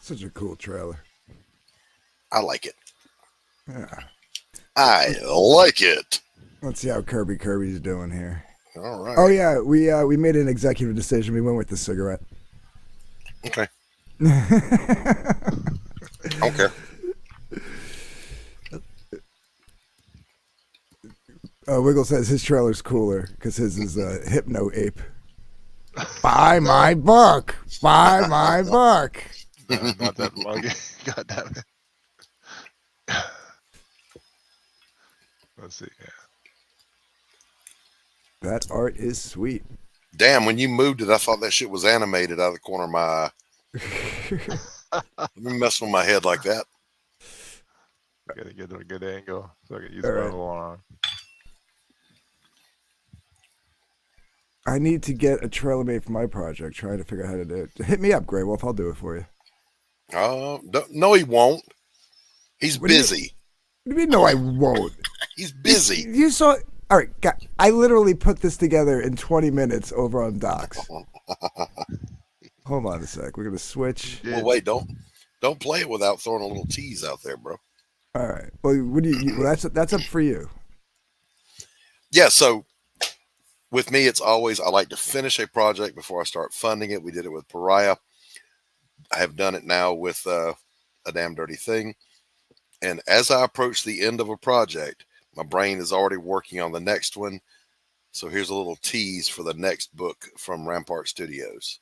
Such a cool trailer. I like it. Yeah. I like it. Let's see how Kirby's doing here. All right. Oh yeah, we made an executive decision. We went with the cigarette. Okay. Okay. Wiggle says his trailer's cooler because his is a Hypno Ape. Buy my book. Buy my book. Not that mug. God damn it. Let's see. Yeah. That art is sweet. Damn, when you moved it, I thought that shit was animated out of the corner of my eye. Let me mess with my head like that. Gotta get a good angle so I can use All my right. little arm. I need to get a trailer made for my project. Trying to figure out how to do it. Hit me up, Grey Wolf. I'll do it for you. No, he won't. He's What do you- busy. What do you mean? No, I won't. He's busy. You saw. All right, I literally put this together in 20 minutes over on Docs. Hold on a sec. We're gonna switch. Well, wait, don't play it without throwing a little tease out there, bro. All right. Well, what do you well, that's up for you. Yeah, so with me, it's always I like to finish a project before I start funding it. We did it with Pariah. I have done it now with A Damn Dirty Thing. And as I approach the end of a project, my brain is already working on the next one. So here's a little tease for the next book from Rampart Studios.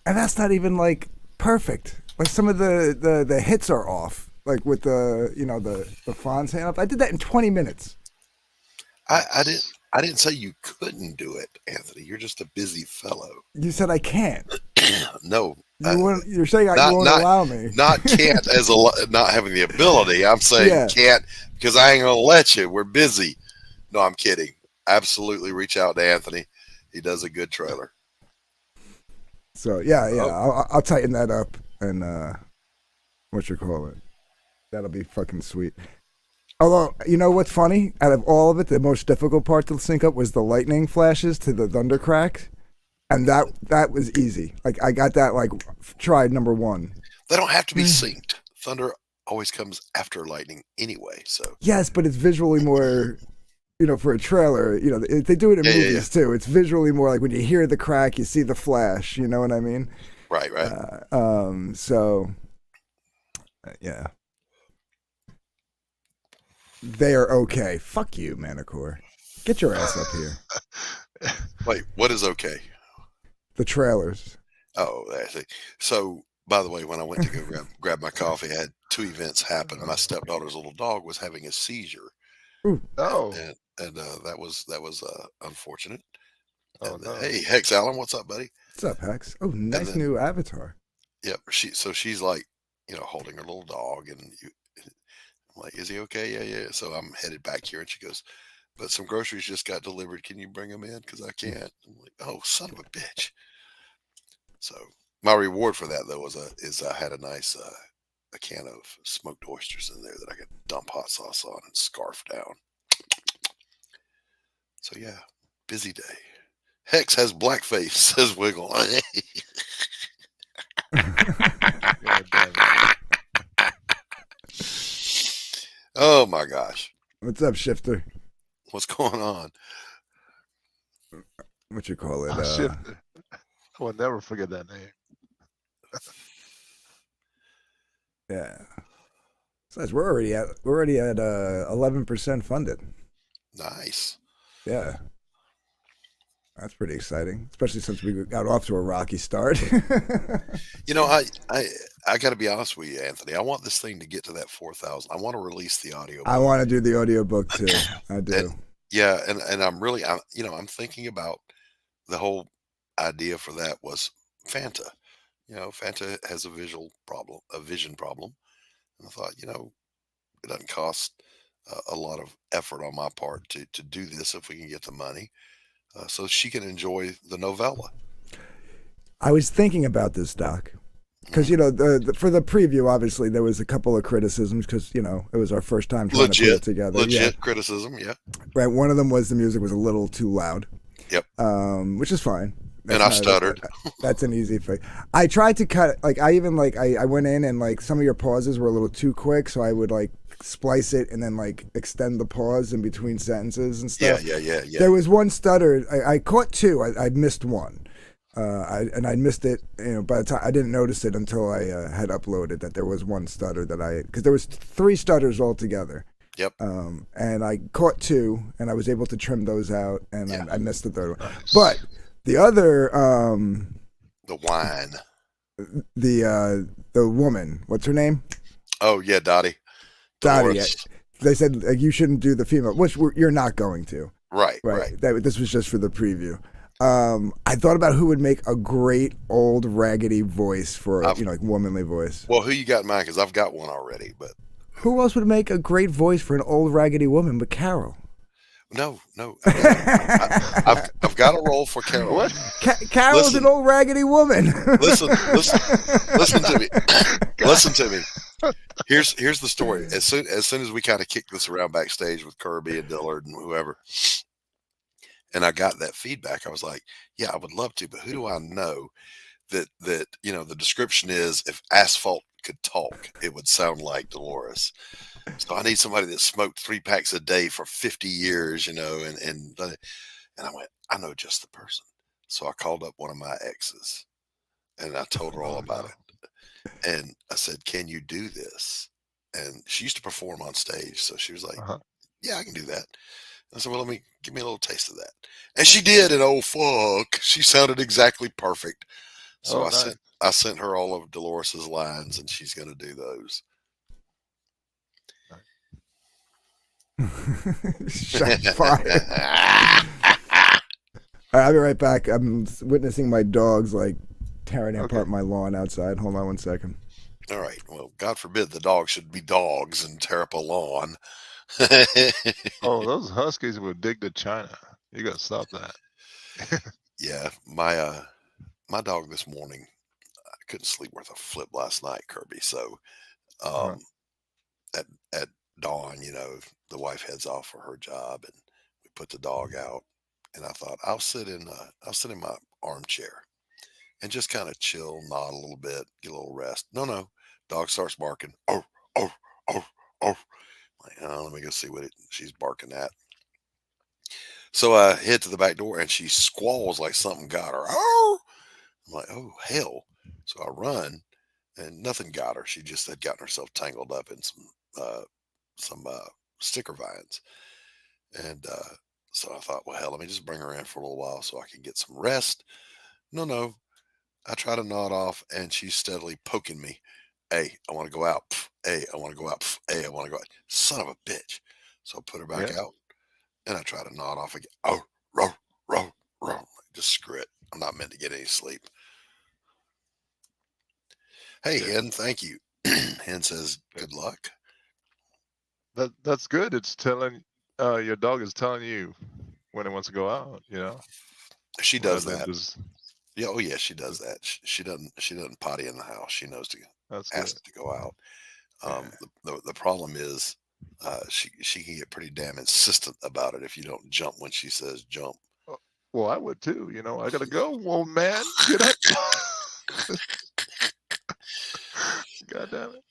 And that's not even like perfect. Like some of the hits are off. Like with the the fonts hand up. I did that in 20 minutes. I didn't say you couldn't do it, Anthony. You're just a busy fellow. You said I can't. No, You're saying you won't allow me. not can't as not having the ability. I'm saying Yeah. can't because I ain't gonna let you. We're busy. No, I'm kidding. Absolutely, reach out to Anthony. He does a good trailer. So yeah, Oh. I'll tighten that up and what you call it. That'll be fucking sweet. Although, you know what's funny? Out of all of it, the most difficult part to sync up was the lightning flashes to the thunder cracks. And that was easy. Like I got that like tried number one. They don't have to be synced. Thunder always comes after lightning anyway. So Yes, but it's visually more, for a trailer. They do it in Yeah, yeah, movies too. It's visually more like when you hear the crack, you see the flash. You know what I mean? right. Yeah. They are okay. Fuck you, Manticore. Get your ass up here. Wait, what is okay? The trailers. Oh, I see. So, by the way, when I went to go grab my coffee, I had two events happen. My stepdaughter's little dog was having a seizure, Oh. and that was unfortunate. Oh, And, no. hey, Hex Allen, what's up, buddy? What's up, Hex? Oh, nice then- new avatar. Yep. She's like, holding her little dog, and I'm like, is he okay? Yeah. So I'm headed back here, and she goes, but some groceries just got delivered. Can you bring them in? Because I can't. I'm like, oh, son of a bitch. So my reward for that though is I had a nice a can of smoked oysters in there that I could dump hot sauce on and scarf down. So yeah, busy day. Hex has blackface, says Wiggle. God damn it. Oh my gosh, What's up, Shifter? what's going on? What you call it? Shit. I will never forget that name. Yeah. Besides, we're already at 11% funded. Nice. Yeah, that's pretty exciting, especially since we got off to a rocky start. You know, I got to be honest with you, Anthony. I want this thing to get to that 4,000. I want to release the audio. I want to do the audiobook too. I do. Yeah, and I'm thinking about the whole idea for that was Fanta. Fanta has a vision problem, and I thought, it doesn't cost a lot of effort on my part to do this if we can get the money, so she can enjoy the novella. I was thinking about this, Doc, because for the preview, obviously there was a couple of criticisms because it was our first time trying to put it together. Legit criticism, yeah. Right. One of them was the music was a little too loud. Yep. Which is fine. And I stuttered. That's an easy fix. I tried to cut it. I went in and some of your pauses were a little too quick, so I would splice it and then extend the pause in between sentences and stuff. Yeah. There was one stutter. I caught two. I missed one. I missed it. By the time I didn't notice it until I had uploaded that there was one stutter because there was 3 stutters altogether. Yep. And I caught 2, and I was able to trim those out, and Yeah. I missed the third one. Nice. But the other, The wine. the woman, what's her name? Oh yeah, Dottie. Dottie. Dolores. They said you shouldn't do the female, which you're not going to. Right. This was just for the preview. I thought about who would make a great old raggedy voice for womanly voice. Well, who you got in mind? Because I've got one already, but Who else would make a great voice for an old raggedy woman but Carol? no. I've got a role for Carol. What? Carol's Listen. an old raggedy woman. Listen to me. Listen to me. Here's the story. As soon as we kind of kicked this around backstage with Kirby and Dillard and whoever, and I got that feedback, I was like, yeah, I would love to, but who do I know that the description is if asphalt could talk, it would sound like Dolores. So I need somebody that smoked 3 packs a day for 50 years, and I went, I know just the person. So I called up one of my exes and I told her all about it. And I said, can you do this? And she used to perform on stage. So she was like, yeah, I can do that. I said, well, give me a little taste of that. And she did. And oh, fuck, she sounded exactly perfect. So I sent her all of Dolores's lines, and she's going to do those. Shots fired. All right, I'll be right back. I'm witnessing my dogs tearing apart my lawn outside. Hold on 1 second. All right. Well, God forbid the dogs should be dogs and tear up a lawn. Oh, those huskies would dig to China. You gotta stop that. Yeah, my dog this morning, I couldn't sleep worth a flip last night, Kirby. So at dawn, the wife heads off for her job, and we put the dog out. And I thought I'll sit in my armchair and just kind of chill, nod a little bit, get a little rest. No, dog starts barking. Oh, oh, oh, oh. Let me go see what she's barking at. So I head to the back door, and she squalls like something got her. Oh, I'm like, oh hell! So I run, and nothing got her. She just had gotten herself tangled up in some sticker vines, and so I thought, well, hell, let me just bring her in for a little while so I can get some rest. No, I try to nod off, and she's steadily poking me. Hey, I want to go out. Hey, I want to go out. Hey, I want to go out. Son of a bitch. So I put her back out, and I try to nod off again. Oh, row. Just screw it. I'm not meant to get any sleep. Hey, Hen, thank you. Hen says, good luck. That's good. It's telling your dog is telling you when it wants to go out. She does Rather that. than just- Yeah, oh yeah, she does that. She doesn't potty in the house. She knows to That's ask good. it to go out. Yeah. The problem is she can get pretty damn insistent about it if you don't jump when she says jump. Well, I would too. I gotta go. Well, man, get up. God damn it.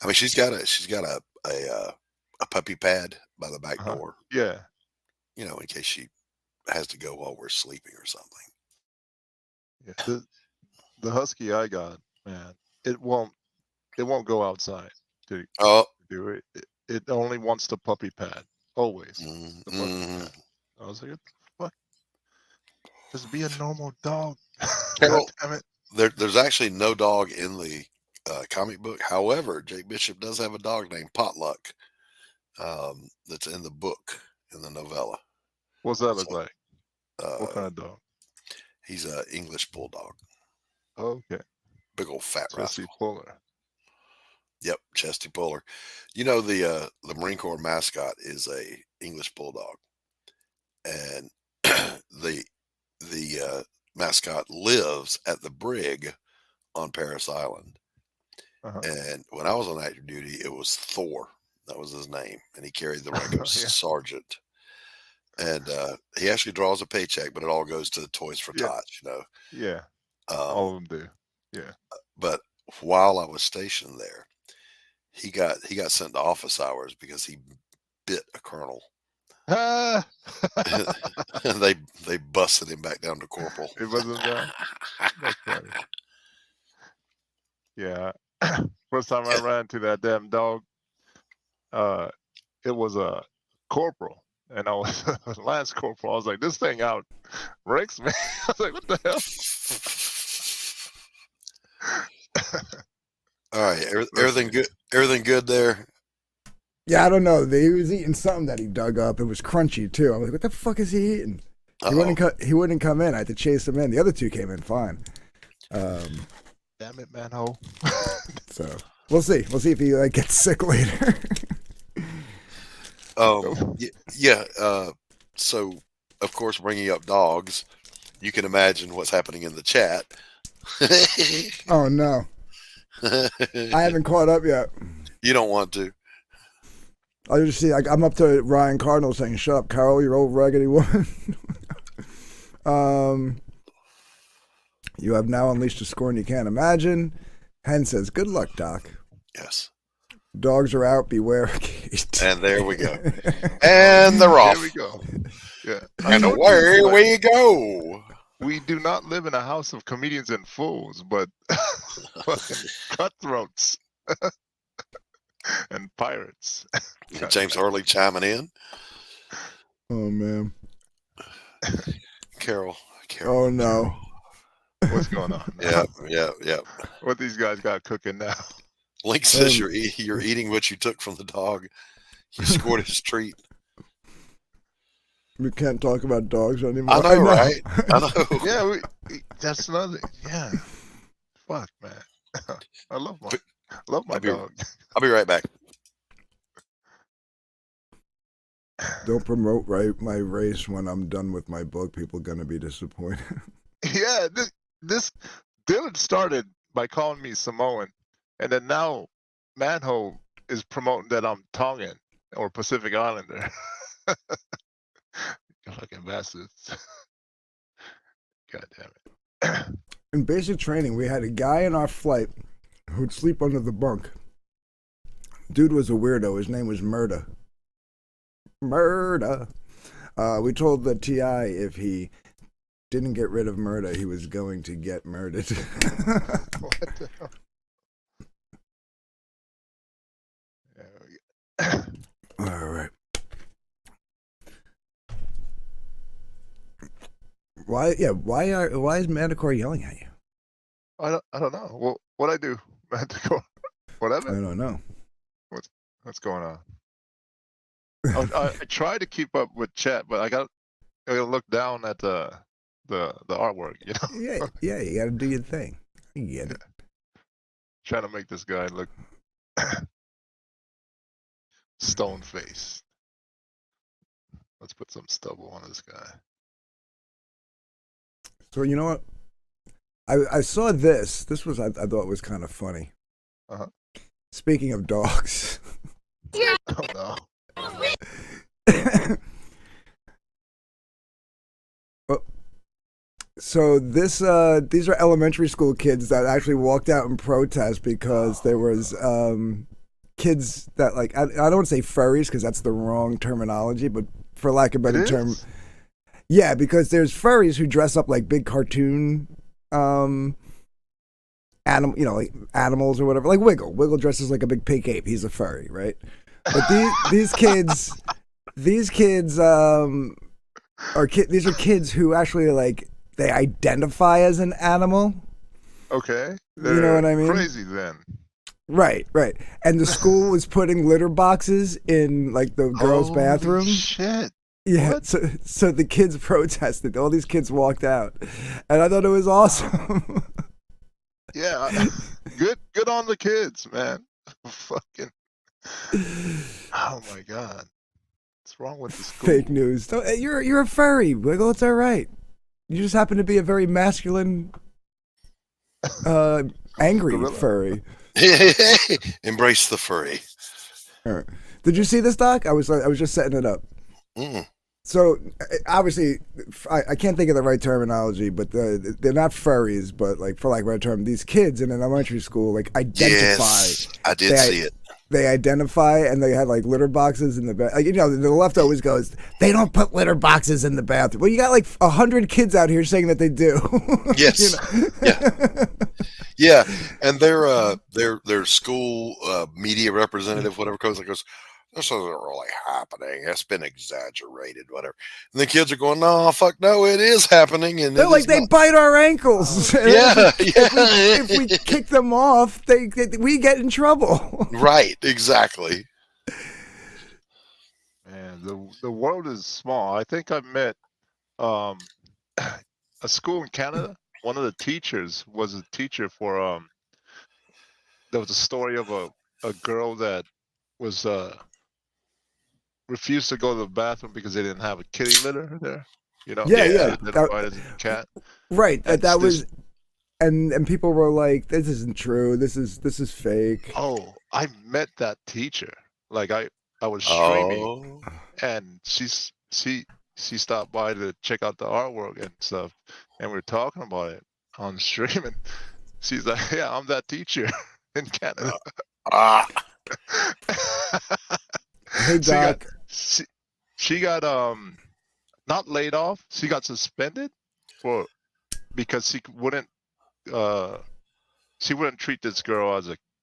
I mean, she's got a puppy pad by the back door, Yeah. in case she has to go while we're sleeping or something. Yeah. The husky I got, man, it won't go outside to Oh, do it. It only wants the puppy pad. Always. The puppy mm, pad. I was like, what the fuck? Just be a normal dog. God Carol, damn it. there's actually no dog in the comic book. However, Jake Bishop does have a dog named Potluck that's in the book, in the novella. What's that So, look like? What kind Uh, of dog? he's an English bulldog, Okay. big old fat Jesse rascal. Puller. Yep, Chesty Puller. You know the Marine Corps mascot is a English bulldog, and the mascot lives at the brig on Paris Island. Uh-huh. And when I was on active duty, it was Thor. That was his name, and he carried the rank of Yeah. sergeant. And he actually draws a paycheck, but it all goes to the Toys for Yeah. Tots, you know. Yeah. Um, All of them do. Yeah. but while I was stationed there, he got sent to office hours because he bit a colonel. Ah! And they busted him back down to corporal. It wasn't that. That's funny. Yeah. First time I ran into that damn dog, it was a corporal, and I was lance corporal. I was like, this thing out ranks me. I was like, what the hell? All right, everything good. Everything good there. Yeah, I don't know. He was eating something that he dug up. It was crunchy too. I'm like, what the fuck is he eating? He wouldn't come in. I had to chase him in. The other two came in fine. Damn it, manhole. So we'll see. We'll see if he gets sick later. Yeah. So, of course, bringing up dogs, you can imagine what's happening in the chat. Oh no, I haven't caught up yet. You don't want to. I just see. I'm up to Ryan Cardinal saying, "Shut up, Carol, you old raggedy woman." You have now unleashed a scorn you can't imagine. Hen says, "Good luck, Doc. Yes. Dogs are out. Beware, Kate." And there we go. And they're off. Here we go. Yeah. And away we go. We do not live in a house of comedians and fools, but fucking cutthroats and pirates. And James Hurley chiming in. Oh man. Carol. Oh no. What's going on? Yeah. What these guys got cooking now? Link says you're eating what you took from the dog. You scored his treat. We can't talk about dogs anymore. I know, right? I know. Yeah, that's another. Yeah, fuck, man. I love my dog. I'll be right back. Don't promote my race when I'm done with my book. People are gonna be disappointed. Yeah, this Dylan started by calling me Samoan, and then now Manho is promoting that I'm Tongan or Pacific Islander. You fucking bastards. God damn it. In basic training, we had a guy in our flight who'd sleep under the bunk. Dude was a weirdo. His name was Murda. We told the TI if he didn't get rid of Murda, he was going to get murdered. What the hell? Yeah, All right. Why is Manticore yelling at you? I don't know. Well, what I do, Manticore? Whatever. I don't know. What's going on? I try to keep up with chat, but I gotta look down at the artwork, you know. Yeah, you gotta do your thing. You get it. Trying to make this guy look stone faced. Let's put some stubble on this guy. So you know what? I saw this. This was I thought was kind of funny. Uh-huh. Speaking of dogs. Oh no. So these are elementary school kids that actually walked out in protest because there was kids that I don't want to say furries because that's the wrong terminology, but for lack of a better term, yeah, because there's furries who dress up like big cartoon like animals or whatever, like Wiggle. Wiggle dresses like a big pink ape. He's a furry, right? But these kids these are kids who actually like they identify as an animal. Okay. You know what I mean? Crazy then. Right. And the school was putting litter boxes in like the girls' Holy bathroom. Shit. Yeah, What? so the kids protested. All these kids walked out, and I thought it was awesome. Yeah. Good on the kids, man. Fucking. Oh my God. What's wrong with the school? Fake news. You're a furry, Wiggle. It's all right. You just happen to be a very masculine, angry Gorilla. furry. Embrace the furry. All right. Did you see this, Doc? I was just setting it up. Mm. So obviously, I can't think of the right terminology, but they're not furries, but like for lack of a better term, these kids in an elementary school like identify. Yes, I did see it. They identify, and they had like litter boxes in the bath. Like, the left always goes, they don't put litter boxes in the bathroom. Well, you got like 100 kids out here saying that they do. Yes. Yeah, and their school media representative, whatever, goes, this isn't really happening. It's been exaggerated, whatever. And the kids are going, no, fuck no, it is happening. And they're like, they bite our ankles. Yeah. If we kick them off, we get in trouble. Right, exactly. Man, the world is small. I think I met a school in Canada. One of the teachers was a teacher for there was a story of a girl that was refused to go to the bathroom because they didn't have a kitty litter there. Yeah. Identified as a cat. Right. And That this- was, and people were like, "This isn't true. This is fake." Oh, I met that teacher. Like I was streaming, Oh, and she stopped by to check out the artwork and stuff, and we were talking about it on stream, and she's like, "Yeah, I'm that teacher in Canada." ah, Hey, Doc. She got not laid off. She got suspended because she wouldn't treat this girl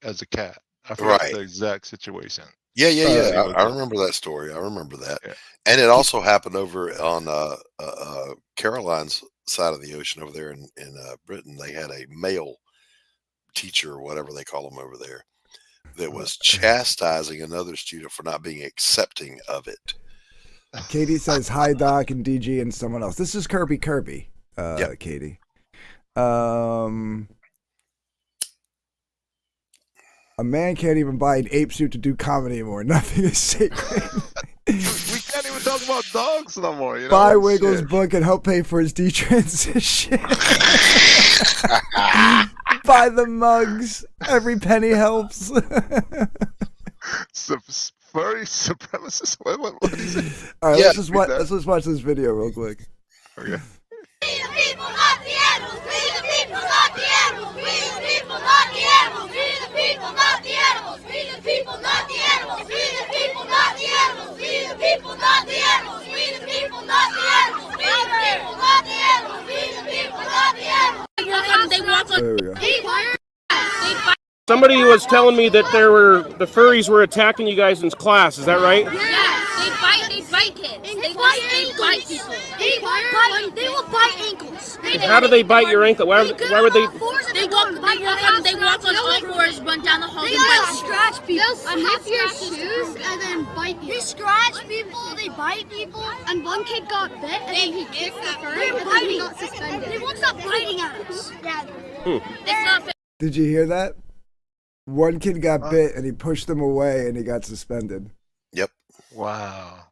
as a cat. I forgot Right. the exact situation. yeah. yeah. I remember that story. I remember that. Yeah. And it also happened over on Caroline's side of the ocean over there in Britain. They had a male teacher or whatever they call them over there that was chastising another student for not being accepting of it. Katie says hi, Doc, and DG, and someone else. This is Kirby. Yep. Katie. A man can't even buy an ape suit to do comedy anymore. Nothing is sacred. We can't even talk about dogs no more. Buy Wiggles' Shit. book and help pay for his detransition. Buy the mugs. Every penny helps. Furry supremacist. What is it? All right, Yeah, let's just watch this video real quick. Okay. We the people, not the animals. We the people, not the animals. We the people, not the animals. We the people, not the animals. We the people, not the animals. We the people, not the animals. We the people, not the animals. We the people, not the animals. We the people, not the animals. We the people, not the animals. They walk on. There we go. They fight. Somebody was telling me that the furries were attacking you guys in class. Is that right? Yeah, they bite kids. They bite people. They will bite ankles. How do they bite your ankle? Why would they? They walk on all fours, run down the hall, and bite. Scratch people. They'll sniff your shoes and then bite you. They scratch people, they bite people. And one kid got bit and then he kicked the furry and then he got suspended. They won't stop biting at us. Yeah. It's not fair. Did you hear that? One kid got bit and he pushed them away and he got suspended. Yep. Wow.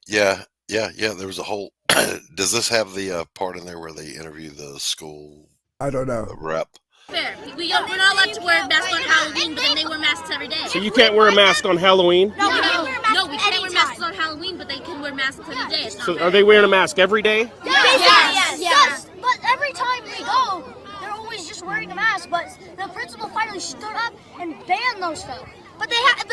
Yeah. There was a whole. Does this have the part in there where they interview the school I don't know. rep? Fair. We're not allowed to wear masks on Halloween, but then they wear masks every day. So you can't wear a mask on Halloween. No, we can't wear masks on Halloween, but they can wear masks every day. It's not So fair. are they wearing a mask every day? Yes. But every time we go, they're always just wearing a mask. But the principal finally stood up and banned those stuff. But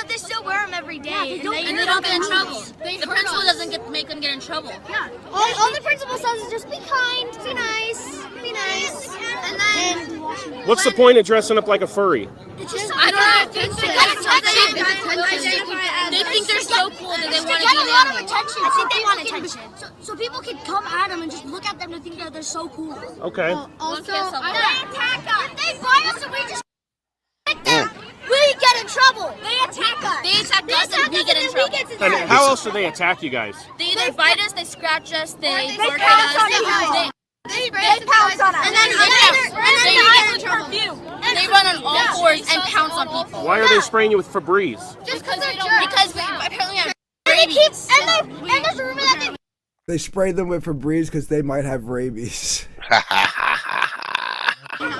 they still wear them every day. And they don't get in trouble. The principal doesn't make them get in trouble. Yeah. All the principal says is just be kind, be nice, be nice. And then What's the point of dressing up like a furry? It's just, I don't know. They think they're so cool that they want to get be a lot of animals. attention. I think they want attention. So people can come at them and just look at them and think that they're so cool. Okay. Also, They attack us. If they bite us and we just like them, we get in trouble. They attack us. They attack us and we get in trouble. And how else do they attack you guys? They either bite us, they scratch us, they They bark pounce at on you. us. They pounce on us. And then they get in trouble. They run on all fours and pounce on people. Why are they spraying you with Febreze? Just because they're jerks. Because we apparently have And they keep, rabies. and there's a rumor that They sprayed them with Febreze because they might have rabies. they're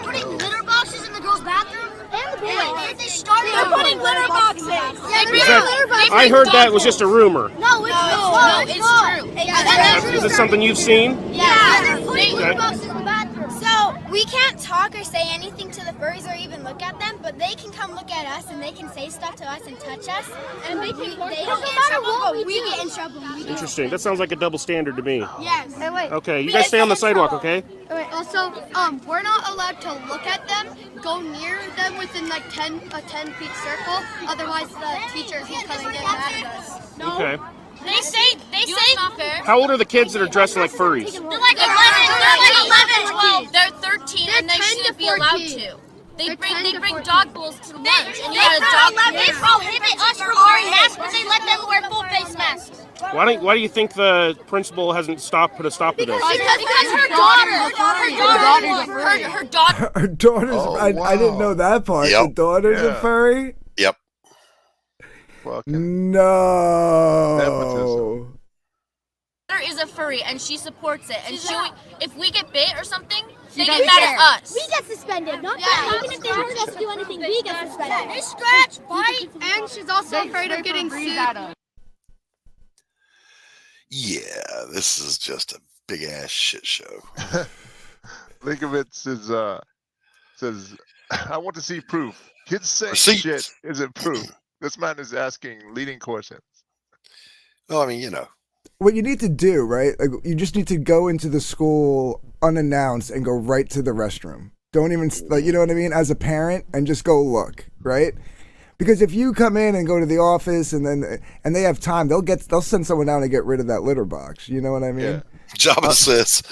putting litter boxes in the girls' bathroom. And the boys. They started putting litter boxes. Is that, I heard that was just a rumor. No, it's true. Is this something you've seen? Yeah, they're putting litter Okay. boxes in the bathroom. So we can't talk or say anything to the furries or even look at them, but they can come look at us and they can say stuff to us and touch us, and they don't get in trouble, but we get in trouble. Interesting. That sounds like a double standard to me. Yes. Hey, wait. Okay, you guys stay on the sidewalk, okay? Wait, also, we're not allowed to look at them, go near them within like a 10-feet circle. Otherwise, the teachers will come and get mad at us. Okay. They say, not fair. How old are the kids that are dressing like furries? They're like 11, 12. They're 13 and they 10 to shouldn't be allowed 14. to. They They're 10 bring to 14. dog bowls to lunch and you got a dog. They prohibit us from wearing masks, but they let them wear full face masks. Why do you think the principal hasn't put a stop to this? Because her daughter, Her daughter's. Oh, I didn't wow. know that part. Yep. The daughter's a Yeah. furry. Yep. Fucking No. nepotism. is a furry and she supports it. And if we get bit or something, they get mad at us. We get suspended, not even if they weren't supposed to do anything, we get suspended. They scratch, bite, and she's also afraid of getting sued. Yeah, this is just a big ass shit show. Likovitz says, I want to see proof. Kids saying Receipts. shit isn't proof. This man is asking leading questions. Well, I mean, you know, What you need to do, right? Like, you just need to go into the school unannounced and go right to the restroom. Don't even, like, you know what I mean? As a parent, and just go look, right? Because if you come in and go to the office and they have time, they'll send someone down to get rid of that litter box. You know what I mean? Yeah. Jabba says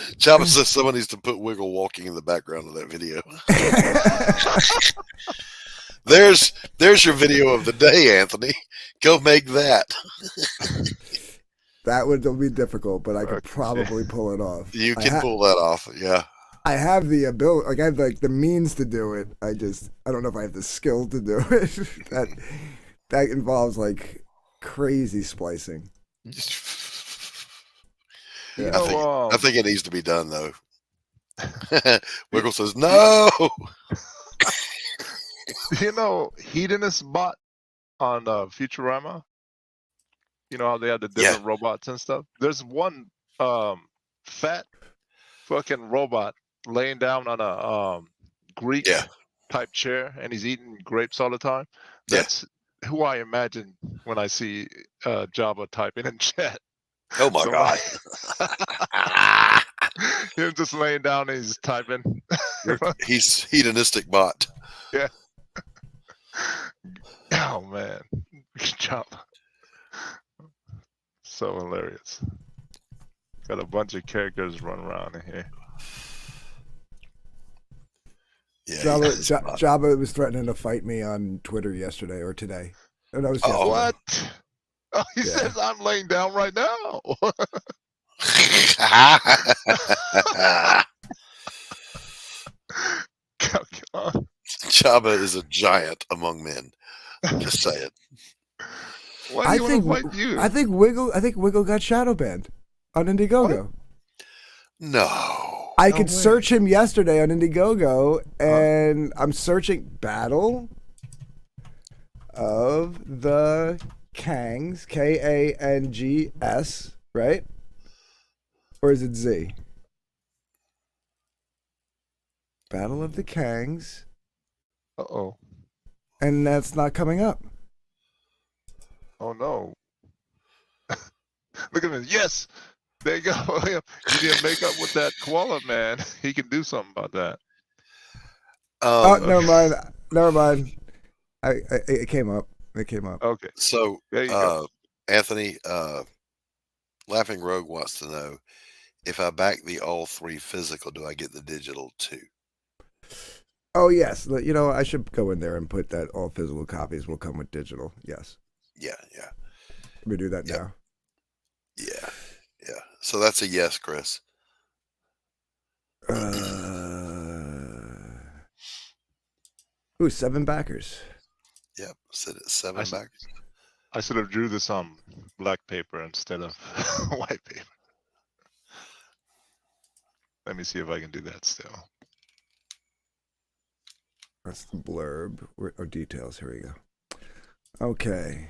someone needs to put Wiggle walking in the background of that video. There's your video of the day, Anthony. Go make that. That would be difficult, but I could Okay. probably pull it off. You can pull that off. Yeah. I have the ability, like I have like the means to do it. I don't know if I have the skill to do it. that involves like crazy splicing. You I know, think it needs to be done though. Wiggle says no. you know, Hedonist Bot on Futurama. You know how they have the different robots and stuff. There's one fat fucking robot laying down on a Greek type chair, and he's eating grapes all the time. Yeah. That's who I imagine when I see Jabba typing in chat. Oh my So, god. Him just laying down and he's typing. He's hedonistic bot. Yeah. Oh man, Jabba. So hilarious. Got a bunch of characters running around in here. Yeah. Jabba was threatening to fight me on Twitter yesterday or today. And that was yesterday. What? Oh, he says I'm laying down right now. Jabba is a giant among men. Just say it. Why do you want to fight you? I think Wiggle got shadow banned on Indiegogo. No. I could search him yesterday on Indiegogo, and I'm searching Battle of the Kangs, Kangs, right? Or is it Z? Battle of the Kangs, Uh-oh. and that's not coming up. Oh no. Look at this. Yes. There you go. You didn't make up with that koala man. He can do something about that. Oh, Um, never mind. Never mind. It came up. It came up. Okay, so, there you go. Anthony, Laughing Rogue wants to know if I back the all 3 physical, do I get the digital too? Oh yes, you know I should go in there and put that all physical copies will come with digital. Yes, Yeah. let me do that Yep. now. Yeah. So that's a yes, Chris. Ooh, 7 backers. Yep. Sit at 7 I s- back. I should have drew this on black paper instead of white paper. Let me see if I can do that still. That's the blurb or details. Here we go. Okay.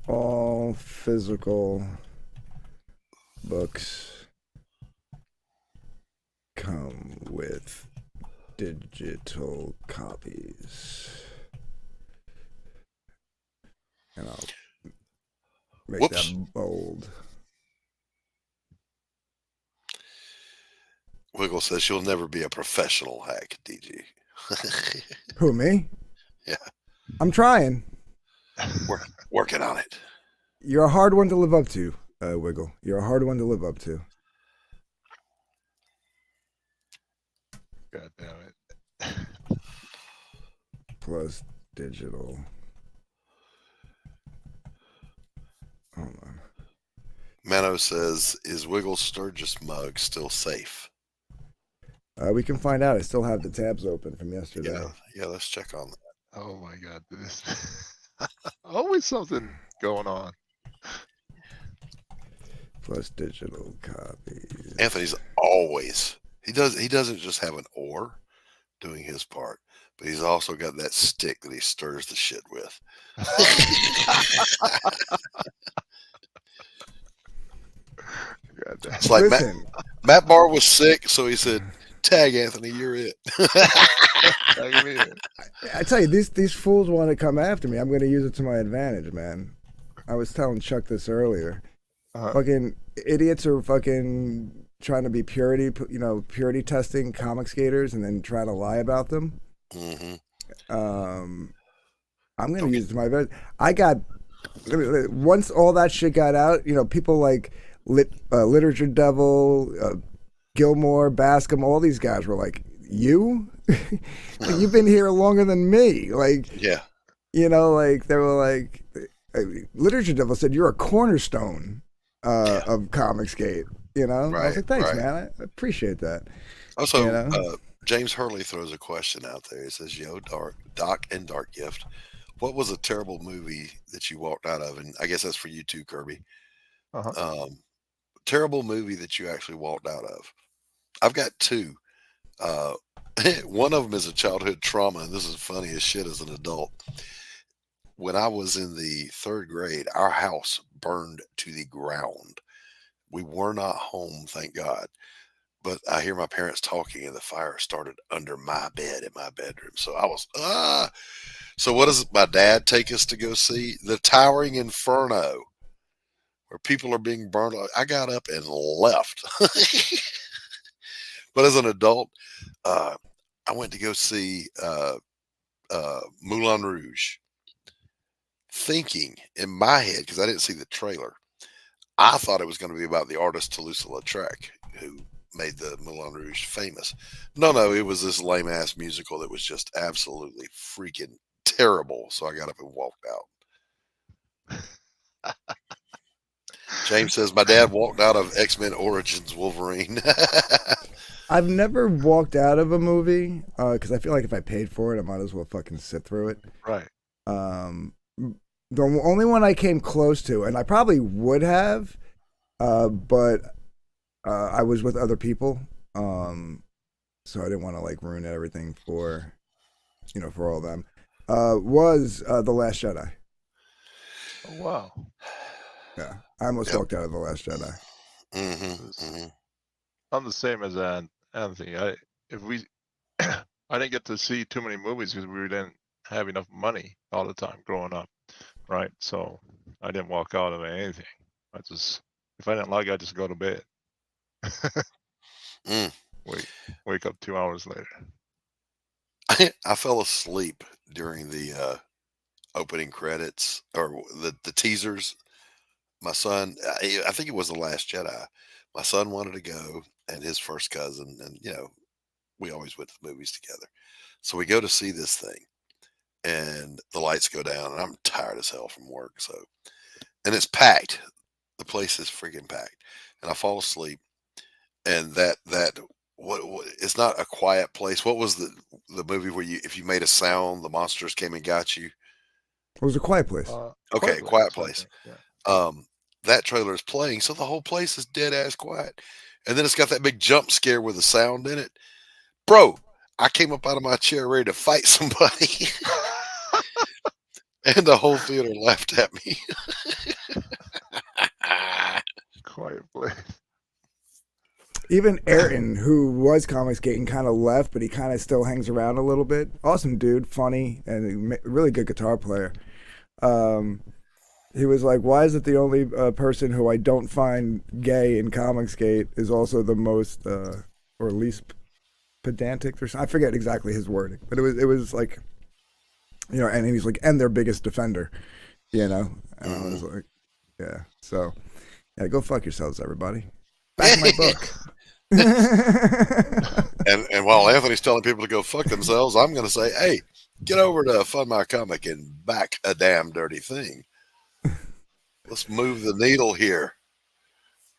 All physical books come with digital copies. And I'll make Whoops. that bold. Wiggle says she'll never be a professional hack, DG. Who, me? Yeah. I'm trying. Working on it. You're a hard one to live up to, Wiggle. You're a hard one to live up to. God damn it. Plus digital. Hold on. Mano says, is Wiggle Sturgis mug still safe? We can find out. I still have the tabs open from yesterday. Yeah, let's check on that. Oh my God, this always something going on. Plus digital copies. Anthony's always he doesn't just have an oar doing his part, but he's also got that stick that he stirs the shit with. God damn. It's like Listen, Matt Barr was sick, so he said, "Tag Anthony, you're it." Tag me in. I tell you, these fools want to come after me. I'm going to use it to my advantage, man. I was telling Chuck this earlier. Fucking idiots are fucking trying to be purity testing comic skaters and then trying to lie about them. Mm-hmm. I'm going to use it to my advantage. I got, once all that shit got out, people like Literature Devil, Gilmore, Bascom, all these guys were like, you? You've been here longer than me. Like, Yeah. they were like, Literature Devil said, you're a cornerstone of Comicsgate. I was Right, like, thanks, right. man. I appreciate that. Also, James Hurley throws a question out there. He says, "Yo, Doc and Dark Gift, what was a terrible movie that you walked out of?" And I guess that's for you too, Kirby. Terrible movie that you actually walked out of. I've got 2. One of them is a childhood trauma, and this is funny as shit as an adult. When I was in the 3rd grade, our house burned to the ground. We were not home, thank God. But I hear my parents talking, and the fire started under my bed in my bedroom. So I was, So what does my dad take us to go see? The Towering Inferno, where people are being burned. I got up and left. But as an adult, I went to go see Moulin Rouge, thinking in my head, because I didn't see the trailer, I thought it was going to be about the artist Toulouse-Lautrec, who made the Moulin Rouge famous. No, it was this lame-ass musical that was just absolutely freaking terrible. So I got up and walked out. James says, my dad walked out of X-Men Origins Wolverine. I've never walked out of a movie because I feel like if I paid for it, I might as well fucking sit through it. Right. The only one I came close to, and I probably would have, but I was with other people, so I didn't want to like ruin everything for all of them. Was The Last Jedi. Oh, wow. Yeah, I almost walked out of The Last Jedi. I'm the same as Anthony. I didn't get to see too many movies because we didn't have enough money all the time growing up, right? So I didn't walk out of anything. If I didn't like it, I just go to bed. Wake up 2 hours later. I fell asleep during the opening credits or the teasers. My son, I think it was The Last Jedi. My son wanted to go, and his first cousin, and we always went to the movies together. So we go to see this thing, and the lights go down, and I'm tired as hell from work. So, and it's packed. The place is freaking packed, and I fall asleep. And what it's not A Quiet Place. What was the movie where if you made a sound, the monsters came and got you? It was A Quiet Place. Okay, Quiet Place. I think, yeah. That trailer is playing, so the whole place is dead ass quiet. And then it's got that big jump scare with a sound in it. Bro, I came up out of my chair ready to fight somebody. And the whole theater laughed at me. Quiet Place. Even Ayrton, who was Comics Gate and kind of left, but he kind of still hangs around a little bit. Awesome dude, funny, and a really good guitar player. He was like, why is it the only person who I don't find gay in Comics Gate is also the most, or least pedantic or something? I forget exactly his wording, but it was like, and he was like, and their biggest defender, And I was like, yeah. So, yeah, go fuck yourselves, everybody. Back in my book. And while Anthony's telling people to go fuck themselves, I'm going to say, hey, get over to Fund My Comic and back a damn dirty thing. Let's move the needle here.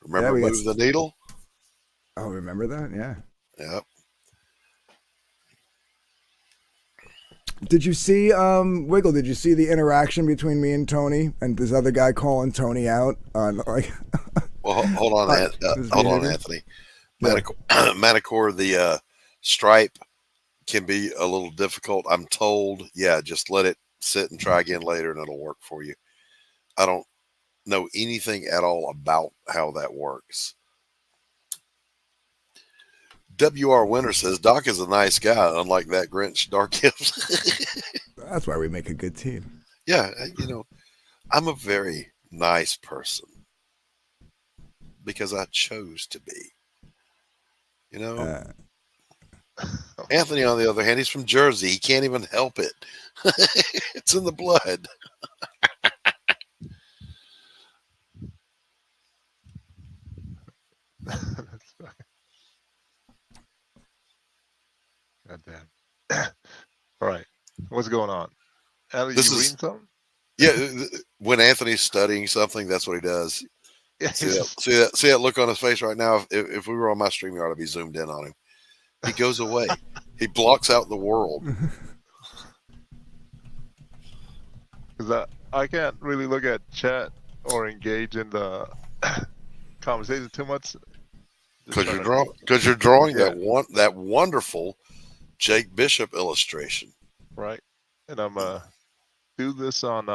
Remember Move the Needle? Oh, remember that? Yeah. Yep. Did you see, Wiggle, did you see the interaction between me and Tony and this other guy calling Tony out on, like... Well, hold on, Anthony. Manticore, the stripe can be a little difficult. I'm told, just let it sit and try again later and it'll work for you. I don't know anything at all about how that works. W.R. Winter says, Doc is a nice guy, unlike that Grinch Dark Gifts. That's why we make a good team. Yeah, I'm a very nice person because I chose to be. Anthony, on the other hand, he's from Jersey. He can't even help it. It's in the blood. God damn. All right. What's going on? Ellie, you reading something? Yeah, when Anthony's studying something, that's what he does. Yeah, see that look on his face right now? If we were on my stream, you ought to be zoomed in on him. He goes away. He blocks out the world. Because I can't really look at chat or engage in the conversation too much. Because you're drawing that wonderful Jake Bishop illustration. Right. And I'm do this on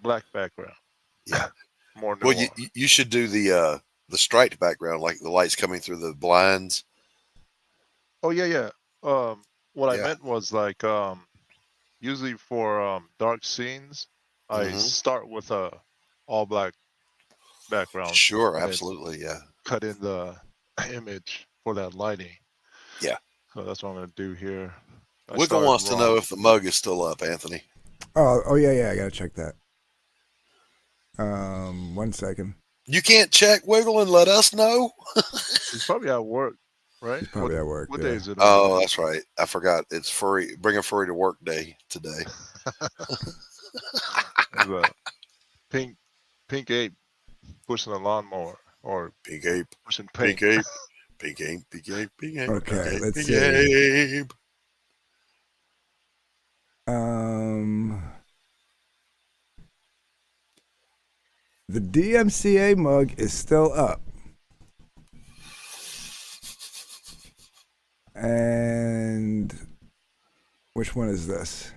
black background. Yeah. More well, you should do the striped background, like the lights coming through the blinds. Oh yeah. What I meant was like usually for dark scenes, I start with a all black background. Sure, absolutely, yeah. Cut in the image for that lighting. Yeah. So that's what I'm going to do here. Wiggle wants to know if the mug is still up, Anthony. Oh yeah, I got to check that. 1 second. You can't check Wiggle and let us know? He's probably at work, right? He's probably at work. What day is it? Oh, that's right. I forgot. It's furry. Bring a furry to work day today. There's a pink ape pushing a lawnmower, or pink ape pushing pink ape. Pink ape, pink ape, pink ape. Okay, let's see. Ape. The DMCA mug is still up. And which one is this?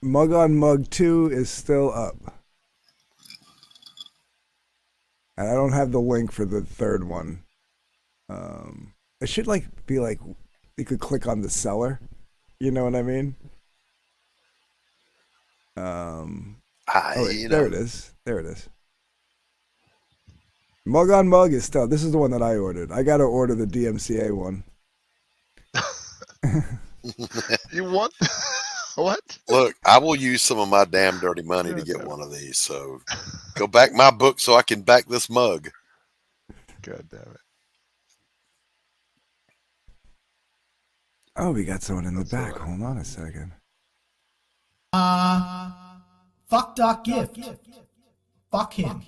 Mug on Mug 2 is still up. And I don't have the link for the third one. It should be like you could click on the seller. You know what I mean? Oh, wait, you there know, it is. There it is. Mug on Mug is still. This is the one that I ordered. I got to order the DMCA one. You want what? look, I will use some of my damn dirty money to get one of these. So go back my book so I can back this mug. God damn it. Oh, we got someone in the That's all back. right. Hold on a second. Fuck Doc Gift. Fuck him.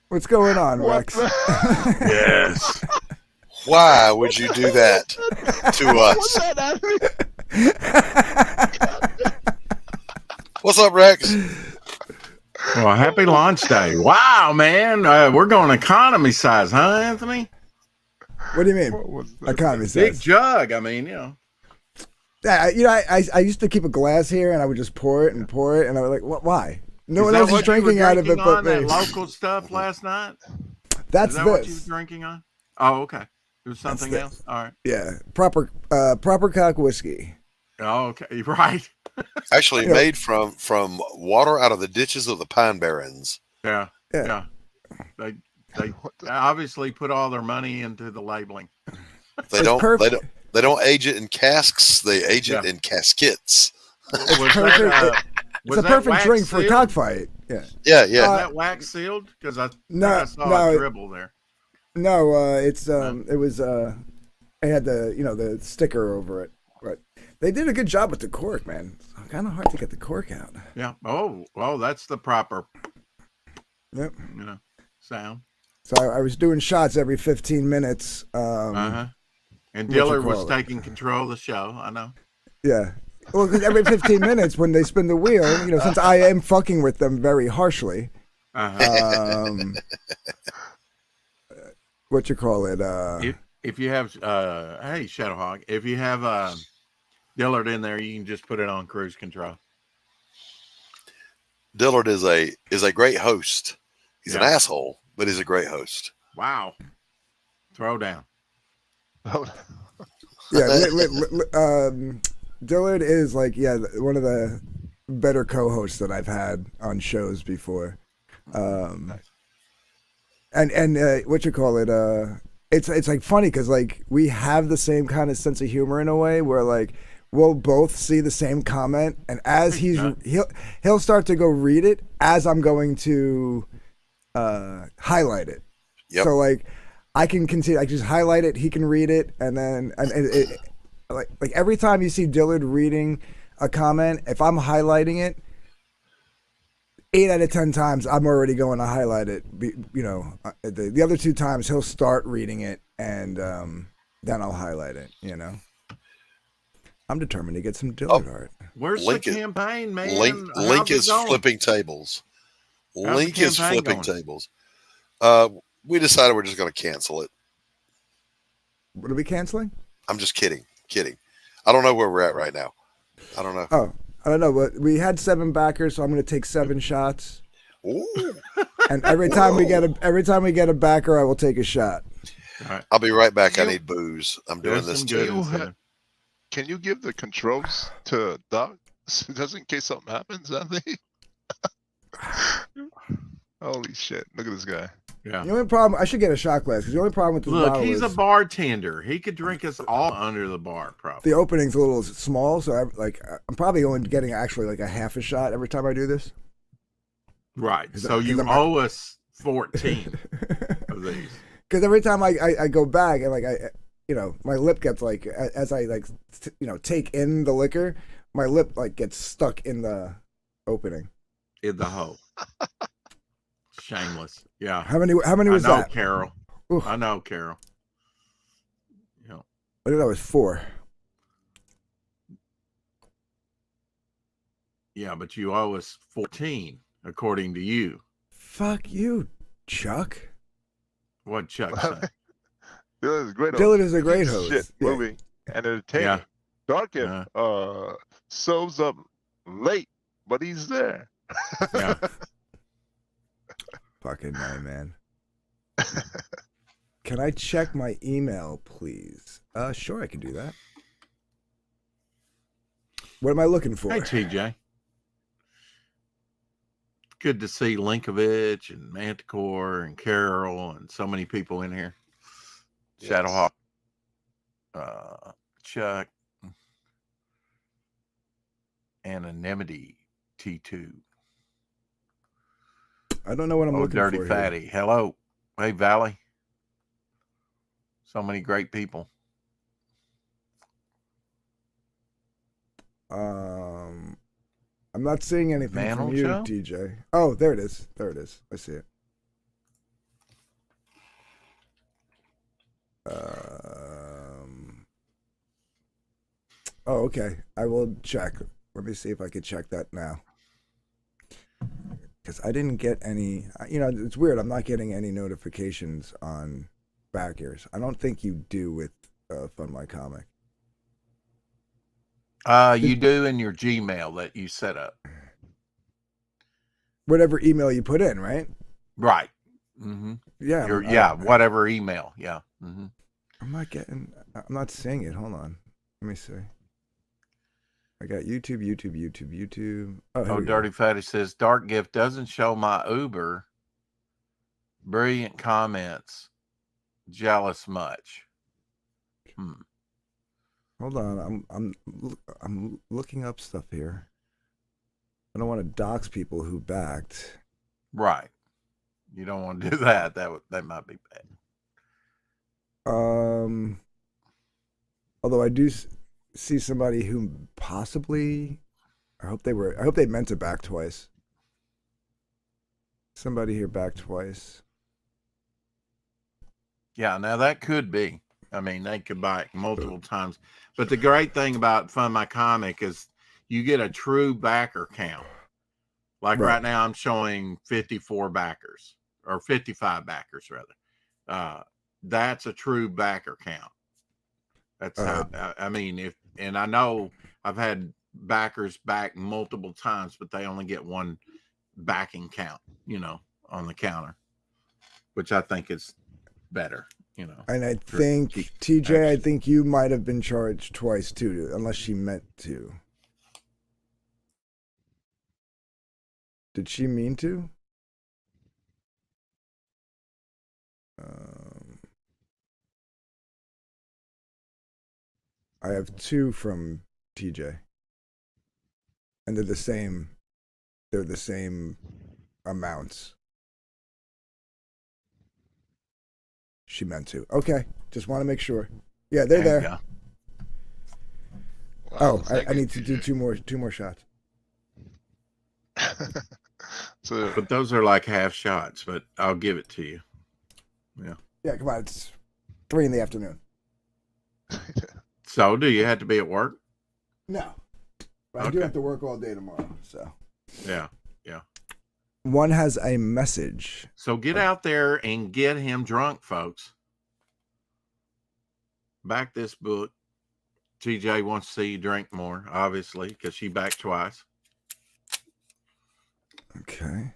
What's going on, Rex? Yes. Why would you do that to us? What's up, Rex? Well, happy launch day. Wow, man. We're going economy size, huh, Anthony? What do you mean? What was that? Economy Big size. jug. I mean, you know. Yeah, I used to keep a glass here, and I would just pour it, and I was like, what? Why? No Is one that else is what you were drinking out of it drinking but on, that me. local stuff last night? That's Is that what you were this. drinking on? Oh, okay. It was something this. else? All right. Yeah, proper cock whiskey. Oh, okay. Right. Actually, Yeah. made from water out of the ditches of the Pine Barrens. Yeah. Yeah. They obviously put all their money into the labeling. They It's don't. perfect. They don't age it in casks. They age it Yeah. in caskets. Was perfect. that, It's was a that perfect wax drink for a sealed? cockfight. Yeah. Yeah, yeah. Was that wax sealed? Because I No, saw no, a dribble there. No, it's it was it had the sticker over it. But they did a good job with the cork, man. It's kind of hard to get the cork out. Yeah. Oh, well, that's the proper, Yep. sound. So I was doing shots every 15 minutes. And what you Dillard was call it? taking control of the show. I know. Yeah. Well, 'cause every 15 minutes when they spin the wheel, since I am fucking with them very harshly, what you call it? If you have, hey, Shadowhawk, if you have Dillard in there, you can just put it on cruise control. Dillard is a great host. He's an Yeah. asshole, but he's a great host. Wow. Throw down. Yeah, Dillard is one of the better co-hosts that I've had on shows before. And what you call it? It's like funny because we have the same kind of sense of humor in a way where we'll both see the same comment, and as he'll start to go read it as I'm going to highlight it. Yep. So I can continue. I just highlight it. He can read it, and then like every time you see Dillard reading a comment, if I'm highlighting it, 8 out of 10 times I'm already going to highlight it. The other 2 times he'll start reading it, and then I'll highlight it. I'm determined to get some Dillard art. Where's Link the it- campaign, man? Link How's it is going? flipping tables. How's Link the is campaign flipping going? tables. We decided we're just going to cancel it. What are we canceling? I'm just kidding. I don't know where we're at right now. I don't know. Oh, I don't know, but we had 7 backers, so I'm going to take 7 shots. Ooh. And every time we get a backer, I will take a shot. I'll be right back. I You- need booze. I'm doing There's this some too. good You ones ha- there. Can you give the controls to Doc just in case something happens, Anthony? Holy shit! Look at this guy. Yeah. The only problem, I should get a shot glass, because the only problem with this Look, bottle he's a is bartender. He could drink us all under the bar, probably. the opening's a little small, so I'm probably only getting actually a half a shot every time I do this. Right. Is So that- you is that- owe us 14 of these. Because every time I go back and my lip gets as I take in the liquor, my lip gets stuck in the opening. In the hole. Shameless. Yeah. How many was I know, that? Carol. Oof. I know, Carol. Yeah. I think that was 4. Yeah, but you owe us 14, according to you. Fuck you, Chuck. What Chuck said. Dylan is a great. Dylan is a great Piece of host. Shit, Yeah. movie and entertaining. Yeah. Darkin shows up late, but he's there. Yeah. Fucking no, man. Can I check my email, please? Sure, I can do that. What am I looking for? Hey, TJ. Good to see Linkovich and Manticore and Carol and so many people in here. Yes. Shadowhawk, Chuck, Anonymity T2. I don't know what I'm looking Dirty for. Fatty. Here. Hello. Hey, Valley. So many great people. I'm not seeing anything Mantle from you, Show? TJ. Oh, there it is. There it is. I see it. Oh, okay. I will check. Let me see if I can check that now. Because I didn't get any. You know, it's weird. I'm not getting any notifications on back ears. I don't think you do with Fund My Comic. You do in your Gmail that you set up. Whatever email you put in, right? Right. Mm-hmm. Yeah. Whatever email. Yeah. Mm-hmm. I'm not seeing it. Hold on. Let me see. I got YouTube. Oh, Dirty Fatty says, Dark Gift doesn't show my Uber. Brilliant comments. Jealous much. Hold on. I'm looking up stuff here. I don't want to dox people who backed. Right. You don't want to do that. That might be bad. Although I do see somebody who possibly, I hope they meant to back twice. Somebody here backed twice. Yeah, now that could be. I mean, they could buy it multiple times. But the great thing about Fund My Comic is you get a true backer count. Like right now, I'm showing 54 backers, or 55 backers, rather. That's a true backer count. That's how, I mean, and I know I've had backers back multiple times, but they only get one backing count, on the counter, which I think is better, And I think, TJ, I think you might have been charged twice too, unless she meant to. Did she mean to? I have 2 from TJ. And they're the same amounts. She meant to. Okay. Just want to make sure. Yeah, they're there. Wow, I need to do two more shots. But those are like half shots, but I'll give it to you. Yeah. Yeah, come on. It's 3 p.m. So do you have to be at work? No. But I do have to work all day tomorrow, so. Yeah. One has a message. So get out there and get him drunk, folks. Back this book. TJ wants to see you drink more, obviously, because she backed twice. Okay.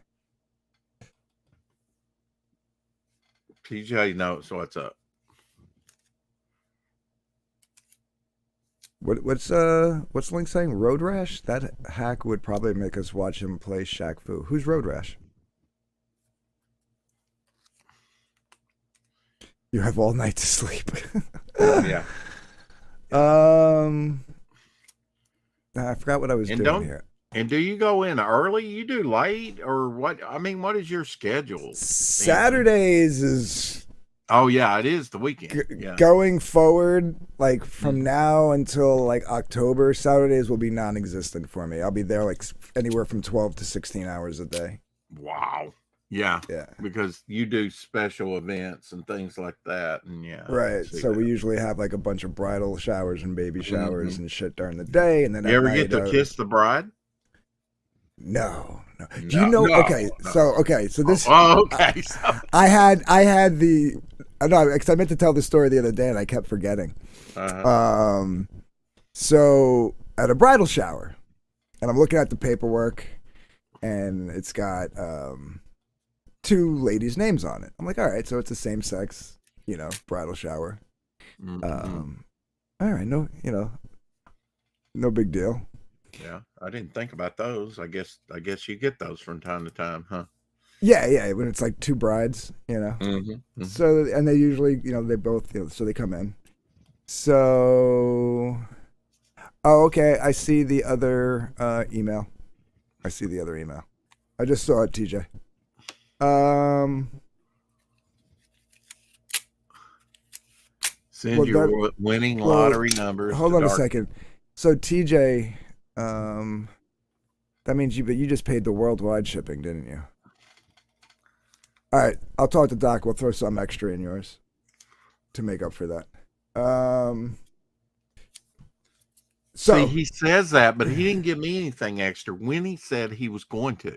TJ knows what's up. What's Link saying? Road Rash? That hack would probably make us watch him play Shaq Fu. Who's Road Rash? You have all night to sleep. Yeah. I forgot what I was doing here. And do you go in early? You do late, or what? I mean, what is your schedule? Saturdays is. Oh yeah, it is the weekend. Going forward, like from now until like October, Saturdays will be non-existent for me. I'll be there like anywhere from 12 to 16 hours a day. Wow. Yeah. Yeah. Because you do special events and things like that, and Right. So we usually have like a bunch of bridal showers and baby showers and shit during the day, and then you ever get to kiss the bride? No. Do you know? Okay, so this. Oh, okay. I had the. No, because I meant to tell the story the other day and I kept forgetting. So at a bridal shower, and I'm looking at the paperwork, and it's got two ladies' names on it. I'm like, all right, so it's a same sex, bridal shower. All right, no big deal. Yeah, I didn't think about those. I guess you get those from time to time, huh? Yeah, when it's like two brides, So, and they usually, they both, so they come in. So, okay, I see the other email. I just saw it, TJ. Send your winning lottery numbers. Hold on a second. So TJ, that means you just paid the worldwide shipping, didn't you? All right, I'll talk to Doc. We'll throw some extra in yours to make up for that. So see, he says that, but he didn't give me anything extra when he said he was going to.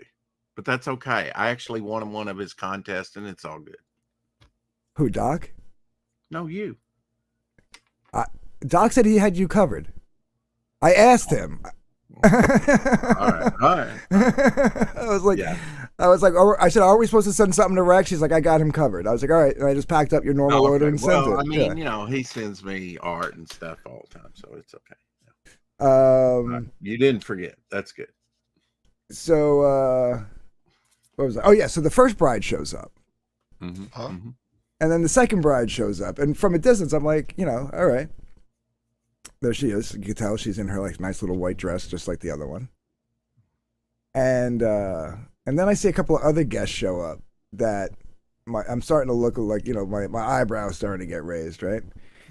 But that's okay. I actually won him one of his contests, and it's all good. Who, Doc? No, you. Doc said he had you covered. I asked him. All right. I was like, I said, are we supposed to send something to Rex? She's like, I got him covered. I was like, all right, and I just packed up your normal order and sent it. I mean, he sends me art and stuff all the time, so it's okay. You didn't forget. That's good. So, what was that? Oh yeah, so the first bride shows up, and then the second bride shows up, and from a distance, I'm like, all right. There she is. You can tell she's in her like nice little white dress, just like the other one. And then I see a couple of other guests show up that I'm starting to look like, my eyebrows starting to get raised, right?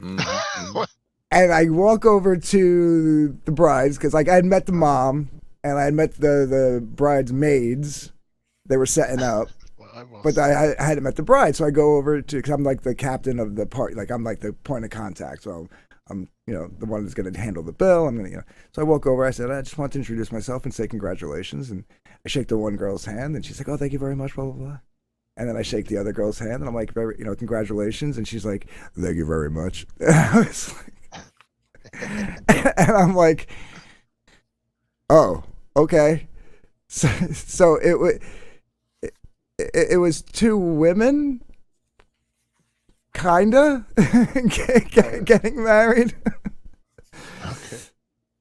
And I walk over to the brides because I had met the mom and I had met the bride's They were setting up. But I hadn't met the bride, so I go over to, because I'm like the captain of the party, like I'm like the point of contact. So I'm the one that's going to handle the bill. I'm going to, So I walk over. I said, I just want to introduce myself and say congratulations. And I shake the one girl's hand, and she's like, oh, thank you very much, blah, blah, blah. And then I shake the other girl's hand, and I'm like, congratulations. And she's like, thank you very much. And I was like, and I'm like, oh, okay. So it was two women, kinda, getting married. Okay.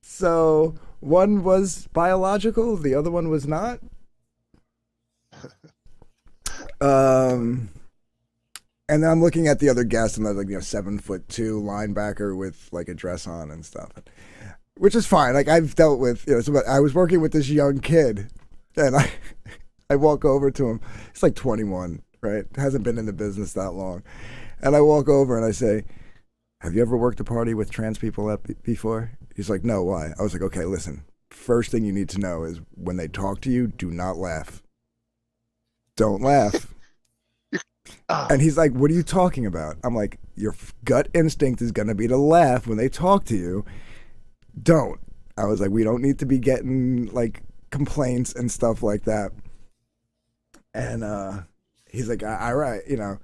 So one was biological, the other one was not. And then I'm looking at the other guest, and I was like, 7'2" linebacker with like a dress on and stuff, which is fine. Like I've dealt with, I was working with this young kid, and I walk over to him. He's like 21, right? Hasn't been in the business that long. And I walk over and I say, have you ever worked a party with trans people before? He's like, no, why? I was like, okay, listen. First thing you need to know is when they talk to you, do not laugh. Don't laugh. And he's like, what are you talking about? I'm like, your gut instinct is going to be to laugh when they talk to you. Don't. I was like, we don't need to be getting like complaints and stuff like that. And he's like, all right, and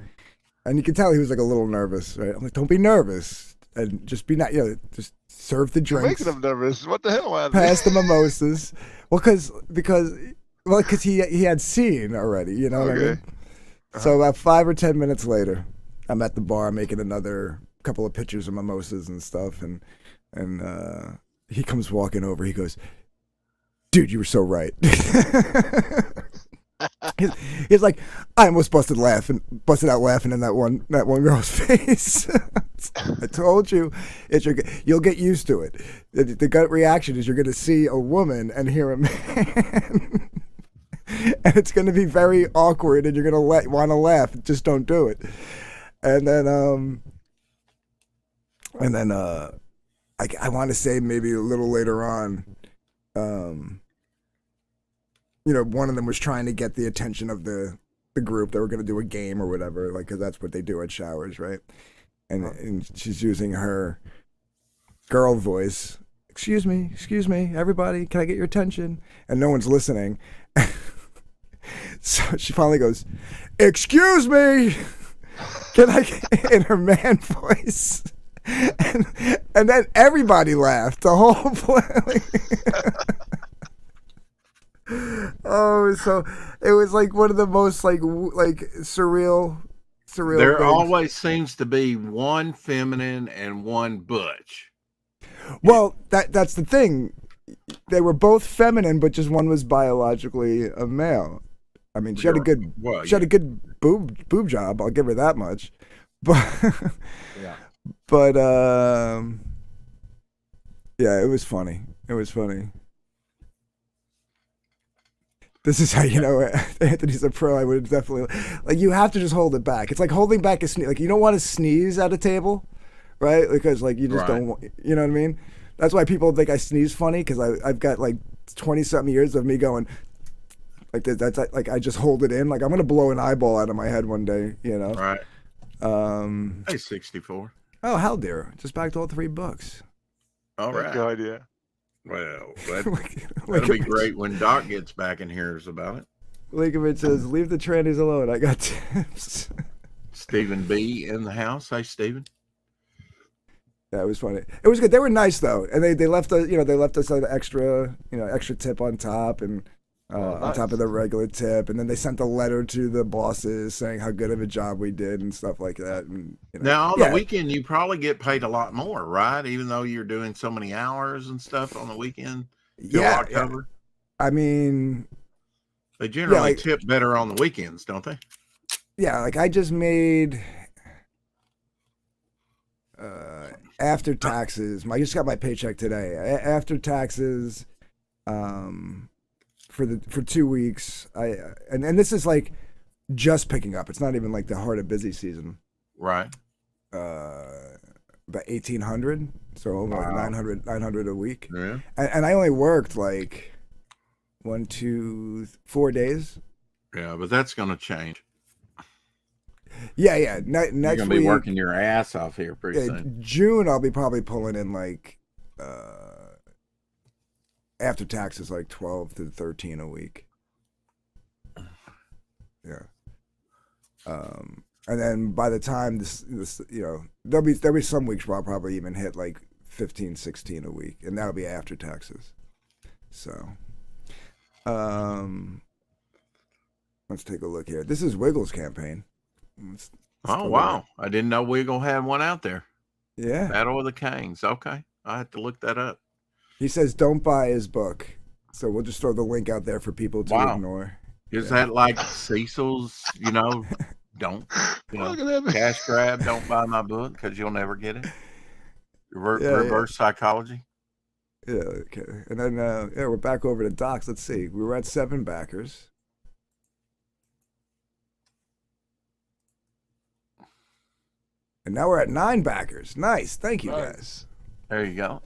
you can tell he was like a little nervous, right? I'm like, don't be nervous, and just be not, just serve the drinks. You're making him nervous. What the hell, man? Pass the mimosas. Because he had seen already, you know what I mean? Uh-huh. So about 5 or 10 minutes later, I'm at the bar making another couple of pictures of mimosas and stuff, and he comes walking over. He goes, dude, you were so right. He's like, I almost busted out laughing in that one girl's face. I told you, you'll get used to it. The gut reaction is you're going to see a woman and hear a man, and it's going to be very awkward, and you're going to want to laugh. Just don't do it. And then I want to say maybe a little later on, one of them was trying to get the attention of the group. They were going to do a game or whatever, like, because that's what they do at showers, right? And she's using her girl voice. Excuse me, everybody, can I get your attention? And no one's listening. So she finally goes, excuse me, can I get, in her man voice? And then everybody laughed, the whole play. Oh, so it was like one of the most like surreal There things. always seems to be one feminine and one butch. Well, that's the thing. They were both feminine, but just one was biologically a male. I mean, she had a good boob job. I'll give her that much. But Yeah. but yeah, it was funny. It was funny. This is how you know Anthony's a pro. I would definitely like. You have to just hold it back. It's like holding back a sneeze. Like you don't want to sneeze at a table, right? Because like you just Right. don't. You know what I mean? That's why people think I sneeze funny because I've got like 20-something years of me going like this. That's like I just hold it in. Like I'm gonna blow an eyeball out of my head one day. You know. Right. Um. Hey, 64. Oh, hell, dear! Just backed all 3 books. All That's a right. good idea. Well, Like that'll be it- great when Doc gets back and hears about it. Lincoln says, "Leave the trannies alone. I got tips." Stephen B in the house. Hey, Stephen. Yeah, it was funny. It was good. They were nice though, and they left us, they left us an extra, extra tip on top, and on top of the regular tip, and then they sent a letter to the bosses saying how good of a job we did and stuff like that. And Now on yeah, the weekend, you probably get paid a lot more, right? Even though you're doing so many hours and stuff on the weekend till yeah, October. I mean, They generally like- tip better on the weekends, don't they? yeah, like I just made after taxes. I just got my paycheck today. After taxes, for 2 weeks, and this is like just picking up. It's not even like the heart of busy season. Right. About 1,800, so over like Wow. 900 a week, Yeah. and I only worked like 4 days. Yeah, but that's going to change. Yeah. You're Next going to be week, working your ass off here pretty soon. June, I'll be probably pulling in like after taxes like 12 to 13 a week. Yeah. And then by the time this there'll be some weeks where I'll probably even hit like 15, 16 a week, and that'll be after taxes. So, let's take a look here. This is Wiggles' campaign. Let's Oh, go wow. I didn't know Wiggle had one out there. there. Yeah. Battle of the Kings. Okay. I have to look that up. He says don't buy his book. So we'll just throw the link out there for people to Wow. ignore. Is that like Cecil's, don't, Look at that. cash grab, don't buy my book because you'll never get it? Yeah, Reverse psychology? Yeah, okay. And then we're back over to Docs. Let's see. We were at 7 backers. And now we're at 9 backers. Nice. Thank you, guys. There you go.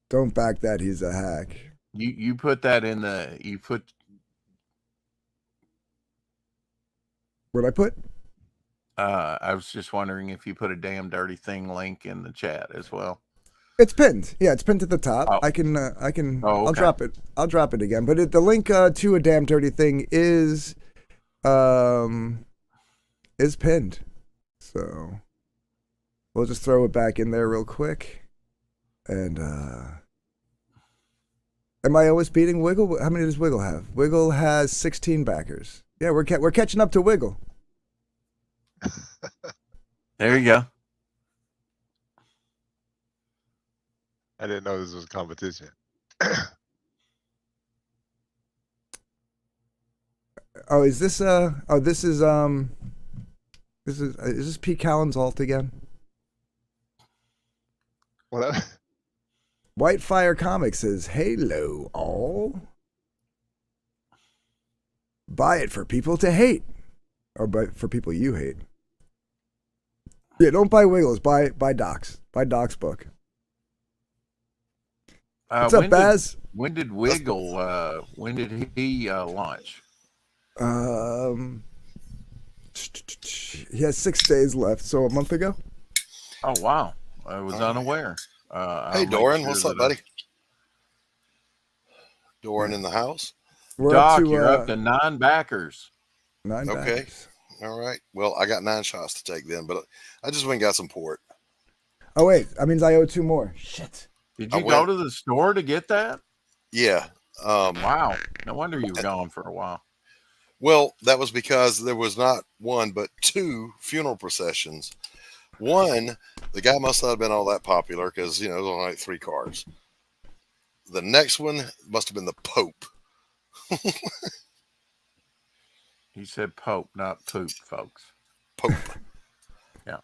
Don't back that. He's a hack. You put that in What'd I put? I was just wondering if you put a damn dirty thing link in the chat as well. It's pinned. Yeah, it's pinned at the top. Oh. I can. Oh, I'll okay. drop it. I'll drop it again. But the link to a damn dirty thing is pinned. So we'll just throw it back in there real quick. And am I always beating Wiggle? How many does Wiggle have? Wiggle has 16 backers. Yeah, we're catching up to Wiggle. There you go. I didn't know this was a competition. Oh, is this this is this Pete Callan's alt again? What? Whitefire Comics says, "Hello, all. Buy it for people to hate, or for people you hate. Yeah, don't buy Wiggles. Buy Doc's. Buy Doc's book. What's up, Baz? When did Wiggle? When did he launch? He has 6 days left, so a month ago. Oh wow, I was unaware. Hey, Doran, what's up, buddy? Doran in the house. We're Doc, up to, you're up to 9 backers. 9 Okay. backers. All right. Well, I got 9 shots to take then, but I just went and got some port. Oh wait, that means I owe 2 more. Shit. Did I you go went- to the store to get that? Yeah. Wow. No wonder you were gone for a while. Well, that was because there was not one but two funeral processions. One, the guy must not have been all that popular because, you know, there was only like 3 cars. The next one must have been the Pope. He said Pope, not poop, folks. Pope. Yeah.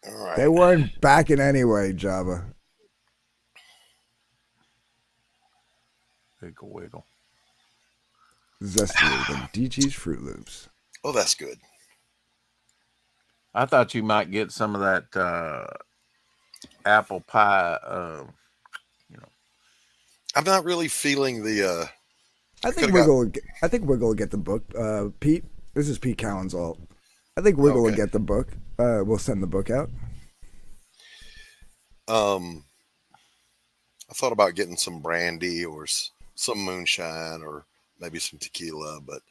All right. They weren't backing anyway, Java. Wiggle, wiggle. Zestier than DG's Fruit Loops. Oh, that's good. I thought you might get some of that apple pie. I'm not really feeling the. I think could've Wiggle will get the book. Pete, this is Pete Cowan's alt. I think Wiggle will Okay. get the book. We'll send the book out. I thought about getting some brandy or some moonshine or maybe some tequila, but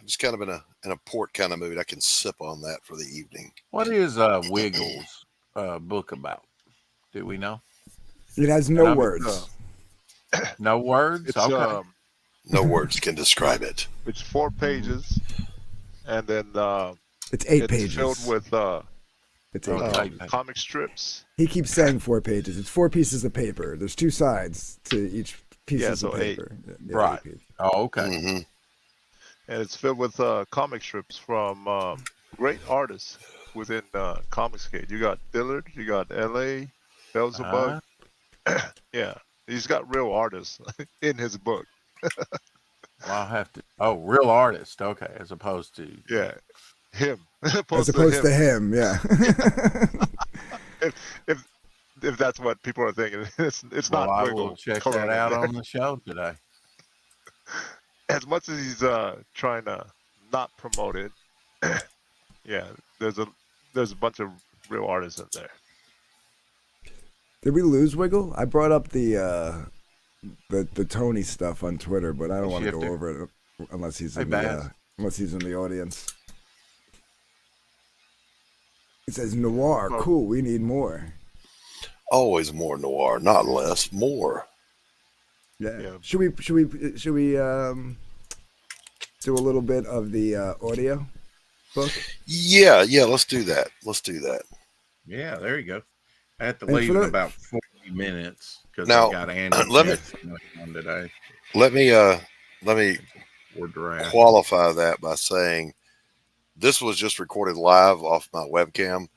just kind of in a port kind of mood. I can sip on that for the evening. What is Wiggles book about? Do we know? It has no words. No words? It's Okay. No words can describe it. it's 4 pages, and then It's 8 it's pages. filled with It's 8 Okay. pages. comic strips. He keeps saying 4 pages. It's 4 pieces of paper. There's 2 sides to each piece Yeah, of so 8. paper. Yeah, Right. 8 pages. Oh, okay. Hmm. And it's filled with comic strips from great artists within Comicsgate. You got Dillard, you got L.A., Beelzebub. Yeah, he's got real artists in his book. Well, I'll have to. Oh, real artist. Okay, as opposed to. Yeah, him. As opposed to him, yeah. If that's what people are thinking, it's Well, not I Wiggle. will check Color that right out there. on the show today. As much as he's trying to not promote it, yeah, there's a bunch of real artists in there. Did we lose Wiggle? I brought up the Tony stuff on Twitter, but I don't Hey, want to go Shifter. over it unless he's Hey, in Baz. unless he's in the audience. It says noir, Oh. cool. We need more. Always more noir, not less, more. Yeah. Yeah. Should we do a little bit of the audio book? Yeah, let's do that. Yeah, there you go. I have to And leave for in the- about 40 minutes because Now, I got Andy let me- Jackson on today Let me for draft. qualify that by saying this was just recorded live off my webcam,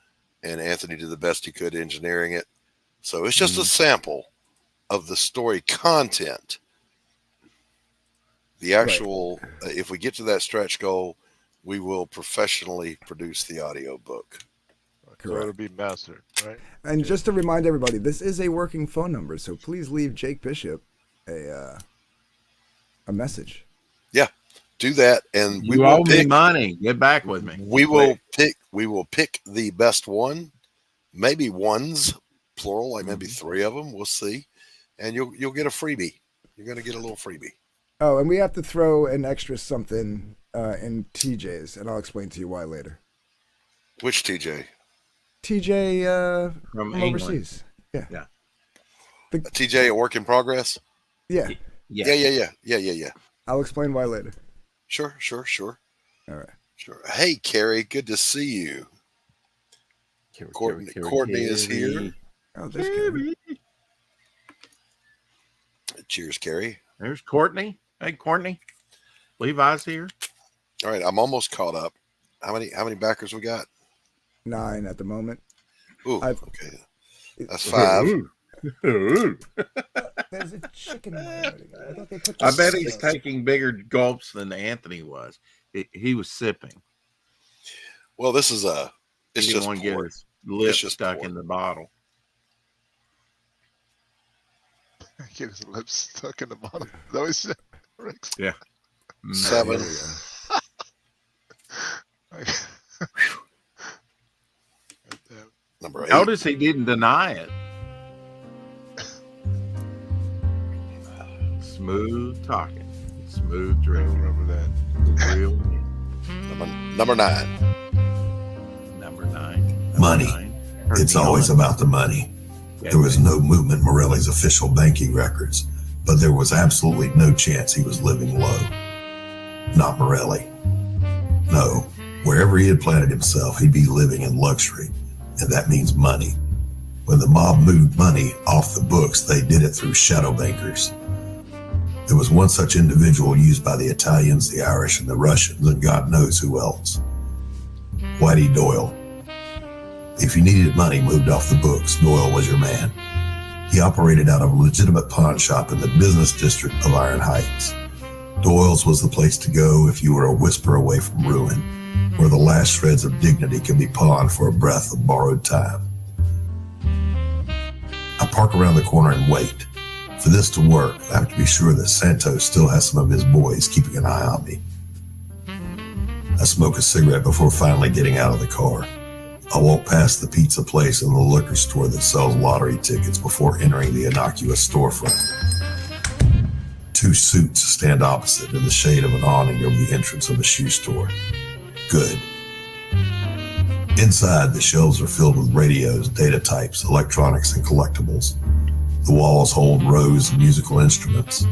and Anthony did the best he could engineering it. So it's just a sample of the story content. The actual, if we get to that stretch goal, we will professionally produce the audio book. So it'll be mastered, right? And just to remind everybody, this is a working phone number, so please leave Jake Bishop a message. Do that, and we You will owe me pick. money. Get back with me. We will pick. We will pick the best one, maybe ones plural, like maybe 3 of them. We'll see, and you'll get a freebie. You're gonna get a little freebie. Oh, and we have to throw an extra something in TJ's, and I'll explain to you why later. Which TJ? TJ From from England. overseas. Yeah. Yeah. TJ, a work in progress. Yeah. Yeah. I'll explain why later. Sure. All right. Sure. Hey, Carrie, good to see you. Courtney is here. Oh, there's Kevin. Cheers, Carrie. There's Courtney. Hey, Courtney. Levi's here. All right, I'm almost caught up. How many backers we got? 9 at the moment. Ooh, I've- okay. That's 5. There's a chicken in my already. I thought they put I the bet he's sauce. taking bigger gulps than Anthony was. He was sipping. Well, this is it's He didn't just want to get port. his lips just stuck port. in the bottle. Get his lips stuck in the bottom. Is that what he said, Rex? Yeah. 7. Number 8. Notice he didn't deny it. Smooth talking. Smooth I drinking. remember that. Real Number 9. number 9. Money. Heard It's me always on it. about the money. There was no movement in Morelli's official banking records, but there was absolutely no chance he was living low. Not Morelli. No, wherever he had planted himself, he'd be living in luxury, and that means money. When the mob moved money off the books, they did it through shadow bankers. There was one such individual used by the Italians, the Irish, and the Russians, and God knows who else. Whitey Doyle. If you needed money moved off the books, Doyle was your man. He operated out of a legitimate pawn shop in the business district of Iron Heights. Doyle's was the place to go if you were a whisper away from ruin, where the last shreds of dignity can be pawned for a breath of borrowed time. I park around the corner and wait. For this to work, I have to be sure that Santos still has some of his boys keeping an eye on me. I smoke a cigarette before finally getting out of the car. I walk past the pizza place and the liquor store that sells lottery tickets before entering the innocuous storefront. Two suits stand opposite in the shade of an awning over the entrance of the shoe store. Good. Inside, the shelves are filled with radios, data types, electronics, and collectibles. The walls hold rows of musical instruments.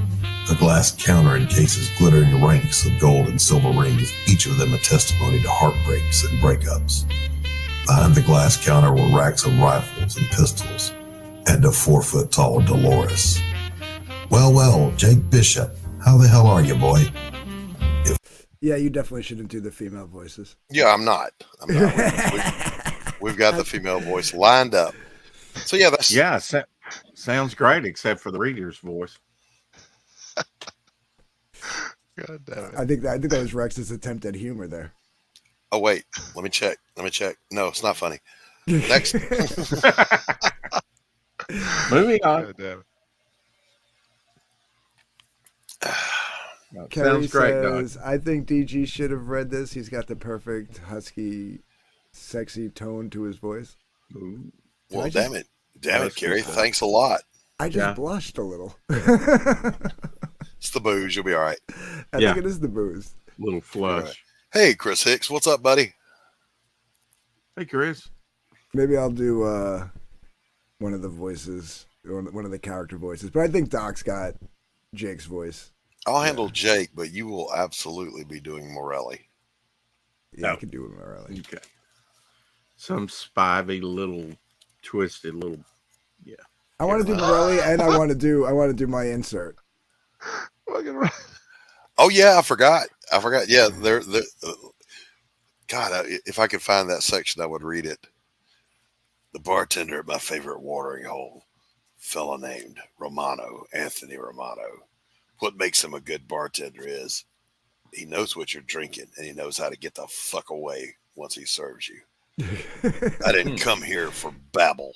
A glass counter encases glittering ranks of gold and silver rings, each of them a testimony to heartbreaks and breakups. Behind the glass counter were racks of rifles and pistols, and a 4-foot-tall Dolores. Well, Jake Bishop, how the hell are you, boy? Yeah, you definitely shouldn't do the female voices. Yeah, I'm not. We've got the female voice lined up. So yeah, that's sounds great, except for the reader's voice. God damn it. I think that was Rex's attempt at humor there. Oh wait, let me check. No, it's not funny. Next. Moving on. God damn it. Kerry Sounds great, says, I think DG should have read this. He's got the perfect husky, sexy tone to his voice. Ooh. Well, damn it, Kerry. Thanks a lot. I just blushed a little. It's the booze. You'll be all right. I think it is the booze. Little flush. Right. Hey, Chris Hicks, what's up, buddy? Hey, Chris. Maybe I'll do one of the voices, or one of the character voices. But I think Doc's got Jake's voice. I'll handle Jake, but you will absolutely be doing Morelli. Yeah, I can do it Morelli. Okay. Some spivey little twisted little I want to do Morelli, and I want to do my insert. Oh yeah, I forgot. Yeah, God, if I could find that section, I would read it. The bartender at my favorite watering hole, fella named Anthony Romano. What makes him a good bartender is he knows what you're drinking, and he knows how to get the fuck away once he serves you. I didn't come here for babble.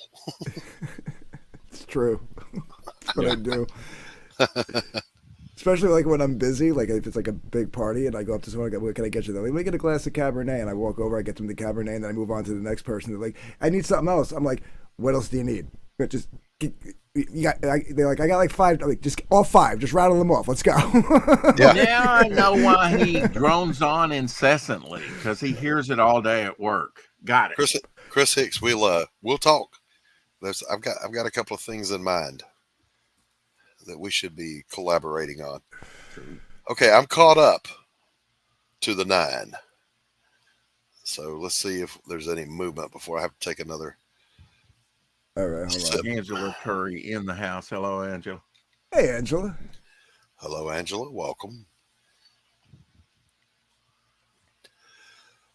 It's true. That's what I do. Especially like when I'm busy, like if it's like a big party and I go up to someone, I go, what can I get you? They're like, let me get a glass of Cabernet. And I walk over, I get them the Cabernet, and then I move on to the next person. They're like, I need something else. I'm like, what else do you need? But just, they're like, I got like 5. I'm like, just all 5. Just rattle them off. Let's go. Now I know why he drones on incessantly, because he hears it all day at work. Got it. Chris Hicks, we'll talk. I've got a couple of things in mind that we should be collaborating on. Okay, I'm caught up to the 9. So let's see if there's any movement before I have to take another. All right, hold on. Angela Curry in the house. Hello, Angela. Hey, Angela. Hello, Angela. Welcome.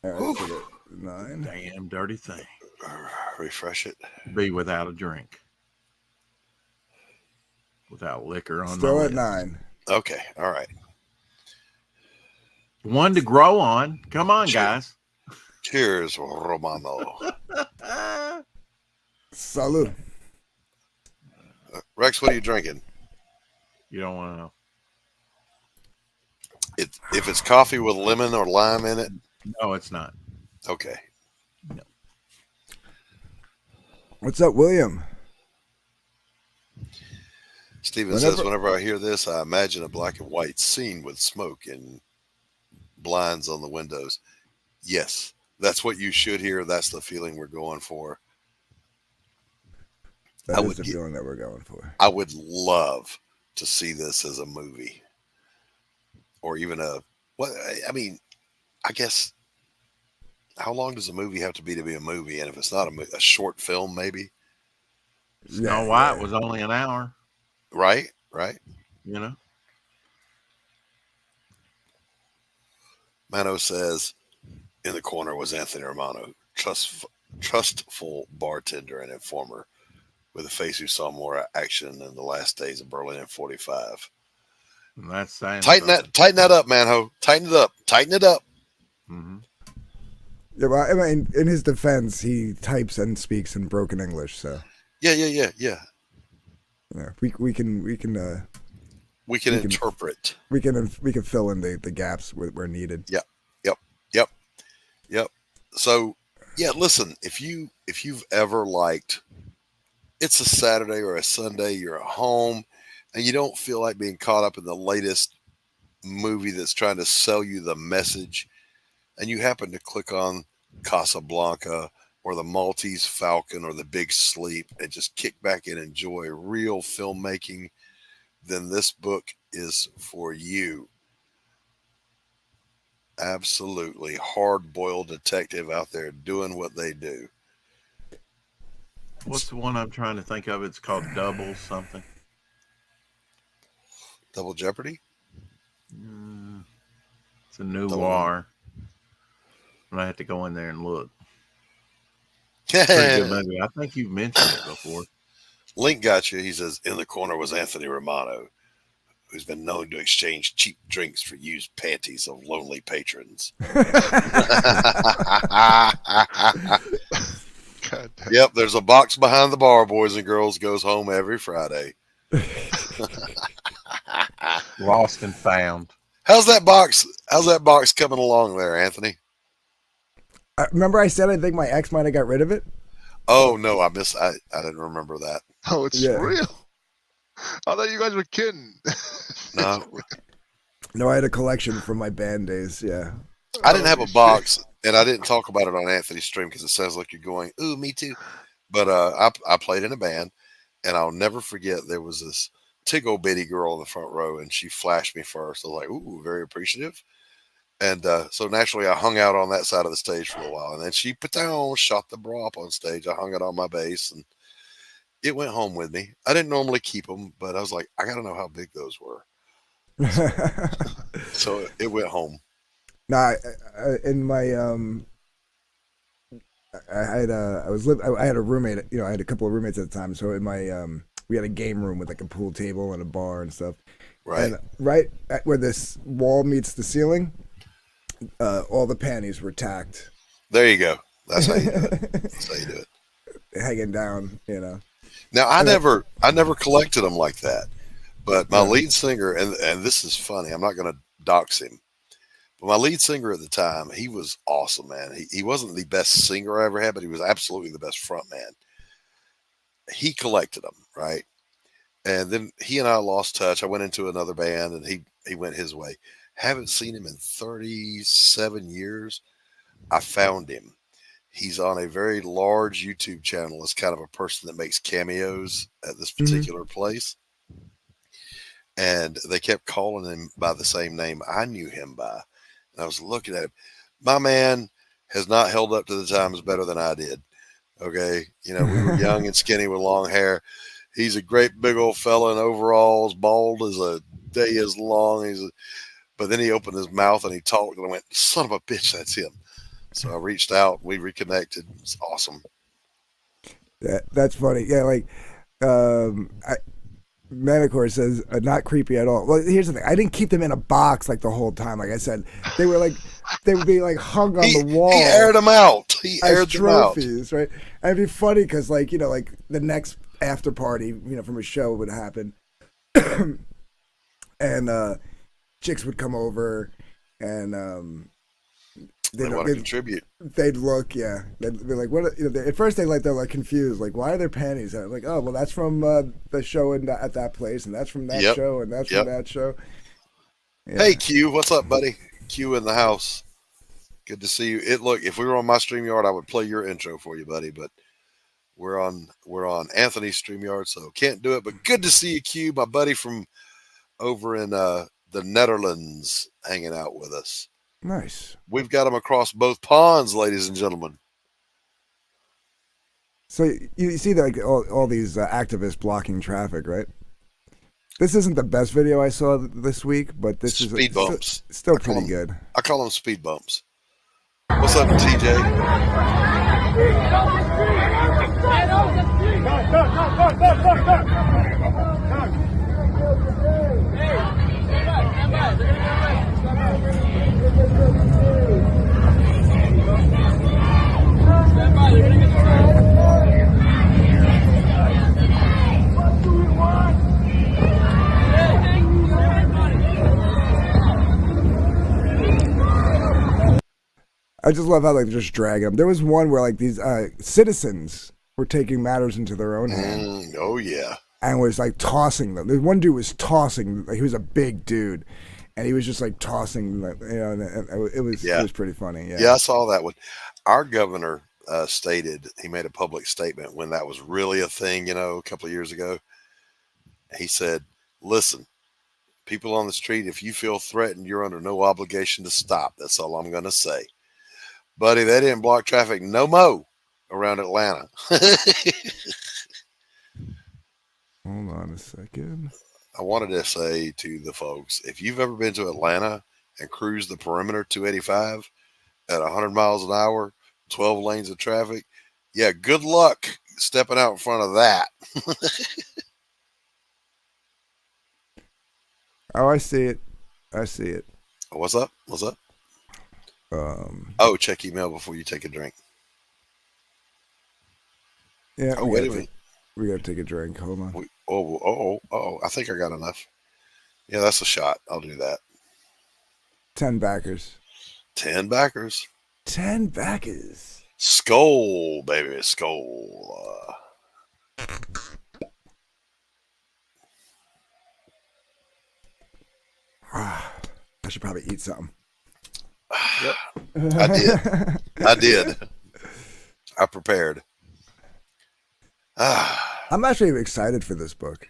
All right, so 9. Damn dirty thing. Refresh it. Be without a drink. Without liquor on Still my at lips. 9. Okay, all right. One to grow on. Come on, guys. Cheers, Romano. Salud. Rex, what are you drinking? You don't want to know. If it's coffee with lemon or lime in it? No, it's not. Okay. No. What's up, William? Steven says, whenever I hear this, I imagine a black and white scene with smoke and blinds on the windows. Yes, that's what you should hear. That's the feeling we're going for. That I is would the get- feeling that we're going for. I would love to see this as a movie, or even a what? I mean, I guess how long does a movie have to be a movie? And if it's not a short film, maybe. Snow White was only an hour. Right, right. You know. Mano says, in the corner was Anthony Romano, trustful bartender and informer, with a face who saw more action in the last days of Berlin in '45. And that's saying Tighten that up, Manho. Tighten it up. Mm-hmm. Yeah, well, I mean, in his defense, he types and speaks in broken English, so Yeah. yeah, we can interpret. We can fill in the gaps where needed. Yep. So yeah, listen, if you've ever liked, it's a Saturday or a Sunday, you're at home and you don't feel like being caught up in the latest movie that's trying to sell you the message, and you happen to click on Casablanca or the Maltese Falcon or the Big Sleep and just kick back and enjoy real filmmaking, then this book is for you. Absolutely hard-boiled detective out there doing what they do. What's the one I'm trying to think of? It's called Double something. Double Jeopardy? It's a noir. I have to go in there and look. Pretty good movie. I think you've mentioned it before. Link got you. He says, in the corner was Anthony Romano, who's been known to exchange cheap drinks for used panties of lonely patrons. Yep, there's a box behind the bar, boys and girls, goes home every Friday. Lost and found. How's that box coming along there, Anthony? Remember I said I think my ex might have got rid of it? Oh no, I didn't remember that. Oh, it's real. I thought you guys were kidding. No. No, I had a collection from my band days, yeah. I didn't have a box, and I didn't talk about it on Anthony's stream because it sounds like you're going, ooh, me too. But I played in a band, and I'll never forget there was this tig-old bitty girl in the front row, and she flashed me first. I was like, ooh, very appreciative. And so naturally, I hung out on that side of the stage for a while, and then she shot the bra up on stage. I hung it on my bass, and it went home with me. I didn't normally keep them, but I was like, I got to know how big those were. So it went home. Nah, in my I had a roommate. You know, I had a couple of roommates at the time. So in my we had a game room with like a pool table and a bar and stuff. Right. And right at where this wall meets the ceiling, all the panties were tacked. There you go. That's how you do it. That's how you do it. Hanging down, you know. Now I never collected them like that, but my lead singer, and this is funny, I'm not going to dox him, but my lead singer at the time, he was awesome, man. He wasn't the best singer I ever had, but he was absolutely the best front man. He collected them, right? And then he and I lost touch. I went into another band, and he went his way. Haven't seen him in 37 years. I found him. He's on a very large YouTube channel as kind of a person that makes cameos at this particular place. And they kept calling him by the same name I knew him by. And I was looking at him. My man has not held up to the times better than I did. Okay. You know, we were young and skinny with long hair. He's a great big old fella in overalls, bald as a day is long. But then he opened his mouth and he talked, and I went, son of a bitch, that's him. So I reached out, we reconnected. It's awesome. That's funny. Yeah, like Manicor says, not creepy at all. Well, here's the thing. I didn't keep them in a box like the whole time. Like I said, they would be like hung on the wall. He aired them out. He aired them out. Trophies, right? And it'd be funny because, like, you know, like the next after party, you know, from a show would happen, and chicks would come over, and they want to contribute. They'd look, yeah. They'd be like, "What?" You know, at first they're like confused, like, "Why are there panties?" And I'm like, "Oh, well, that's from the show at that place, and that's from that show, and that's from that show." Yeah. Hey, Q, what's up, buddy? Q in the house. Good to see you. Look, if we were on my StreamYard, I would play your intro for you, buddy. But We're on Anthony's StreamYard, so can't do it. But good to see you, Q, my buddy from over in the Netherlands, hanging out with us. Nice. We've got them across both ponds, ladies and gentlemen. So you see like all these activists blocking traffic, right? This isn't the best video I saw this week, but this is speed bumps. Still pretty good. I call them speed bumps. What's up, I just love how they just drag them. There was one where like these citizens were taking matters into their own hands. Oh yeah, and was like tossing them. There's one dude was tossing. Like, he was a big dude, and he was just like tossing. Like, you know, and it was pretty funny. Yeah, I saw that one. Our governor stated, he made a public statement when that was really a thing. You know, a couple of years ago, he said, "Listen, people on the street, if you feel threatened, you're under no obligation to stop. That's all I'm going to say." Buddy, they didn't block traffic no mo around Atlanta. Hold on a second. I wanted to say to the folks, if you've ever been to Atlanta and cruised the perimeter 285 at 100 miles an hour, 12 lanes of traffic, yeah, good luck stepping out in front of that. Oh, I see it. I see it. What's up? What's up? Check email before you take a drink. Yeah. Oh, wait a minute. We gotta take a drink. Hold on. I think I got enough. Yeah, that's a shot. I'll do that. 10 backers. 10 backers. 10 backers. Skull, baby, skull. I should probably eat something. Yep. I did. I prepared. I'm actually excited for this book.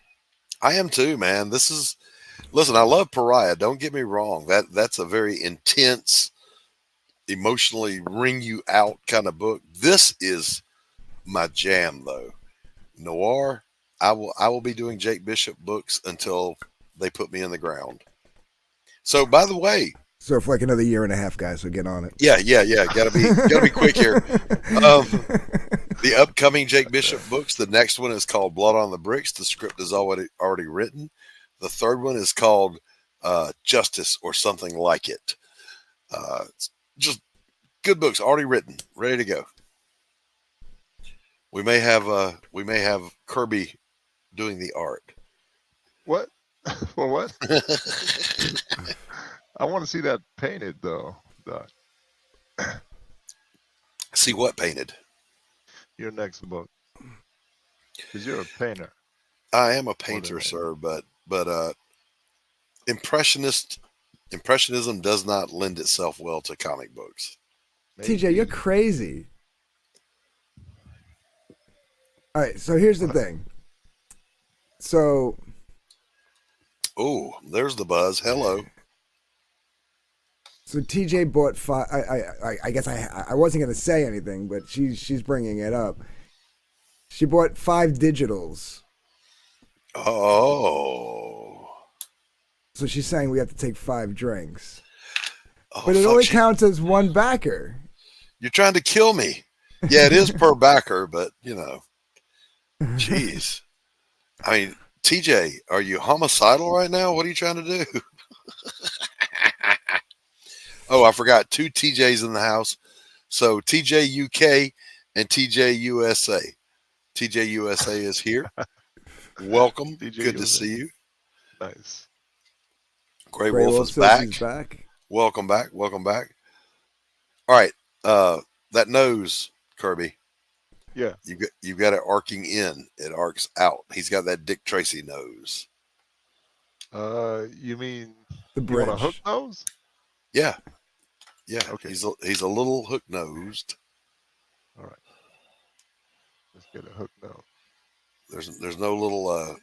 I am too, man. Listen, I love Pariah. Don't get me wrong. That's a very intense, emotionally wring you out kind of book. This is my jam, though. Noir. I will be doing Jake Bishop books until they put me in the ground. So, by the way, so for like another year and a half, guys, so get on it. Yeah. Gotta be quick here. The upcoming Jake Bishop books. The next one is called Blood on the Bricks. The script is already written. The third one is called Justice or something like it. Just good books already written, ready to go. We may have Kirby doing the art. What? For what? I want to see that painted though. See what painted? Your next book. Because you're a painter. I am a painter, sir, but impressionism does not lend itself well to comic books. TJ, you're crazy. All right, so here's the thing. So, there's the buzz. Hello. So TJ bought 5. I guess I wasn't gonna say anything, but she's bringing it up. She bought 5 digitals. Oh. So she's saying we have to take 5 drinks, but it only counts as 1 backer. You're trying to kill me. Yeah, it is per backer, but you know, jeez. I mean, TJ, are you homicidal right now? What are you trying to do? Oh, I forgot 2 TJs in the house. So TJ UK and TJ USA. TJ USA is here. Welcome. TJ Good USA. to see you. Nice. Grey Wolf is back. Welcome back. Welcome back. All right. That nose, Kirby. Yeah. You've got it arcing in. It arcs out. He's got that Dick Tracy nose. You mean the bridge? You want a hook nose? Yeah. Yeah. Okay. He's a little hook nosed. All right. Let's get a hook nose. There's no little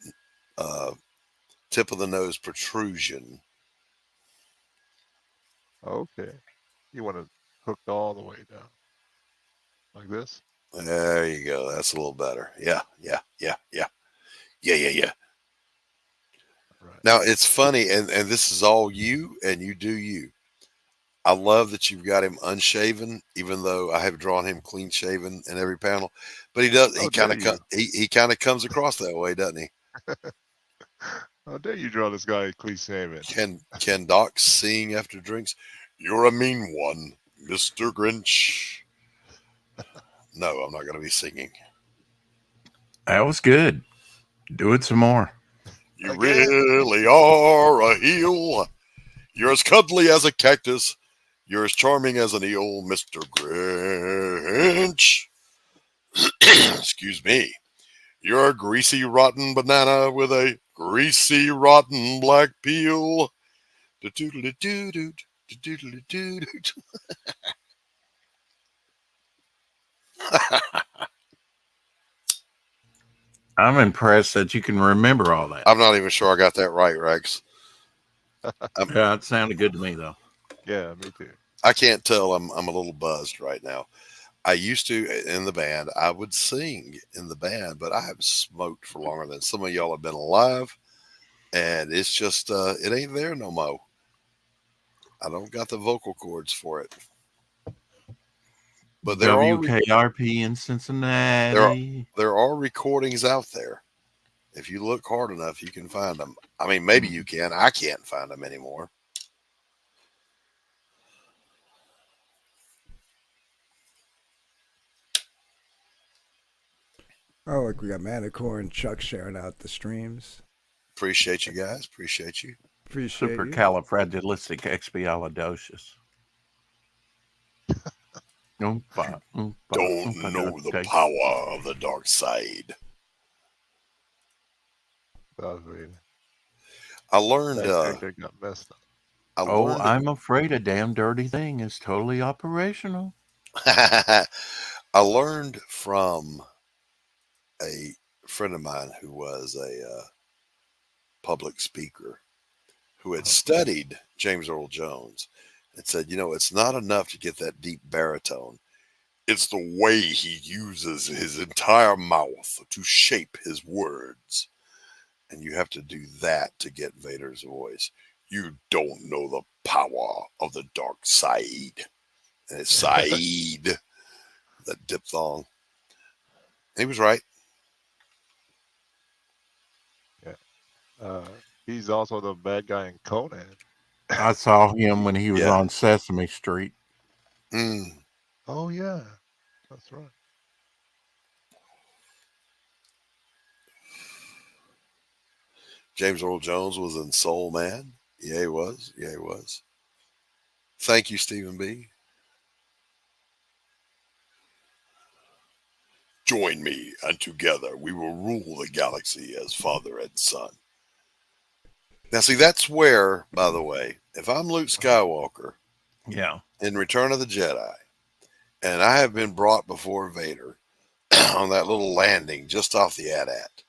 tip of the nose protrusion. Okay. You want it hooked all the way down. Like this? There you go. That's a little better. Yeah. Right. Now it's funny, and this is all you, and you do you. I love that you've got him unshaven, even though I have drawn him clean shaven in every panel. But he does. He kind of he kind of comes across that way, doesn't he? How dare you draw this guy clean shaven? Can Doc sing after drinks? You're a mean one, Mr. Grinch. No, I'm not going to be singing. That was good. Do it some more. You really are a heel. You're as cuddly as a cactus. You're as charming as an eel, Mr. Grinch. Excuse me. You're a greasy, rotten banana with a greasy, rotten black peel. I'm impressed that you can remember all that. I'm not even sure I got that right, Rex. Yeah, it sounded good to me, though. Yeah, me too. I can't tell. I'm a little buzzed right now. I used to, in the band, I would sing in the band, but I have smoked for longer than some of y'all have been alive. And it's just, it ain't there no more. I don't got the vocal cords for it. But there WKRP in Cincinnati. There are recordings out there. If you look hard enough, you can find them. I mean, maybe you can. I can't find them anymore. Oh, look, we got Manicore and Chuck sharing out the streams. Appreciate you guys. Appreciate you. Appreciate you. Supercalifragilisticexpialidocious. Don't know the power of the dark side. I learned. Got messed up. I'm afraid a damn dirty thing is totally operational. I learned from a friend of mine who was a public speaker who had studied James Earl Jones and said, you know, it's not enough to get that deep baritone. It's the way he uses his entire mouth to shape his words. And you have to do that to get Vader's voice. You don't know the power of the dark side. And it's Saeed, that diphthong. He was right. Yeah. He's also the bad guy in Conan. I saw him when he was on Sesame Street. Oh, yeah. That's right. James Earl Jones was in Soul Man. Yeah, he was. Yeah, he was. Thank you, Stephen B. Join me, and together we will rule the galaxy as father and son. Now, see, that's where, by the way, if I'm Luke Skywalker in Return of the Jedi, and I have been brought before Vader on that little landing just off the AT-AT,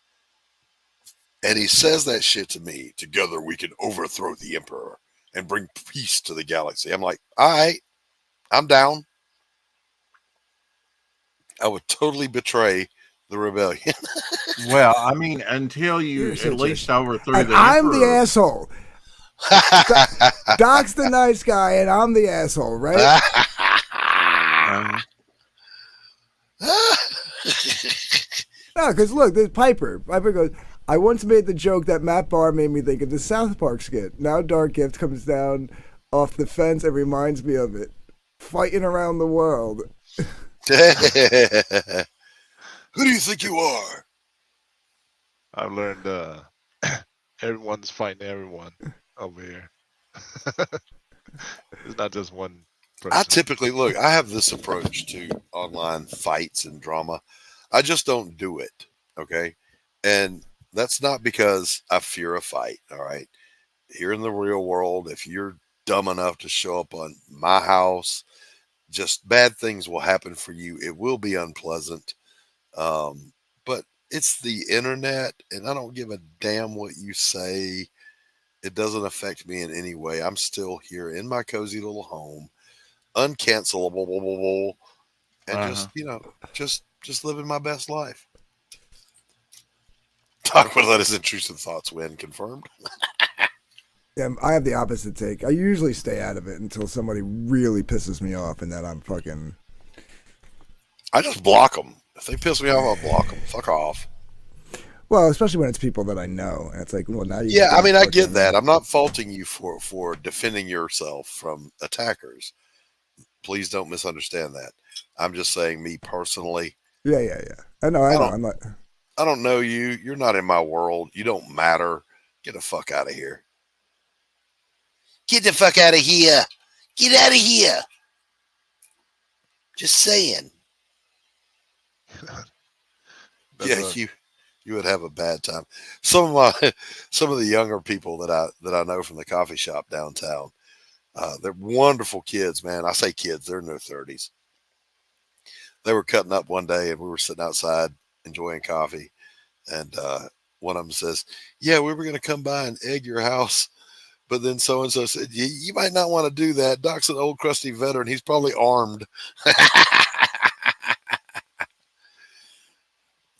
and he says that shit to me, together we can overthrow the Emperor and bring peace to the galaxy. I'm like, all right, I'm down. I would totally betray the rebellion. Well, I mean, until you at least overthrew the Emperor. I'm the asshole. Doc's the nice guy, and I'm the asshole, right? No, because look, there's Piper. Piper goes, I once made the joke that Matt Barr made me think of the South Park skit. Now Dark Gift comes down off the fence and reminds me of it. Fighting around the world. Who do you think you are? I've learned everyone's fighting everyone over here. It's not just one person. I typically, look, I have this approach to online fights and drama. I just don't do it, okay? And that's not because I fear a fight, all right? Here in the real world, if you're dumb enough to show up on my house, just bad things will happen for you. It will be unpleasant. But it's the internet, and I don't give a damn what you say. It doesn't affect me in any way. I'm still here in my cozy little home, uncancelable, and Uh-huh. just living my best life. Doc would let his intrusive thoughts win. Confirmed. Yeah, I have the opposite take. I usually stay out of it until somebody really pisses me off, and then I'm fucking. I just block them. If they piss me off, I'll block them. Fuck off. Well, especially when it's people that I know, and it's like, well, now you. Yeah, I mean, I get fucking- that. I'm not faulting you for defending yourself from attackers. Please don't misunderstand that. I'm just saying, me personally, Yeah. I know. I'm not. I don't know you. You're not in my world. You don't matter. Get the fuck out of here. Get the fuck out of here. Get out of here. Just saying. Yeah, you would have a bad time. Some of the younger people that I know from the coffee shop downtown, they're wonderful kids, man. I say kids, they're in their 30s. They were cutting up one day, and we were sitting outside enjoying coffee, and one of them says, "Yeah, we were going to come by and egg your house, but then so and so said you might not want to do that. Doc's an old crusty veteran. He's probably armed."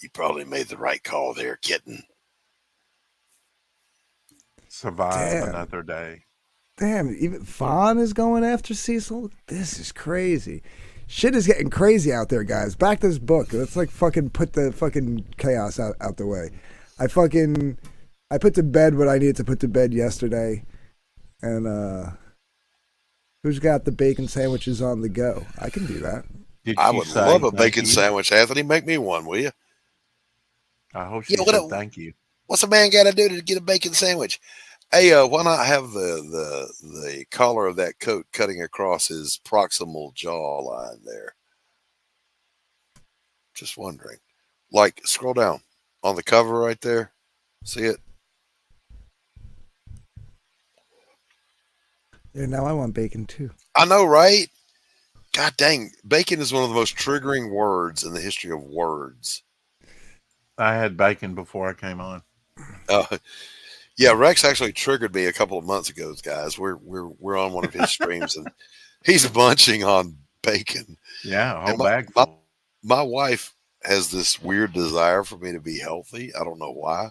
You probably made the right call there, kitten. Survive Damn. another day. Damn, even Vaughn is going after Cecil? This is crazy. Shit is getting crazy out there, guys. Back this book. Let's like fucking put the fucking chaos out the way. I put to bed what I needed to put to bed yesterday. And who's got the bacon sandwiches on the go? I can do that. Did I she would say love a thank bacon you? sandwich, Anthony. Make me one, will you? I hope she Yeah, what said a- thank you. What's a man got to do to get a bacon sandwich? Hey, why not have the collar of that coat cutting across his proximal jawline there? Just wondering. Like, scroll down on the cover right there. See it? Yeah, now I want bacon too. I know, right? God dang, bacon is one of the most triggering words in the history of words. I had bacon before I came on. Yeah, Rex actually triggered me a couple of months ago, guys. We're on one of his streams, and he's munching on bacon. Yeah, a whole And bag full. my wife has this weird desire for me to be healthy. I don't know why.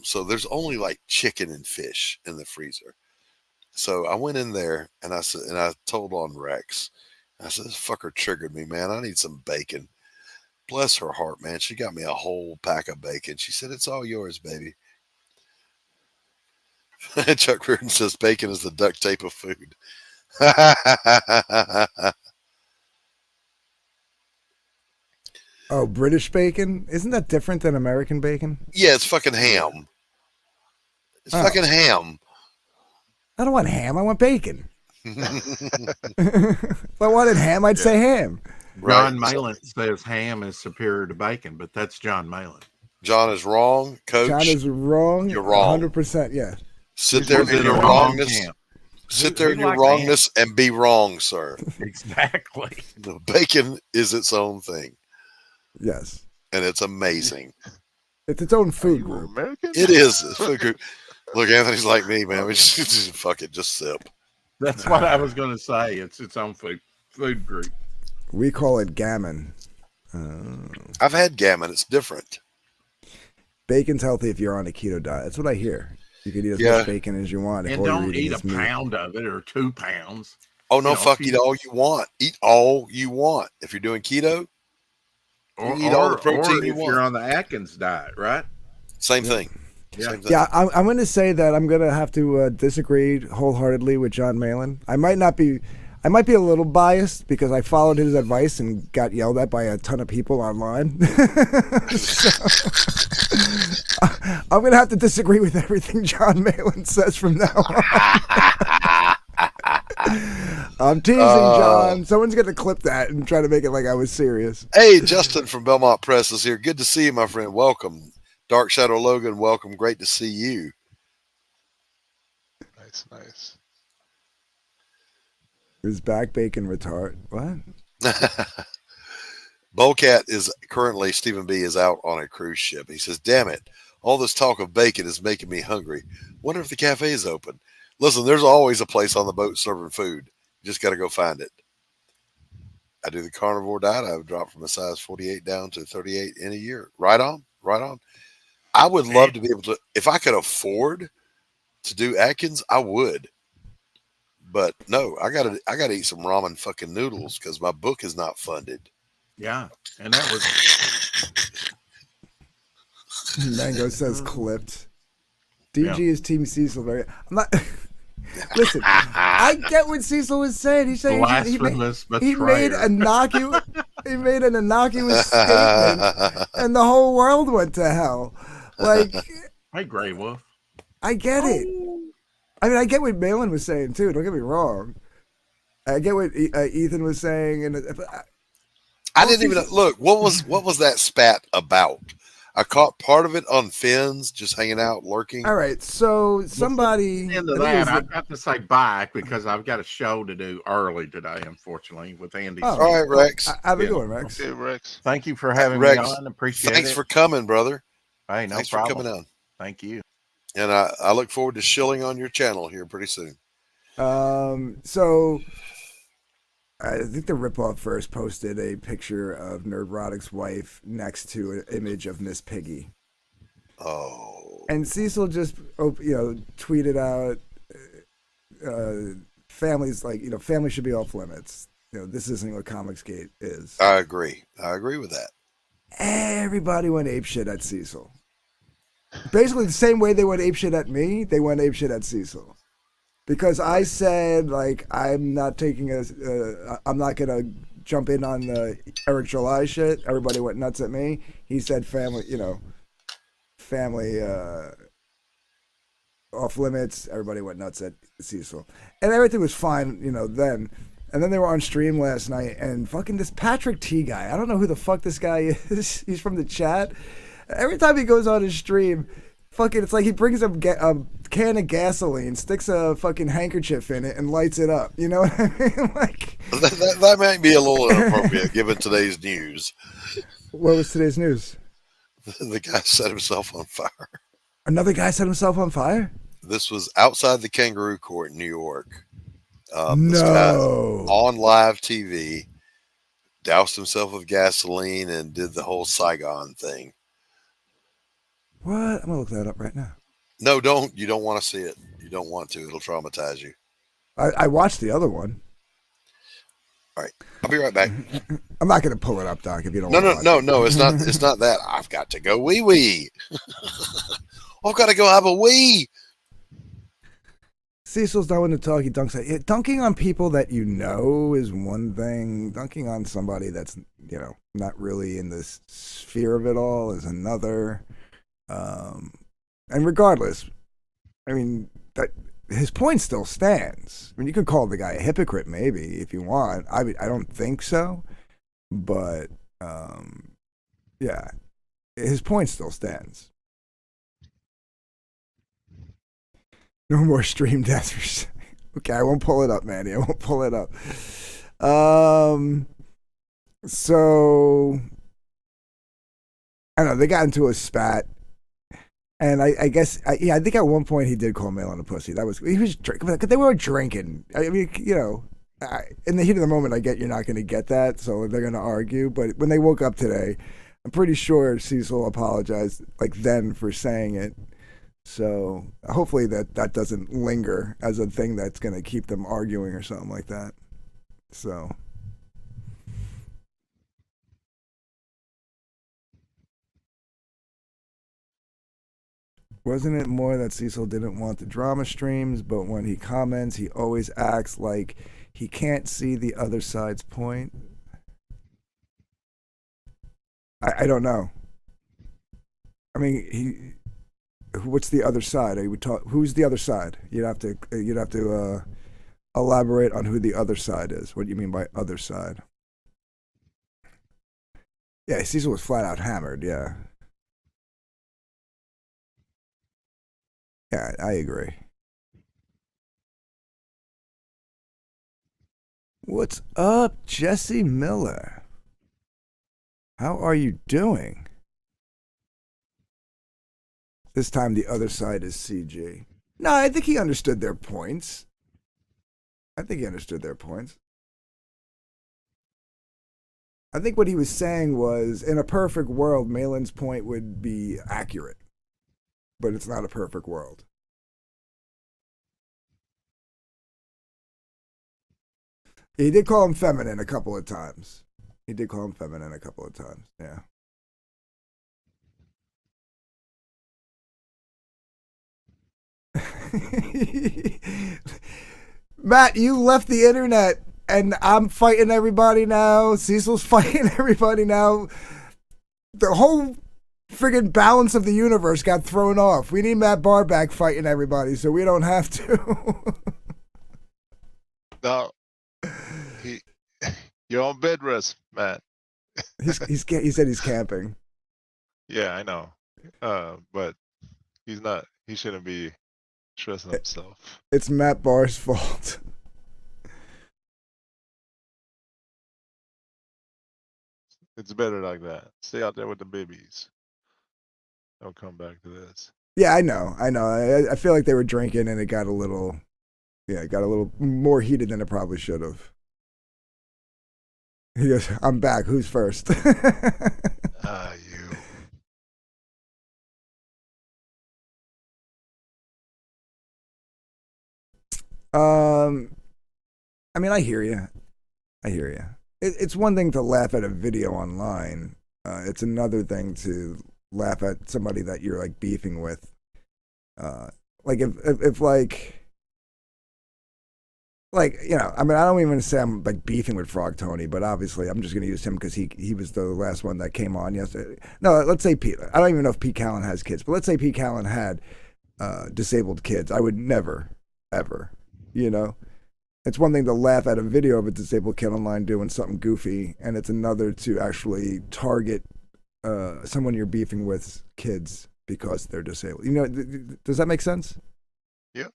So there's only like chicken and fish in the freezer. So I went in there and I said, and I told on Rex, I said, "This fucker triggered me, man. I need some bacon." Bless her heart, man. She got me a whole pack of bacon. She said, "It's all yours, baby." Chuck Reardon says bacon is the duct tape of food. Oh, British bacon? Isn't that different than American bacon? Yeah, it's fucking ham. It's Oh. fucking ham. I don't want ham. I want bacon. If I wanted ham, I'd say ham. John Malin says ham is superior to bacon, but that's John Malin. John is wrong, Coach. John is wrong. You're wrong. 100%. Yeah. Sit there He's in in your the wrong wrongness. camp. Sit there in Who your likes wrongness and be wrong, sir. Exactly. The bacon is its own thing, Yes. and it's amazing. It's its own food group. American? It is. a food group. Look, Anthony's like me, man. We just fuck it, just sip. That's what I was going to say. It's its own food group. We call it gammon. I've had gammon. It's different. Bacon's healthy if you're on a keto diet. That's what I hear. You can eat as Yeah. much bacon as you want. If And all you're don't eating eat a is meat. pound of it or 2 pounds. Oh no, You know, fuck! if Eat you- all you want. Eat all you want. If you're doing keto, Or, eat all the or protein you if want. you're on the Atkins diet, right? same thing. Yeah. Same thing. Yeah, I'm going to say that I'm going to have to disagree wholeheartedly with John Malin. I might be a little biased because I followed his advice and got yelled at by a ton of people online. So, I'm going to have to disagree with everything John Malin says from now on. I'm teasing, John. Someone's going to clip that and try to make it like I was serious. Hey, Justin from Belmont Press is here. Good to see you, my friend. Welcome. Dark Shadow Logan, welcome. Great to see you. Nice. His back bacon retard. What? Bowcat is currently, Stephen B is out on a cruise ship. He says, damn it, all this talk of bacon is making me hungry. Wonder if the cafe is open. Listen, there's always a place on the boat serving food. You just got to go find it. I do the carnivore diet. I've dropped from a size 48 down to 38 in a year. Right on, right on. I would love to be able to, if I could afford to do Atkins, I would. But no, I gotta eat some ramen fucking noodles because my book is not funded. Yeah, and that was Mango says clipped. DG is Team Cecil. I'm not. Listen, I get what Cecil was saying. He's saying he made innocuous. He made an innocuous statement, and the whole world went to hell. Like, hey, Grey Wolf. I get it. I mean, I get what Malin was saying too. Don't get me wrong. I get what Ethan was saying, and I didn't even look. What was that spat about? I caught part of it on Finn's, just hanging out, lurking. All right, so somebody. Into that, I've got to say bye because I've got a show to do early today, unfortunately, with Andy. Oh, all right, Rex. Have a good one, Rex. Okay, Rex. Thank you for having Rex, me on. Appreciate it. Thanks for coming, brother. Hey, no thanks problem. for coming on. Thank you. And I look forward to shilling on your channel here pretty soon. So I think the ripoff first posted a picture of Nerdrotic's wife next to an image of Miss Piggy. Oh. And Cecil just, tweeted out, families family should be off limits. This isn't what Comicsgate is. I agree. I agree with that. Everybody went apeshit at Cecil. Basically the same way they went apeshit at me, they went apeshit at Cecil. Because I said, I'm not I'm not going to jump in on the Eric July shit. Everybody went nuts at me. He said family off limits. Everybody went nuts at Cecil. And everything was fine, then. And then they were on stream last night, and fucking this Patrick T guy, I don't know who the fuck this guy is. He's from the chat. Every time he goes on his stream, fucking, it's like he brings a can of gasoline, sticks a fucking handkerchief in it, and lights it up. You know what I mean? Like that might be a little inappropriate given today's news. What was today's news? The guy set himself on fire. Another guy set himself on fire? This was outside the Kangaroo Court in New York. This guy on live TV doused himself with gasoline and did the whole Saigon thing. What? I'm gonna look that up right now. No, don't. You don't want to see it. You don't want to. It'll traumatize you. I watched the other one. All right, I'll be right back. I'm not gonna pull it up, Doc. If you don't. No. It's not. It's not that. I've got to go wee wee. I've got to go have a wee. Cecil's not one to talk. He dunks. Dunking on people that you know is one thing. Dunking on somebody that's not really in the sphere of it all is another. And regardless, I mean that his point still stands. I mean, you could call the guy a hypocrite, maybe if you want. I don't think so, but yeah, his point still stands. No more stream deaths. Okay, I won't pull it up, Manny. I won't pull it up. So I don't know. They got into a spat. And I guess, I think at one point he did call Malin a pussy. He was drinking, because they were drinking. I mean, in the heat of the moment, I get you're not going to get that, so they're going to argue. But when they woke up today, I'm pretty sure Cecil apologized, then for saying it. So hopefully that doesn't linger as a thing that's going to keep them arguing or something like that. So. Wasn't it more that Cecil didn't want the drama streams, but when he comments, he always acts like he can't see the other side's point? I don't know. I mean, what's the other side? Who's the other side? You'd have to elaborate on who the other side is. What do you mean by other side? Yeah, Cecil was flat out hammered. Yeah. Yeah, I agree. What's up, Jesse Miller? How are you doing? This time the other side is CG. No, I think he understood their points. I think what he was saying was, in a perfect world, Malin's point would be accurate. But it's not a perfect world. He did call him feminine a couple of times. Yeah. Matt, you left the internet and I'm fighting everybody now. Cecil's fighting everybody now. The whole friggin' balance of the universe got thrown off. We need Matt Barr back fighting everybody so we don't have to. No. You're on bed rest, Matt. He said he's camping. Yeah, I know. But he's not. He shouldn't be stressing himself. It's Matt Barr's fault. It's better like that. Stay out there with the babies. Don't come back to this. Yeah, I know. I feel like they were drinking and it got a little more heated than it probably should have. He goes, I'm back. Who's first? You. I mean, I hear you. It's one thing to laugh at a video online. It's another thing to laugh at somebody that you're like beefing with. Like if like, you know, I mean, I don't even say I'm like beefing with Frog Tony, but obviously I'm just going to use him because he was the last one that came on yesterday. No, let's say Pete. I don't even know if Pete Callen has kids, but let's say Pete Callen had disabled kids. I would never, ever, you know. It's one thing to laugh at a video of a disabled kid online doing something goofy, and it's another to actually target someone you're beefing with kids because they're disabled. You know, does that make sense? Yeah.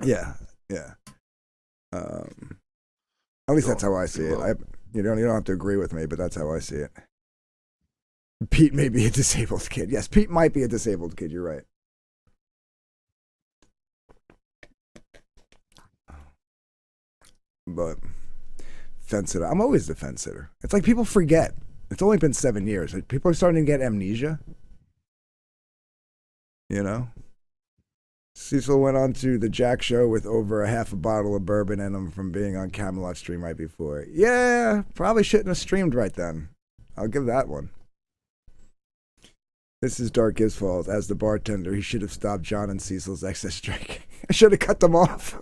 Yeah. At least that's how I see it. You don't have to agree with me, but that's how I see it. Pete may be a disabled kid. Yes, Pete might be a disabled kid. You're right. But fence sitter. I'm always the fence sitter. It's like people forget. It's only been 7 years. Like, people are starting to get amnesia. You know? Cecil went on to the Jack Show with over a half a bottle of bourbon in him from being on Camelot stream right before. Yeah, probably shouldn't have streamed right then. I'll give that one. This is Dark Gibbs' fault. As the bartender, he should have stopped John and Cecil's excess drink. I should have cut them off.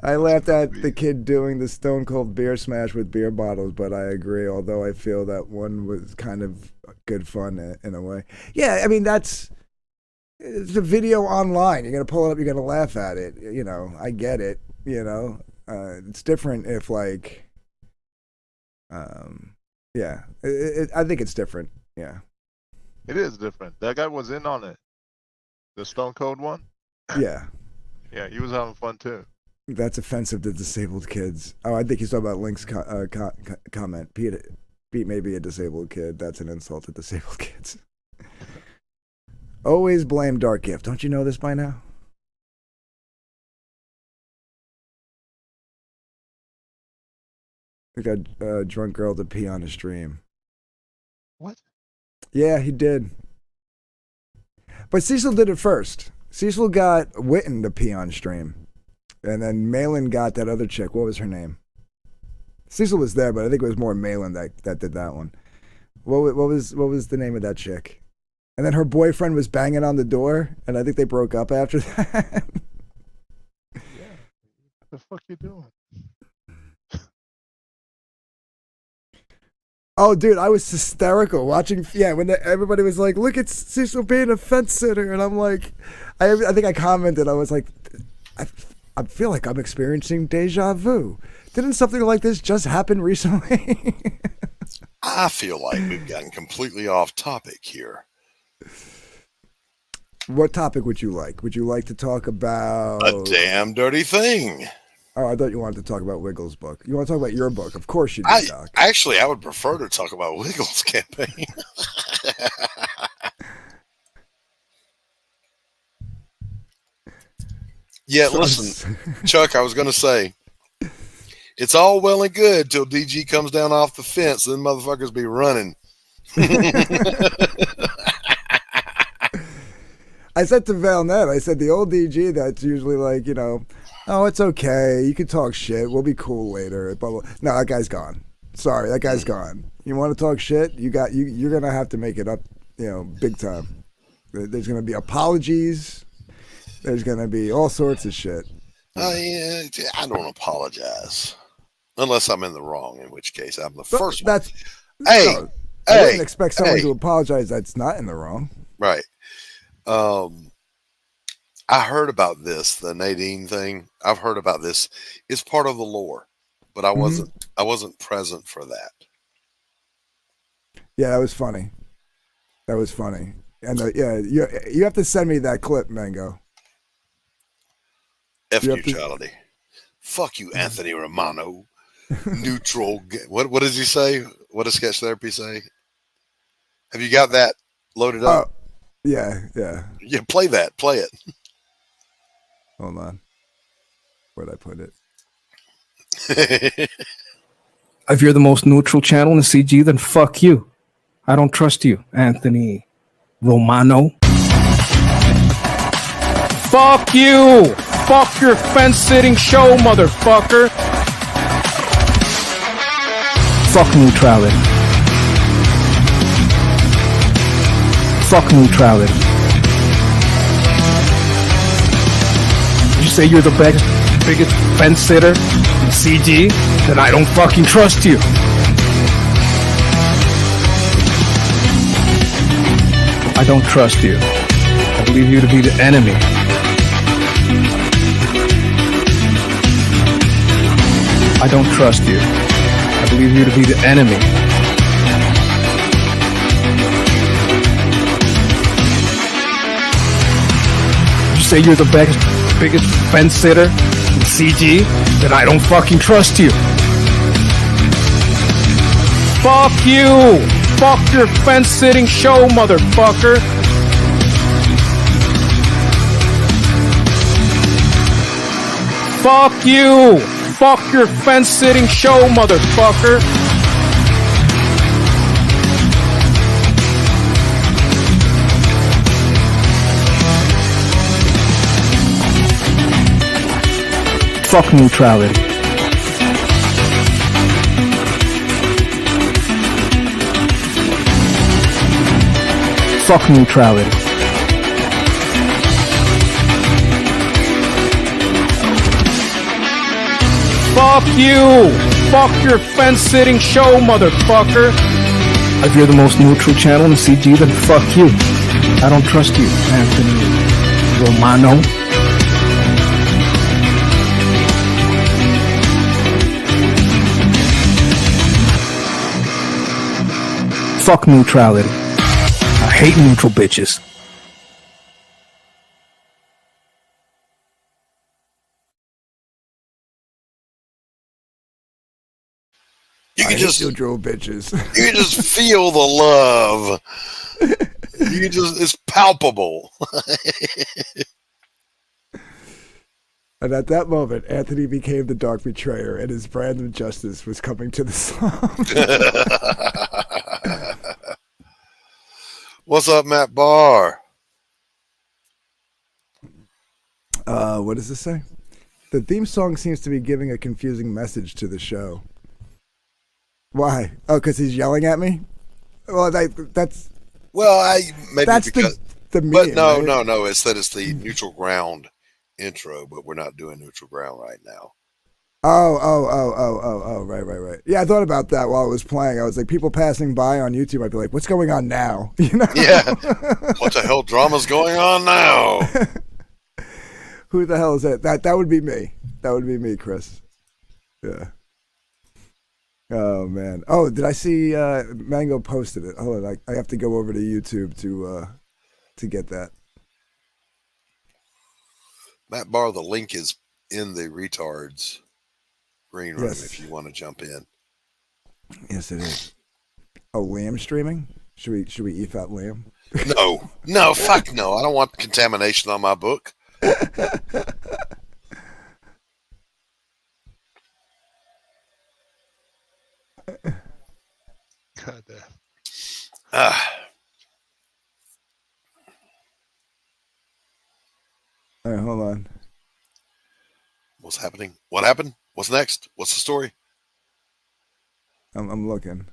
I laughed at the kid doing the Stone Cold beer smash with beer bottles, but I agree, although I feel that one was kind of good fun in a way. Yeah, I mean, it's a video online. You're going to pull it up, you're going to laugh at it. You know, I get it, you know. It's different if, like, yeah. I think it's different, yeah. It is different. That guy was in on it. The Stone Cold one? Yeah. Yeah, he was having fun, too. That's offensive to disabled kids. Oh, I think he's talking about Link's comment. Pete may be a disabled kid. That's an insult to disabled kids. Always blame Dark Gift. Don't you know this by now? We got a drunk girl to pee on the stream. What? Yeah, he did. But Cecil did it first. Cecil got Witten to pee on stream. And then Malin got that other chick. What was her name? Cecil was there, but I think it was more Malin that did that one. What was the name of that chick? And then her boyfriend was banging on the door, and I think they broke up after that. Yeah. What the fuck you doing? Oh, dude, I was hysterical watching. Yeah, when everybody was like, "Look at Cecil being a fence sitter," and I'm like, I think I commented. I was like, I feel like I'm experiencing deja vu. Didn't something like this just happen recently? I feel like we've gotten completely off topic here. What topic would you like? Would you like to talk about a damn dirty thing? Oh, I thought you wanted to talk about Wiggles' book. You want to talk about your book? Of course you do, I Doc. actually I would prefer to talk about Wiggles' campaign. Yeah, listen, Chuck, I was going to say, it's all well and good till DG comes down off the fence, then motherfuckers be running. I said to Valnet, I said the old DG that's usually like, you know, oh, it's okay. You can talk shit. We'll be cool later. Blah, blah. No, that guy's gone. Sorry, that guy's gone. You want to talk shit? You're going to have to make it up, you know, big time. There's going to be apologies. There's going to be all sorts of shit. Yeah, I don't apologize. Unless I'm in the wrong, in which case I'm the first one. I wouldn't expect someone to apologize that's not in the wrong. Right. I heard about this, the Nadine thing. I've heard about this. It's part of the lore, but I wasn't present for that. Yeah, that was funny. That was funny. And you have to send me that clip, Mango. F neutrality. Fuck you, Anthony Romano. Neutral. What does he say? What does sketch therapy say? Have you got that loaded up? Oh, yeah. Yeah, play that. Play it. Hold on. Where'd I put it? If you're the most neutral channel in CG, then fuck you. I don't trust you, Anthony Romano. Fuck you! Fuck your fence-sitting show, motherfucker! Fuck neutrality. Fuck neutrality. You say you're the biggest fence-sitter in CG? Then I don't fucking trust you. I don't trust you. I believe you to be the enemy. I don't trust you. I believe you to be the enemy. You say you're the biggest fence sitter in CG? Then I don't fucking trust you. Fuck you! Fuck your fence sitting show, motherfucker! Fuck you! Fuck your fence-sitting show, motherfucker! Fuck neutrality. Fuck neutrality. Fuck you! Fuck your fence-sitting show, motherfucker! If you're the most neutral channel in CG, then fuck you. I don't trust you, Anthony Romano. Fuck neutrality. I hate neutral bitches. You can just neutral bitches. You can just feel the love. It's palpable. And at that moment, Anthony became the dark betrayer, and his brand of justice was coming to the slum. What's up, Matt Barr? What does this say? The theme song seems to be giving a confusing message to the show. Why? Oh, because he's yelling at me? Well, that's... Well, maybe that's because... the meme, but no, right? no. It's that it's the neutral ground intro, but we're not doing neutral ground right now. Oh, right. Yeah, I thought about that while I was playing. I was like, people passing by on YouTube, I'd be like, what's going on now? You know? Yeah. What the hell drama's going on now? Who the hell is that? That would be me. That would be me, Chris. Yeah. Oh, man. Oh, did I see Mango posted it? Hold on, I have to go over to YouTube to get that. Matt Barr, the link is in the retards green room Yes. if you want to jump in. Yes, it is. Oh, lamb streaming? Should we eat that lamb? No, fuck no. I don't want contamination on my book. God damn. All right, hold on. What's happening? What happened? What's next? What's the story? I'm looking.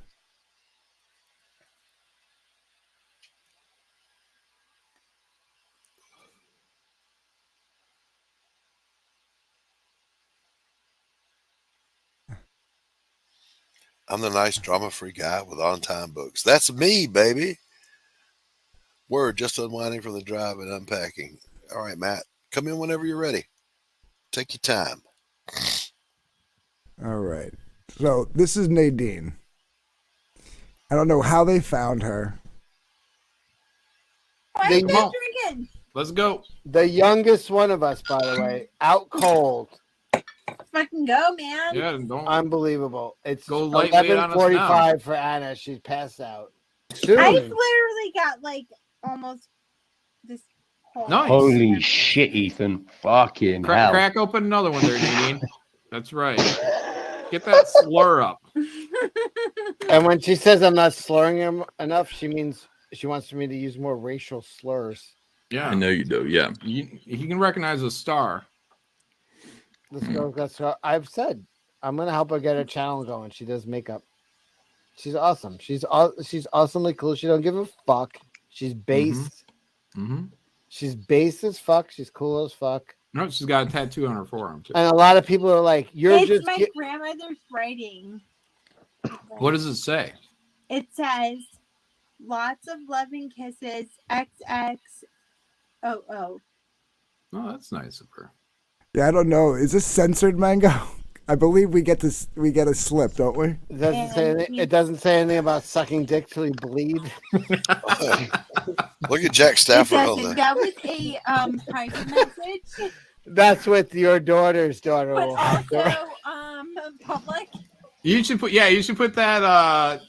I'm the nice drama-free guy with on-time books. That's me, baby. Word, just unwinding from the drive and unpacking. All right, Matt, come in whenever you're ready. Take your time. All right. So this is Nadine. I don't know how they found her. Why They are you won't. drinking? Let's go. The youngest one of us, by the way, out cold. Fucking go, man. Yeah, don't Unbelievable. It's go lightweight on us now. 11:45 for Anna. She's passed out. I Soon. literally got like almost this whole. Nice. Holy shit, Ethan. Fucking hell. Crack open another one there, Nadine. That's right. Get that slur up. And when she says I'm not slurring him enough, she means she wants me to use more racial slurs. Yeah. I know you do, yeah. He can recognize a star. This girl, that's what I've said. I'm gonna help her get her channel going. She does makeup. She's awesome. She's awesomely cool. She don't give a fuck. She's based. Mm-hmm. She's based as fuck. She's cool as fuck. No, she's got a tattoo on her forearm too. And a lot of people are like, "You're It's just." my grandmother's writing. What does it say? It says, "Lots of loving kisses, XXOO." Oh, that's nice of her. Yeah, I don't know. Is this censored, Mango? I believe we get this. We get a slip, don't we? It doesn't say anything, it doesn't say anything about sucking dick till you bleed. Look at Jack Stafford on That there. was a private message, That's what your daughter's daughter but will have. also public. You should put that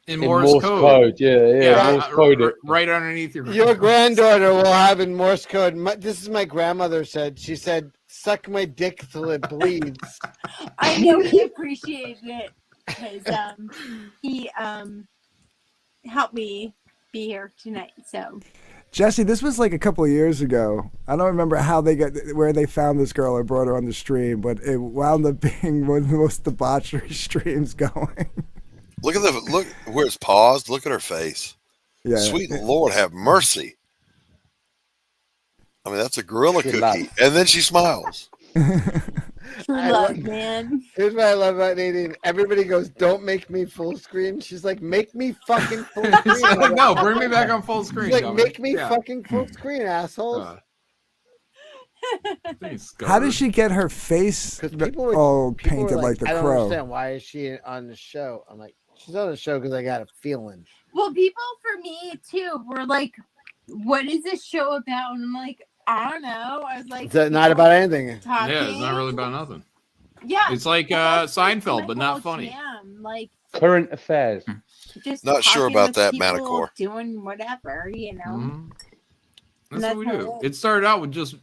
in Morse Morse code. Yeah, Morse code it. Right underneath your. Your granddaughter will have in Morse code. This is my grandmother said. She said, "Suck my dick till it bleeds." I know he appreciated it because he helped me be here tonight. So Jesse, this was like a couple of years ago. I don't remember where they found this girl or brought her on the stream, but it wound up being one of the most debauchery streams going. Look where it's paused. Look at her face. Yeah. Sweet Lord, have mercy. I mean, that's a gorilla Good cookie. luck. And then she smiles. true love, man. Here's what I love about Nadine. Everybody goes, "Don't make me full screen." She's like, "Make me fucking full screen." No, bring me back on full screen. She's like, Governor. "Make me Yeah. fucking full screen, assholes." Thanks, How Governor. did she get her face People were painted like the I don't crow? understand. Why is she on the show? I'm like, she's on the show because I got a feeling. Well, people for me too were like, "What is this show about?" And I'm like, "I don't know." I was like, It's not about anything. talking. Yeah, it's not really about nothing. Yeah, It's like that's Seinfeld, my but not whole funny. jam. Like Current affairs. just Not sure talking about with that, people, Manticore. doing whatever, you know. Mhm. And That's what we that's do. how It started out with just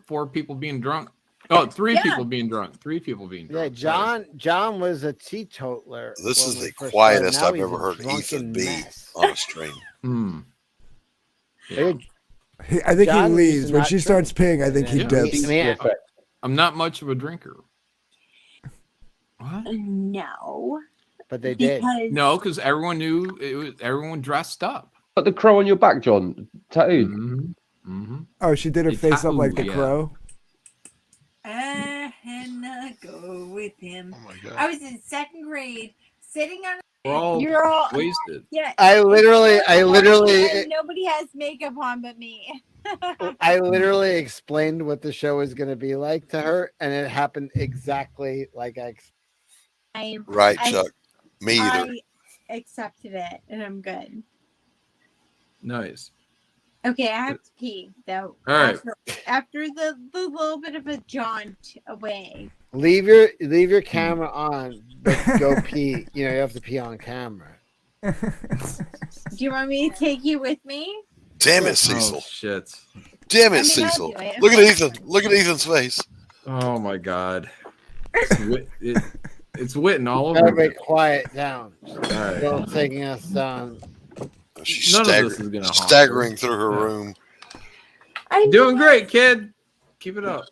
four people being drunk. Oh, three Yeah. people being drunk. Three people being Yeah, drunk. John was a teetotaler. This when is we the first quietest started. Now I've he's ever a heard Ethan drunken be mess. on a stream. Hmm. I think John he used leaves to when not she drink. starts peeing. I think he Yeah. dips. Man, I'm not much of a drinker. What? No, but they did. because No, because everyone knew it was. Everyone dressed up. Got the crow on your back, John. Tattooed. Mm-hmm. Oh, she did her A face up like the tattoo, yeah. crow. I had not go with him. Oh my God. I was in second grade, sitting on. We're all You're all wasted. Yeah. I literally And nobody has makeup on but me. I literally explained what the show is going to be like to her, and it happened exactly like I. Right, I- Chuck. Me either. I accepted it, and I'm good. Nice. Okay, I have to pee though. All right. After the little bit of a jaunt away. Leave your camera on, but go pee. You know, you have to pee on camera. Do you want me to take you with me? Damn it, Cecil. Oh, shit. Damn I it, mean, Cecil. I'll do it. Look at Ethan. Look at Ethan's face. Oh my God. It's witting all over. Everybody, quiet down. right. Still taking us down. She's None of this is gonna harm staggering her. through her room. Doing great, kid. Keep it up.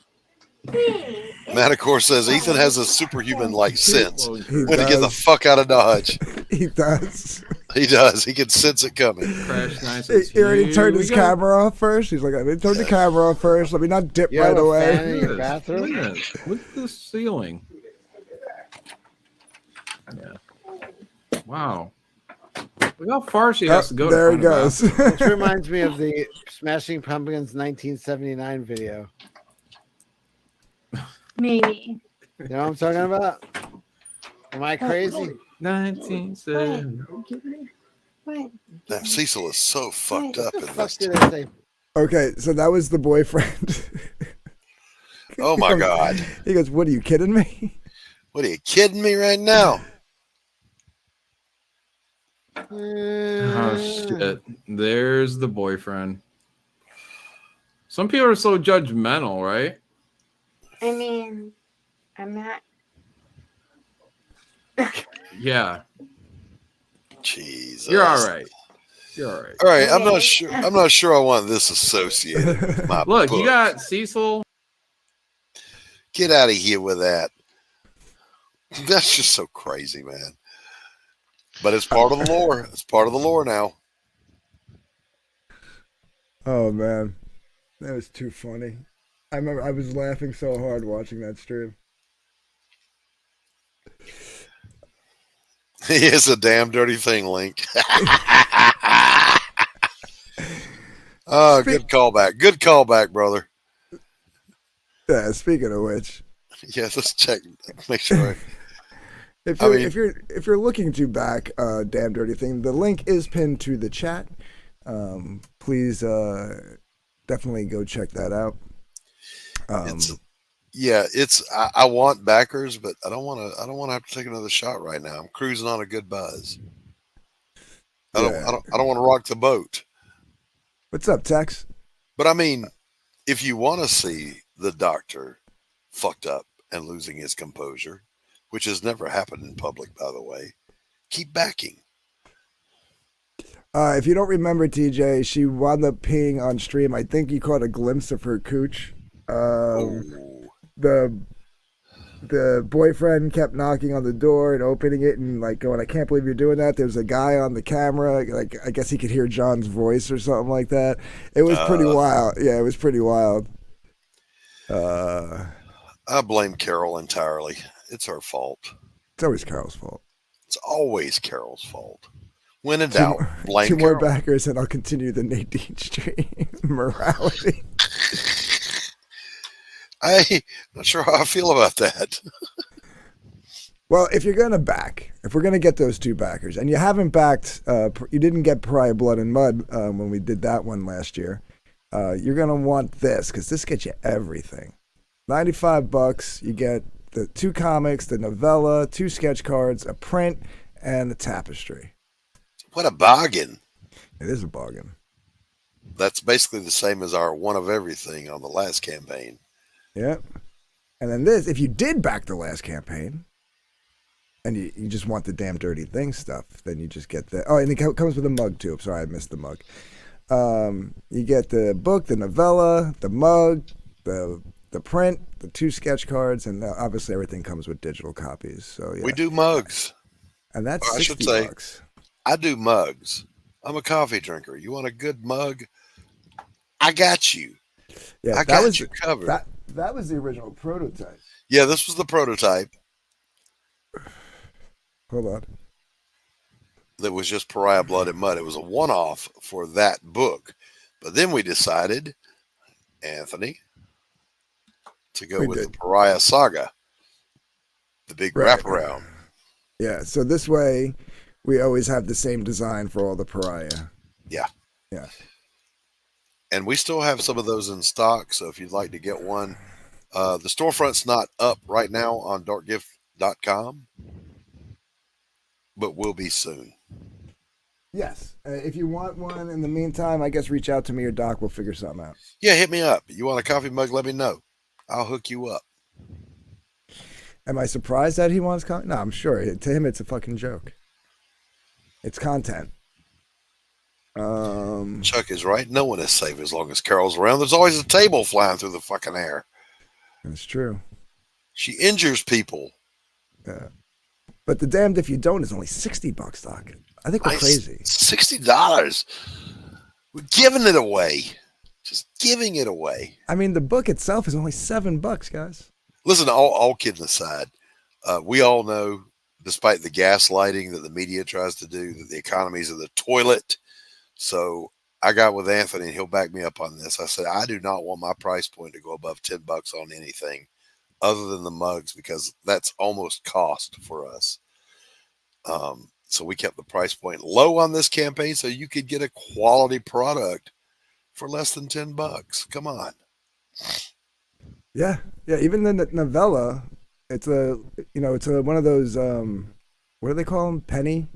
Manticore says Ethan has a superhuman-like sense. He When to get the does. fuck out of Dodge. He does. He does. He can sense it coming. Crash nice. He already turned Here his we go. camera off first. He's like, let me turn the camera off first. Let me not dip You right have a away. fan in your Look at this. bathroom? Look at it. Look at the ceiling. Yeah. Wow. Look how far she has to go. There to he find a goes. bathroom. Which reminds me of the Smashing Pumpkins 1979 video. Maybe. You know what I'm talking about? Am I crazy? 1970. What? Damn, Cecil is so fucked up in Fuck this. did I say? Okay, so that was the boyfriend. Oh my God. He goes, what, are you kidding me? What are you kidding me right now? Oh shit. There's the boyfriend. Some people are so judgmental, right? I mean, I'm not. Jesus. Yeah. You're all right. You're all right. All right, I'm not sure. I'm not sure I want this associated with my Look, book. you got Cecil. Get out of here with that. That's just so crazy, man. But it's part of the lore. It's part of the lore now. Oh, man. That was too funny. I remember I was laughing so hard watching that stream. It's a damn dirty thing, Link. Oh, good callback. Good callback, brother. Yeah, speaking of which. Yeah, let's check. Make sure. If I you're, mean- if you're looking to back Damn Dirty Thing, the link is pinned to the chat. Please definitely go check that out. I want backers, but I don't want to have to take another shot right now. I'm cruising on a good buzz. I don't want to rock the boat. What's up, Tex? But I mean, if you want to see the doctor fucked up and losing his composure, which has never happened in public, by the way, keep backing. If you don't remember, TJ, she wound up peeing on stream. I think you caught a glimpse of her cooch. The boyfriend kept knocking on the door and opening it and like going, I can't believe you're doing that. There's a guy on the camera. Like, I guess he could hear John's voice or something like that. It was pretty wild. Yeah, it was pretty wild. I blame Carol entirely. It's her fault. It's always Carol's fault. It's always Carol's fault. When in doubt, blame Two more Carol. backers and I'll continue the Nadine stream. Morality. I'm not sure how I feel about that. Well, if you're going to back, if we're going to get those two backers, and you haven't backed, you didn't get Pariah Blood and Mud when we did that one last year, you're going to want this because this gets you everything. $95, you get the 2 comics, the novella, 2 sketch cards, a print, and a tapestry. What a bargain. It is a bargain. That's basically the same as our one of everything on the last campaign. Yep. And then this, if you did back the last campaign, and you just want the Damn Dirty Thing stuff, then you just get the... Oh, and it comes with a mug, too. I'm sorry, I missed the mug. You get the book, the novella, the mug, the print, the 2 sketch cards, and obviously everything comes with digital copies. So yeah. We do mugs. And that's Or I should $60. say, I do mugs. I'm a coffee drinker. You want a good mug? I got you. Yeah, I got you covered. That was the original prototype. Yeah, this was the prototype. Hold on. That was just Pariah Blood and Mud. It was a one-off for that book. But then we decided, Anthony, to go with the Pariah Saga, the big wraparound. Yeah, so this way we always have the same design for all the Pariah. Yeah. Yeah. And we still have some of those in stock. So if you'd like to get one, the storefront's not up right now on darkgift.com, but will be soon. Yes. If you want one in the meantime, I guess reach out to me or Doc. We'll figure something out. Yeah, hit me up. You want a coffee mug? Let me know. I'll hook you up. Am I surprised that he wants coffee? No, I'm sure. To him, it's a fucking joke. It's content. Chuck is right. No one is safe as long as Carol's around. There's always a table flying through the fucking air. That's true. She injures people. Yeah. But the damned if you don't is only $60, Doc. I think we're crazy. $60. We're giving it away. Just giving it away. I mean, the book itself is only $7, guys. Listen, all kidding aside, we all know, despite the gaslighting that the media tries to do, that the economy's in the toilet. So I got with Anthony, and he'll back me up on this. I said, I do not want my price point to go above $10 on anything other than the mugs, because that's almost cost for us. So we kept the price point low on this campaign so you could get a quality product for less than $10. Come on. Yeah. Even the novella, it's one of those, what do they call them? Penny?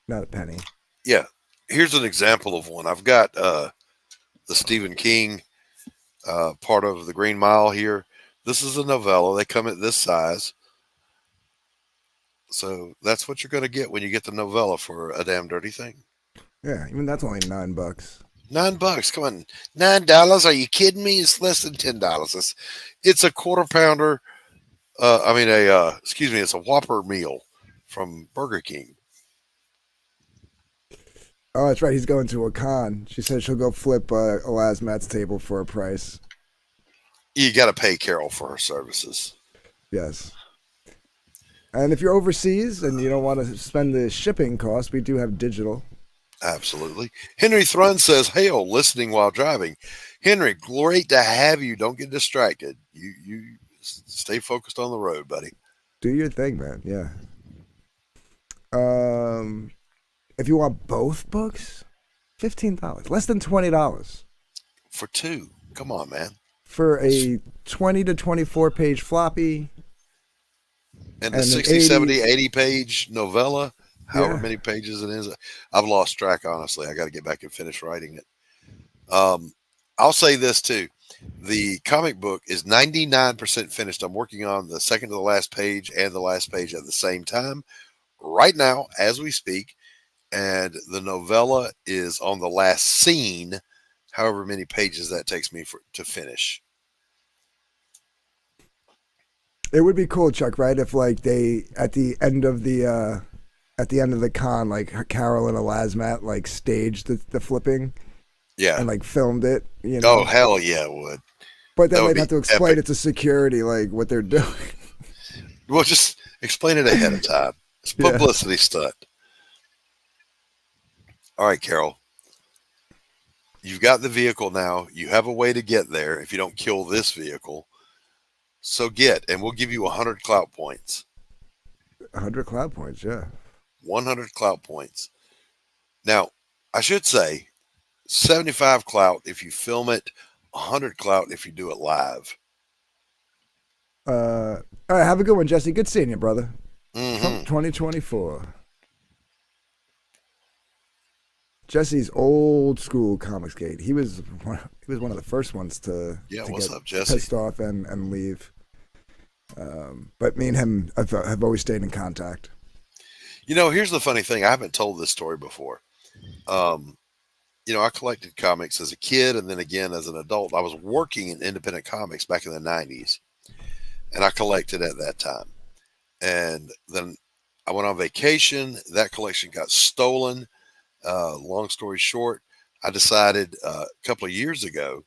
Not a penny. Yeah. Here's an example of one. I've got the Stephen King part of the Green Mile here. This is a novella. They come at this size. So that's what you're going to get when you get the novella for A Damn Dirty Thing. Yeah, even that's only $9. $9. Come on. $9. Are you kidding me? It's less than $10. It's a quarter pounder. It's a Whopper meal from Burger King. Oh, that's right. He's going to a con. She said she'll go flip Elasmat's table for a price. You got to pay Carol for her services. Yes. And if you're overseas and you don't want to spend the shipping cost, we do have digital. Absolutely. Henry Thrun says, hail, listening while driving. Henry, great to have you. Don't get distracted. You stay focused on the road, buddy. Do your thing, man. Yeah. If you want both books, $15. Less than $20. For two. Come on, man. For a 20 to 24 page floppy. And the 60, 70, 80 page novella, however many pages it is. I've lost track, honestly. I got to get back and finish writing it. I'll say this too. The comic book is 99% finished. I'm working on the second to the last page and the last page at the same time right now as we speak. And the novella is on the last scene, however many pages that takes me to finish. It would be cool, Chuck, right? If like they at the end of the con, like Carol and Elasmat like staged the flipping, yeah, and like filmed it. You know? Oh hell yeah, it would. But then they'd have to explain it to security, like what they're doing. Well, just explain it ahead of time. It's publicity stunt. All right, Carol. You've got the vehicle now. You have a way to get there if you don't kill this vehicle. So and we'll give you 100 clout points. 100 clout points, yeah. 100 clout points. Now, I should say 75 clout if you film it, 100 clout if you do it live. All right, have a good one, Jesse. Good seeing you, brother. 2024. Jesse's old school Comicsgate. He was one of the first ones to what's get up, Jesse? Pissed off and leave. But me and him have always stayed in contact. You know, here's the funny thing. I haven't told this story before. I collected comics as a kid and then again as an adult. I was working in independent comics back in the 90s, and I collected at that time. And then I went on vacation. That collection got stolen. Long story short, I decided a couple of years ago,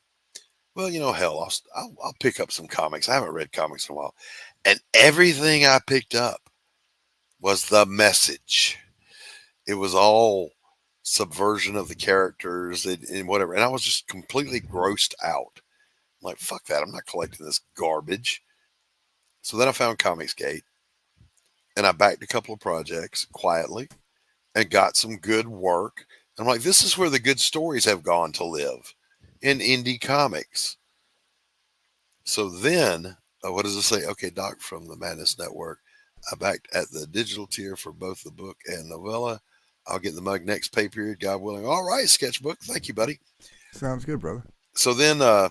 well, hell, I'll pick up some comics. I haven't read comics in a while. And everything I picked up was The Message. It was all subversion of the characters and whatever. And I was just completely grossed out. I'm like, fuck that. I'm not collecting this garbage. So then I found Comicsgate, and I backed a couple of projects quietly and got some good work. I'm like, this is where the good stories have gone to live, in indie comics. So then, what does it say? Okay, Doc from the Madness Network. I backed at the digital tier for both the book and novella. I'll get the mug next pay period, God willing. All right, Sketchbook. Thank you, buddy. Sounds good, brother. So then,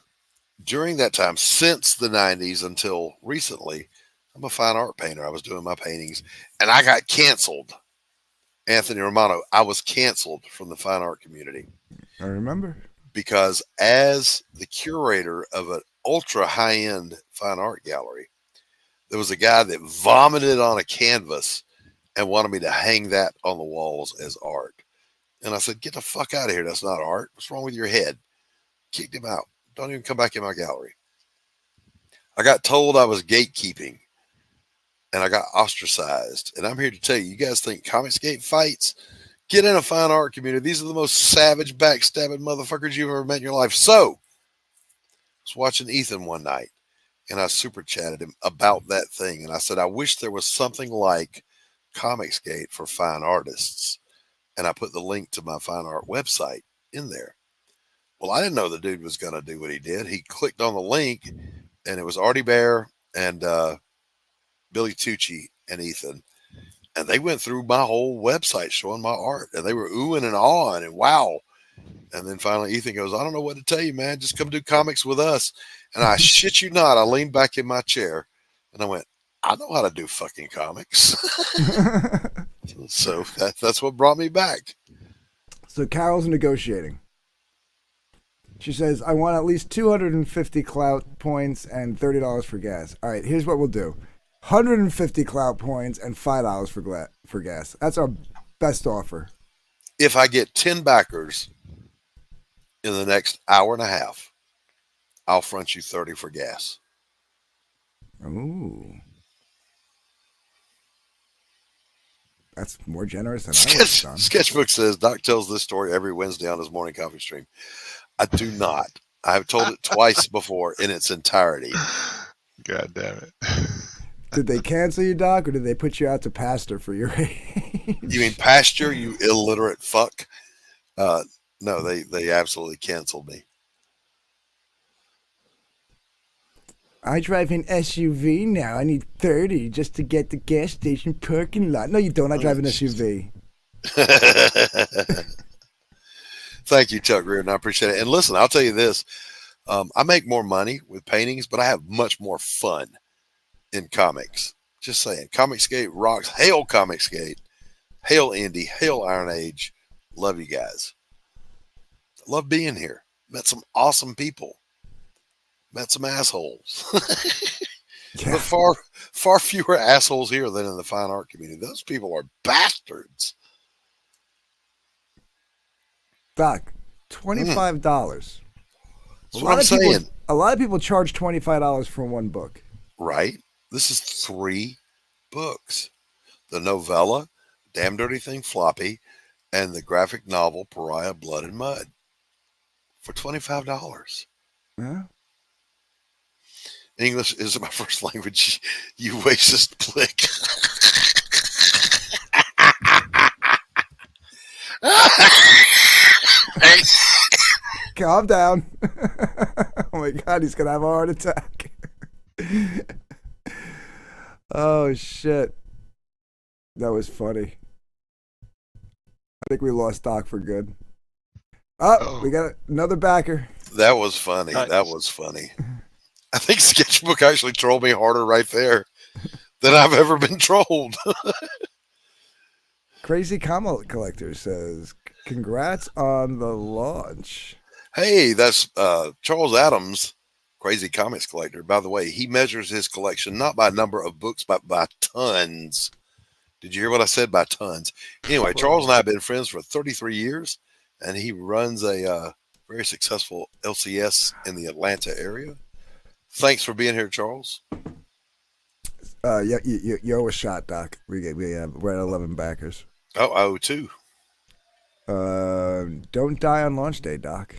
during that time, since the 90s until recently, I'm a fine art painter. I was doing my paintings, and I got canceled. Anthony Romano, I was canceled from the fine art community. I remember. Because as the curator of an ultra high-end fine art gallery, there was a guy that vomited on a canvas and wanted me to hang that on the walls as art. And I said, get the fuck out of here. That's not art. What's wrong with your head? Kicked him out. Don't even come back in my gallery. I got told I was gatekeeping, and I got ostracized. And I'm here to tell you, you guys think Comicsgate fights? Get in a fine art community. These are the most savage, backstabbing motherfuckers you've ever met in your life. So, I was watching Ethan one night, and I super chatted him about that thing. And I said, I wish there was something like Comicsgate for fine artists. And I put the link to my fine art website in there. Well, I didn't know the dude was going to do what he did. He clicked on the link, and it was Artie Bear and Billy Tucci and Ethan. And they went through my whole website showing my art, and they were oohing and awing and wow. And then finally Ethan goes, I don't know what to tell you, man. Just come do comics with us. And I shit you not, I leaned back in my chair and I went, I know how to do fucking comics. So that's what brought me back. So Carol's negotiating. She says, I want at least 250 clout points and $30 for gas. All right, here's what we'll do. 150 clout points and $5 for gas. That's our best offer. If I get 10 backers in the next hour and a half, I'll front you 30 for gas. Ooh. That's more generous than I would have done. Sketchbook says, Doc tells this story every Wednesday on his morning coffee stream. I do not. I have told it twice before in its entirety. God damn it. Did they cancel you, Doc, or did they put you out to pasture for your age? You mean pasture, you illiterate fuck? No, they absolutely canceled me. I drive an SUV now. I need 30 just to get the gas station parking lot. No, you don't. I drive an SUV. Thank you, Chuck Reardon. I appreciate it. And listen, I'll tell you this. I make more money with paintings, but I have much more fun in comics. Just saying. Comicsgate rocks. Hail Comicsgate. Hail Indie. Hail Iron Age. Love you guys. Love being here. Met some awesome people. Met some assholes. Yeah. But far fewer assholes here than in the fine art community. Those people are bastards. Doc, $25. That's what I'm saying. A lot of people charge $25 for one book. Right? This is 3 books. The novella, Damn Dirty Thing Floppy, and the graphic novel Pariah Blood and Mud for $25. Yeah. English is my first language. You racist prick. Calm down. Oh my God, he's gonna have a heart attack. Oh shit. That was funny. I think we lost Doc for good. Oh, we got another backer. That was funny. Nice. That was funny. I think Sketchbook actually trolled me harder right there than I've ever been trolled. Crazy Comic Collector says, congrats on the launch. Hey, that's Charles Adams, Crazy Comics Collector. By the way, he measures his collection not by number of books, but by tons. Did you hear what I said? By tons. Anyway, Charles and I have been friends for 33 years, and he runs a very successful LCS in the Atlanta area. Thanks for being here, Charles. Yeah, you owe a shot, Doc. We're at 11 backers. Oh, I owe 2. Don't die on launch day, Doc.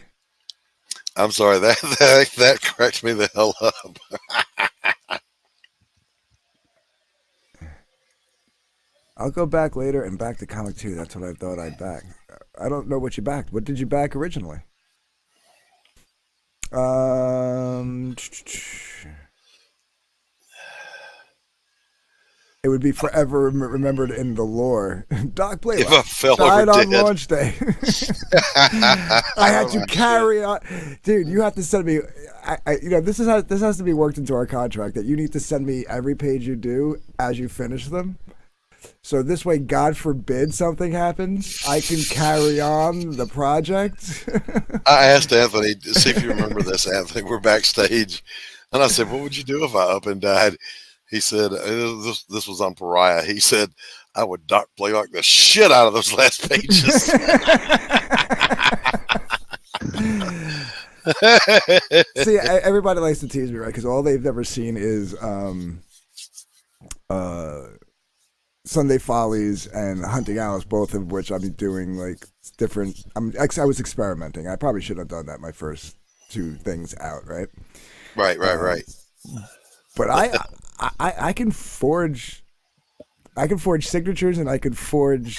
I'm sorry, that cracked me the hell up. I'll go back later and back the comic too. That's what I thought I'd back. I don't know what you backed. What did you back originally? It would be forever remembered in the lore. Doc If I Blaylock fell died over on dead. launch day. I had to carry on, dude. You have to send me. This has to be worked into our contract that you need to send me every page you do as you finish them. So this way, God forbid something happens, I can carry on the project. I asked Anthony, see if you remember this, Anthony. We're backstage. And I said, what would you do if I up and died? He said, this was on Pariah. He said, I would Doc Blaylock the shit out of those last pages. See, everybody likes to tease me, right? Because all they've ever seen is Sunday Follies and Hunting Alice, both of which I'm doing like different. I was experimenting. I probably should have done that my first two things out, right? Right. But I can forge signatures and I can forge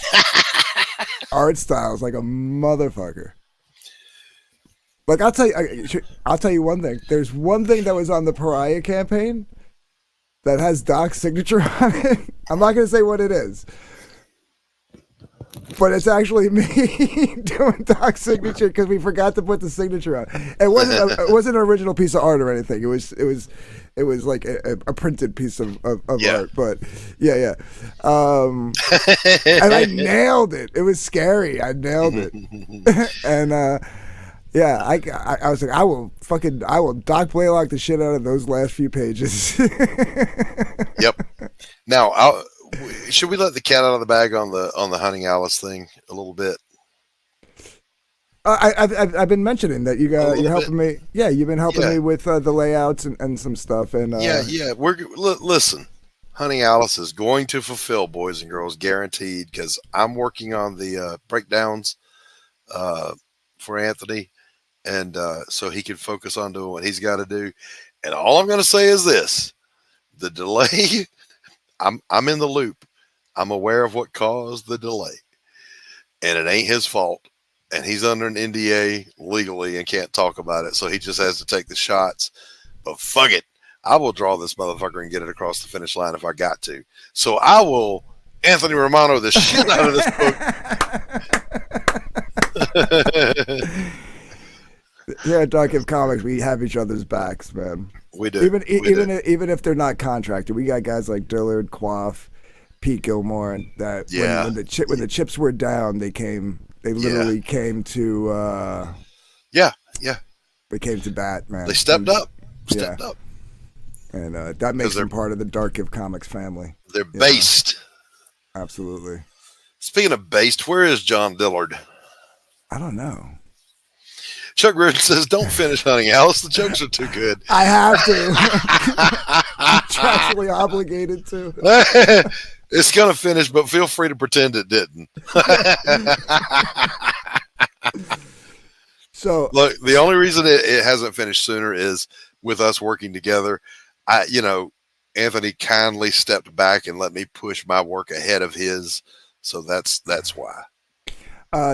art styles like a motherfucker. Like I'll tell you one thing. There's one thing that was on the Pariah campaign that has Doc's signature on it. I'm not gonna say what it is, but it's actually me doing Doc's signature because we forgot to put the signature on. It wasn't an original piece of art or anything. It was like a printed piece of art. But yeah. And I nailed it. It was scary. I nailed it. And yeah, I was like, I will Doc Blaylock the shit out of those last few pages. Yep. Now, should we let the cat out of the bag on the Hunting Alice thing a little bit? I've been mentioning that you're helping me. Yeah, you've been helping me with the layouts and some stuff. And listen, Hunting Alice is going to fulfill, boys and girls, guaranteed. Because I'm working on the breakdowns for Anthony, and so he can focus on doing what he's got to do. And all I'm going to say is this: the delay. I'm in the loop. I'm aware of what caused the delay, and it ain't his fault. And he's under an NDA legally and can't talk about it, so he just has to take the shots. But fuck it, I will draw this motherfucker and get it across the finish line if I got to. So I will Anthony Romano the shit out of this book. Here at Dark If Comics, we have each other's backs, man. We do. Even if they're not contracted, we got guys like Dillard, Quaff, Pete Gilmore, and that when the chips were down, they came. They literally came to. They came to bat, man. They stepped up. And that makes them part of the Dark If Comics family. They're based. Absolutely. Speaking of based, where is John Dillard? I don't know. Chuck Reardon says, "Don't finish Hunting Alice. The jokes are too good." I have to. I'm contractually obligated to. It's gonna finish, but feel free to pretend it didn't. So look, the only reason it hasn't finished sooner is with us working together. Anthony kindly stepped back and let me push my work ahead of his, so that's why.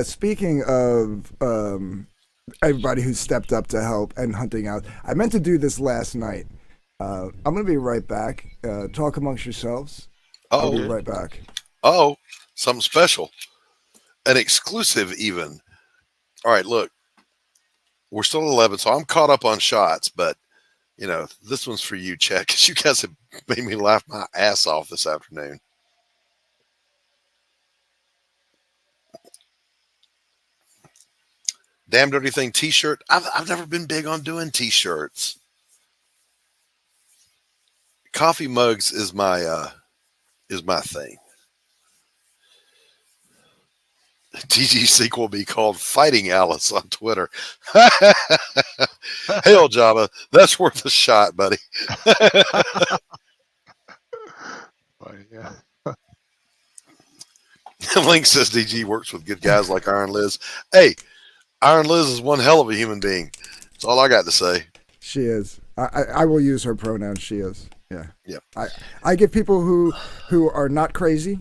Speaking of everybody who stepped up to help and Hunting Out, I meant to do this last night. I'm gonna be right back. Talk amongst yourselves. I'll be right back. Oh, something special. An exclusive even. All right, look. We're still at 11, so I'm caught up on shots, but, this one's for you, Chet, because you guys have made me laugh my ass off this afternoon. Damn Dirty Thing t-shirt. I've never been big on doing t-shirts. Coffee mugs is my thing. TG sequel will be called Fighting Alice on Twitter. Hell, Java, that's worth a shot, buddy. Link says DG works with good guys like Iron Liz. Hey, Iron Liz is one hell of a human being. That's all I got to say. She is. I will use her pronouns. She is. Yeah. Yep. I give people who are not crazy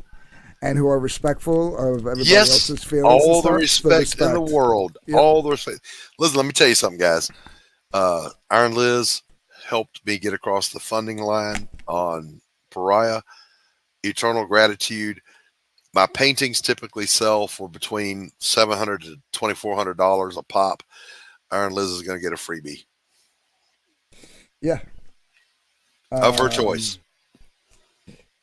and who are respectful of everybody else's feelings. All the respect in the world. Yep. All the respect. Listen, let me tell you something, guys. Iron Liz helped me get across the funding line on Pariah. Eternal gratitude. My paintings typically sell for between $700 to $2,400 a pop. Iron Liz is going to get a freebie. Yeah. Of her choice.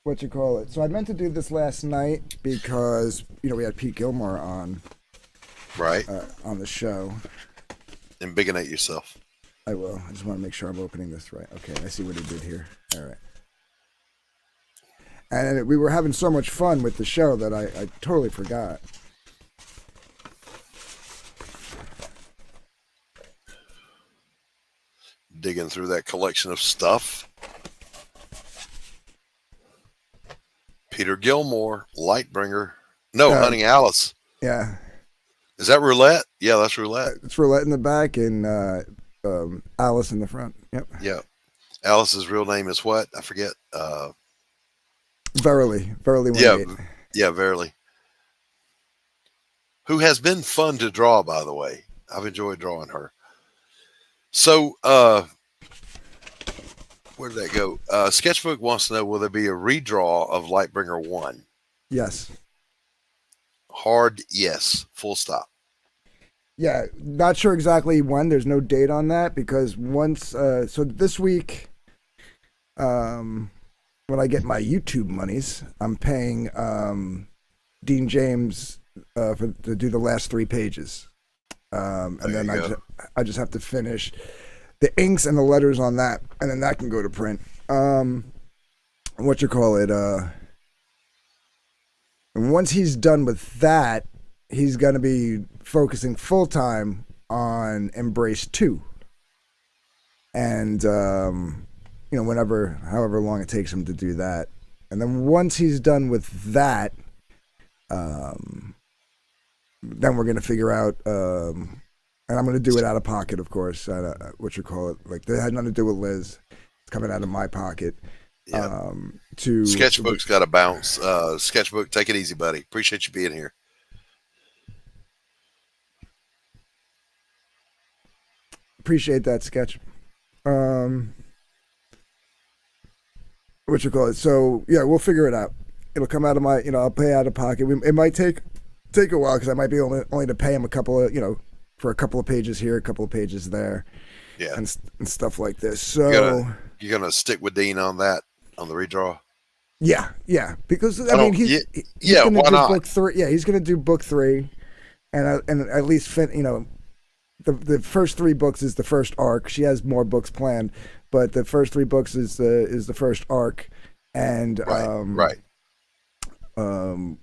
What you call it? So I meant to do this last night because we had Pete Gilmore on. Right. On the show. And bigonate yourself. I will. I just want to make sure I'm opening this right. Okay, I see what he did here. All right. And we were having so much fun with the show that I totally forgot. Digging through that collection of stuff. Peter Gilmore, Lightbringer. No, Hunting Alice. Yeah. Is that roulette? Yeah, that's roulette. It's roulette in the back and Alice in the front. Yep. Yeah. Alice's real name is what? I forget. Verily. Yeah, Verily. Who has been fun to draw, by the way. I've enjoyed drawing her. So, where did that go? Sketchbook wants to know, will there be a redraw of Lightbringer 1? Yes. Hard yes. Full stop. Yeah, not sure exactly when. There's no date on that because once, so this week, when I get my YouTube monies, I'm paying Dean James to do the last 3 pages. And then I just have to finish the inks and the letters on that, and then that can go to print. What you call it? And once he's done with that, he's going to be focusing full time on Embrace 2. And, however long it takes him to do that. And then once he's done with that, then we're going to figure out, and I'm going to do it out of pocket, of course, what you call it. Like, that had nothing to do with Liz. It's coming out of my pocket. Yeah. Sketchbook's got to bounce. Sketchbook, take it easy, buddy. Appreciate you being here. Appreciate that, Sketch. What you call it? So yeah, we'll figure it out. It'll come out of my, I'll pay out of pocket. It might take a while because I might be only to pay him a couple of, for a couple of pages here, a couple of pages there, yeah, and stuff like this. So you're gonna stick with Dean on that, on the redraw. Yeah, because I mean he's gonna do not? book 3. Yeah, he's gonna do book 3, and at least the first 3 books is the first arc. She has more books planned, but the first 3 books is the first arc, and right.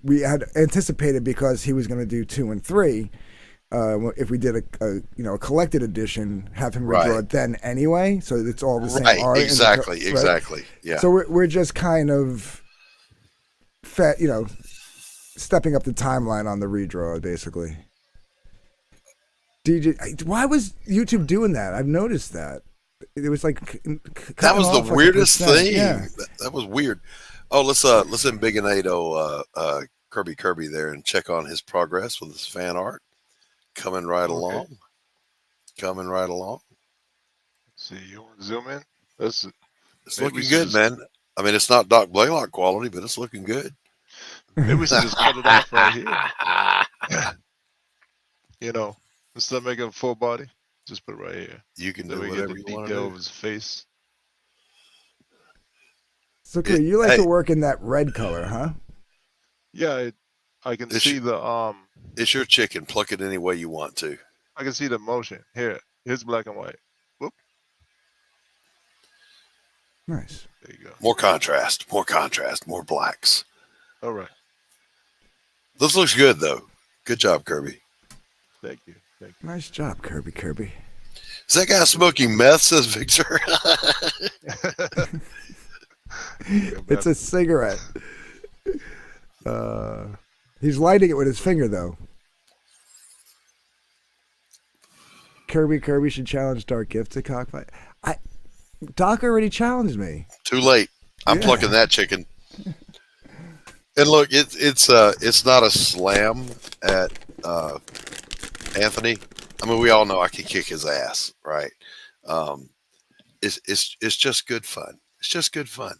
We had anticipated because he was going to do 2 and 3. If we did a collected edition, have him redraw it then anyway, so it's all the same art. Exactly. Yeah. So we're just kind of, stepping up the timeline on the redraw, basically. DJ, why was YouTube doing that? I've noticed that. It was like that was the weirdest thing. Yeah. That was weird. Oh, let's embigginate Kirby there and check on his progress with his fan art. Coming right along. See, you want to zoom in? It's looking good, man. I mean, it's not Doc Blaylock quality, but it's looking good. Maybe we should just cut it off right here. Instead of making a full body, just put it right here. You can then do whatever you want to detail do. of his face. So, you like to work in that red color, huh? Yeah, I can see the It's your chicken. Pluck it any way you want to. I can see the motion here. Here's black and white. Whoop. Nice. There you go. More contrast, more blacks. All right. This looks good though. Good job, Kirby. Thank you. Nice job, Kirby. Is that guy smoking meth? Says Victor. It's a cigarette. He's lighting it with his finger, though. Kirby should challenge Dark Gift to cockfight. Doc already challenged me. Too late. I'm plucking that chicken. And look, it's not a slam at Anthony. I mean, we all know I can kick his ass, right? It's just good fun. It's just good fun.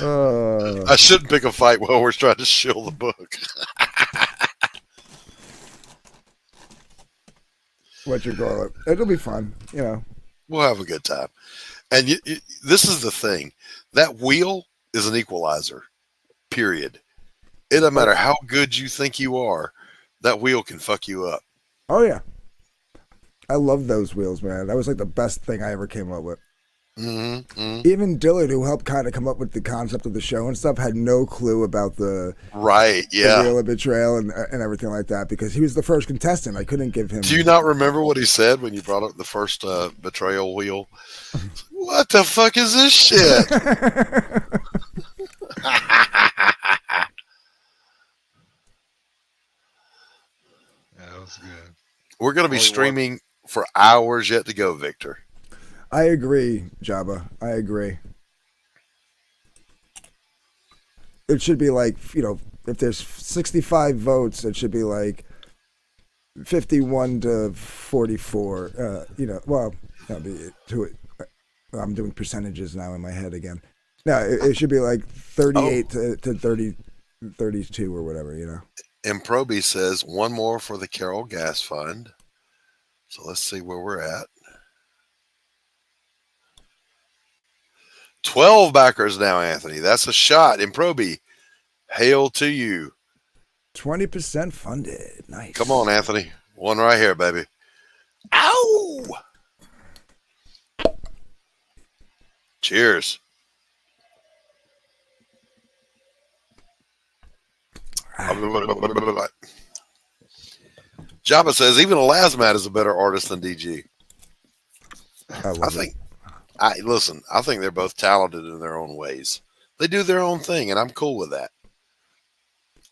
I shouldn't pick a fight while we're trying to shill the book. What you call it? It'll be fun, you know. We'll have a good time. And this is the thing. That wheel is an equalizer, period. It doesn't matter how good you think you are. That wheel can fuck you up. Oh, yeah. I love those wheels, man. That was like the best thing I ever came up with. Even Dillard, who helped kind of come up with the concept of the show and stuff, had no clue about the the wheel of betrayal and everything like that, because he was the first contestant. I couldn't give him. Do you not remember what he said when you brought up the first betrayal wheel? What the fuck is this shit? That was good. We're going to be streaming for hours yet to go, Victor. I agree, Jabba. I agree. It should be like, you know, if there's 65 votes, it should be like 51 to 44. You know, well, that'd be to it. I'm doing percentages now in my head again. No, it should be like 38 to 30, 32 or whatever, you know. And Proby says one more for the Carroll Gas Fund. So let's see where we're at. 12 backers now, Anthony. That's a shot. In Proby, hail to you. 20% funded. Nice. Come on, Anthony. One right here, baby. Ow! Cheers. Jabba says even Elasmat is a better artist than DG. I think they're both talented in their own ways. They do their own thing, and I'm cool with that.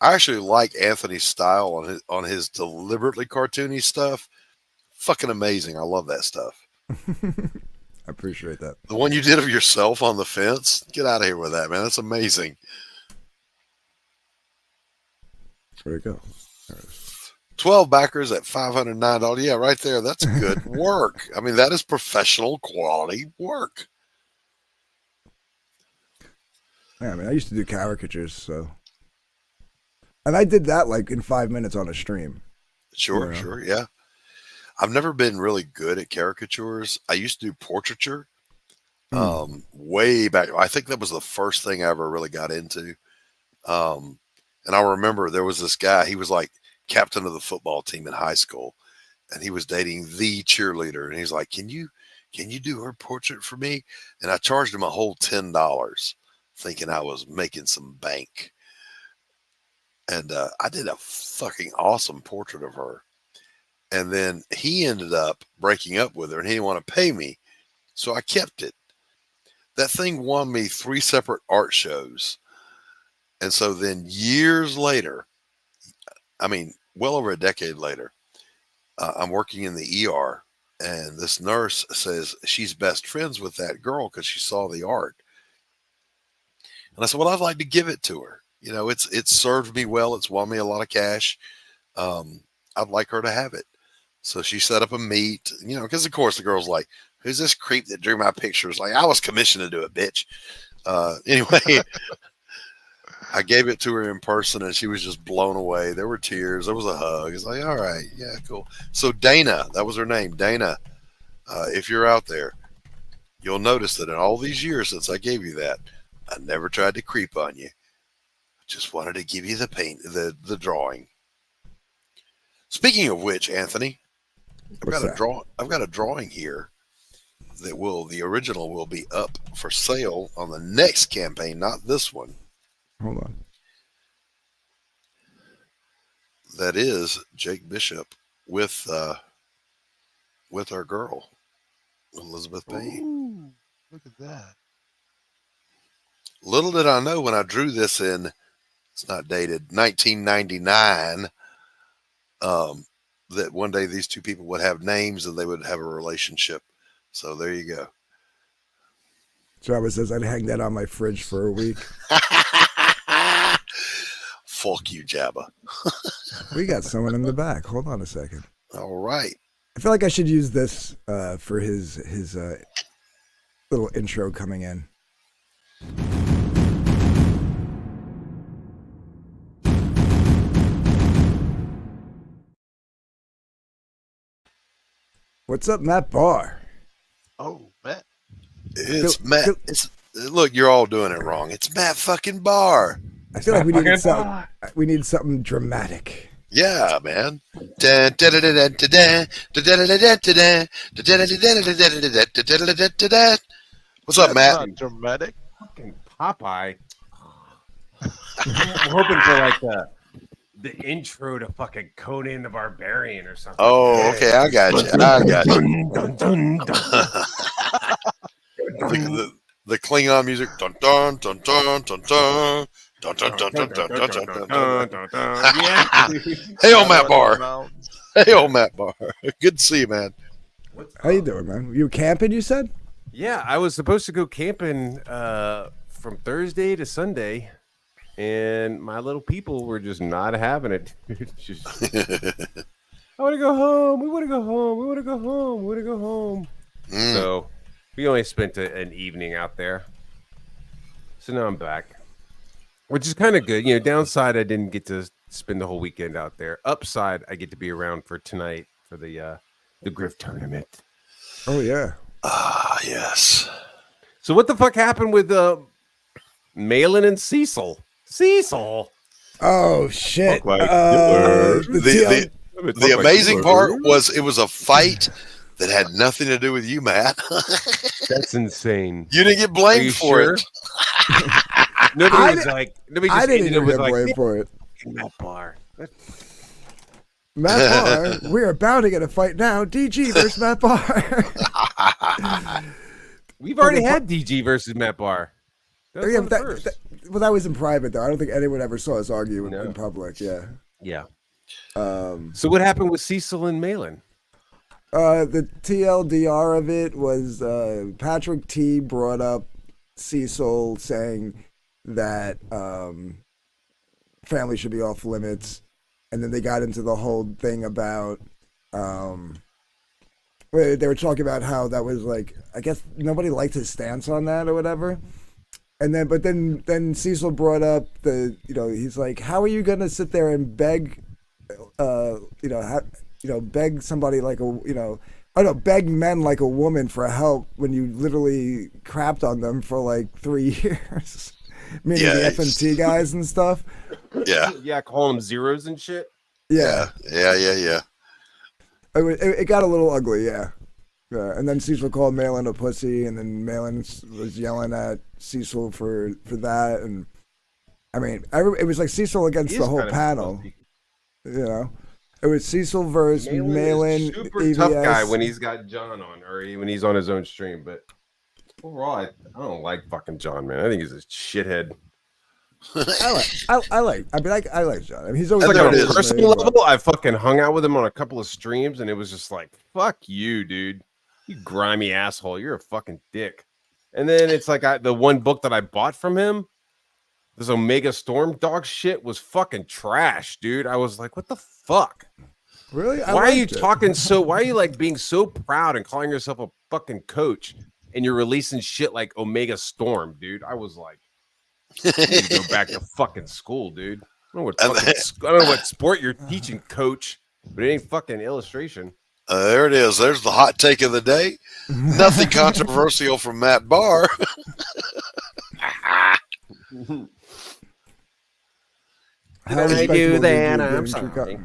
I actually like Anthony's style on his deliberately cartoony stuff. Fucking amazing. I love that stuff. I appreciate that. The one you did of yourself on the fence, get out of here with that, man. That's amazing. Where'd it go? 12 backers at $509. Yeah, right there. That's good work. I mean, that is professional quality work. Yeah, I mean, I used to do caricatures, so. And I did that like in 5 minutes on a stream. Sure, sure, yeah. I've never been really good at caricatures. I used to do portraiture way back. I think that was the first thing I ever really got into. And I remember there was this guy, he was like captain of the football team in high school, and he was dating the cheerleader. And he's like, can you do her portrait for me? And I charged him a whole $10, thinking I was making some bank. And I did a fucking awesome portrait of her. And then he ended up breaking up with her, and he didn't want to pay me. So I kept it. That thing won me 3 separate art shows. And so then years later, I mean, well over a decade later, I'm working in the ER, and this nurse says she's best friends with that girl because she saw the art. And I said, well, I'd like to give it to her. You know, it's served me well. It's won me a lot of cash. I'd like her to have it. So she set up a meet, you know, because of course the girl's like, who's this creep that drew my pictures? Like, I was commissioned to do it, bitch. Anyway, I gave it to her in person, and she was just blown away. There were tears. There was a hug. It's like, all right, yeah, cool. So Dana, that was her name, Dana. If you're out there, you'll notice that in all these years since I gave you that, I never tried to creep on you. I just wanted to give you the paint, the drawing. Speaking of which, Anthony, I've got a drawing here that the original will be up for sale on the next campaign, not this one. Hold on. That is Jake Bishop with our girl, Elizabeth Payne. Ooh, look at that. Little did I know when I drew this in, it's not dated, 1999, that one day these two people would have names and they would have a relationship. So there you go. Travis says I'd hang that on my fridge for a week. Fuck you, Jabba. We got someone in the back. Hold on a second. All right. I feel like I should use this for his little intro coming in. What's up, Matt Barr? Oh, Matt. It's Matt. Look, you're all doing it wrong. It's Matt fucking Barr. I feel like we need something dramatic. Yeah, man. What's up, Matt? Not dramatic. Fucking Popeye. I'm hoping for like the intro to fucking Conan the Barbarian or something. Oh, okay. I got you. The Klingon music. Dun dun dun dun dun dun. Dun, dun, dun, dun, dun, dun, dun, dun, dun, dun. Hey, old Matt Barr. Hey, old Matt Barr. Good to see you, man. How you doing, man? You camping, you said? Yeah, I was supposed to go camping from Thursday to Sunday, and my little people were just not having it. Just, I want to go home. We want to go home. We want to go home. We want to go home. So we only spent an evening out there. So now I'm back. Which is kind of good. You know, downside, I didn't get to spend the whole weekend out there. Upside, I get to be around for tonight for the Griff tournament. Oh, yeah. Ah, yes. So what the fuck happened with Malin and Cecil? Cecil! Oh, shit. The amazing part was it was a fight that had nothing to do with you, Matt. That's insane. You didn't get blamed for it. Nobody was like, I didn't even get blamed for it. Matt Barr. Matt Barr, we're about to get a fight now. DG versus Matt Barr. We've already had DG versus Matt Barr. Yeah, but that was in private, though. I don't think anyone ever saw us argue in public. Yeah. Yeah. So what happened with Cecil and Malin? The TLDR of it was Patrick T brought up Cecil saying that family should be off limits, and then they got into the whole thing about they were talking about how that was like, I guess nobody liked his stance on that or whatever. And then Cecil brought up he's like, how are you gonna sit there and beg beg somebody like beg men like a woman for help when you literally crapped on them for like 3 years. Meaning the FMT guys and stuff. Yeah. Yeah, call them zeros and shit. Yeah. It got a little ugly, yeah. And then Cecil called Malin a pussy, and then Malin was yelling at Cecil for that. And I mean, it was like Cecil against the whole panel. You know? It was Cecil versus Malin. Super EVS. tough guy when he's got John on, or when he's on his own stream. But overall, I don't like fucking John, man. I think he's a shithead. I like John. I mean, he's always like on a personal level. I fucking hung out with him on a couple of streams, and it was just like, fuck you, dude. You grimy asshole. You're a fucking dick. And then it's like the one book that I bought from him, this Omega Storm dog shit, was fucking trash, dude. I was like, what the fuck? Really? Why are you talking so? Why are you like being so proud and calling yourself a fucking coach, and you're releasing shit like Omega Storm, dude? I was like, you need to go back to fucking school, dude. I don't know what sport you're teaching, coach, but it ain't fucking illustration. There it is. There's the hot take of the day. Nothing controversial from Matt Barr. How I do that? I'm sorry.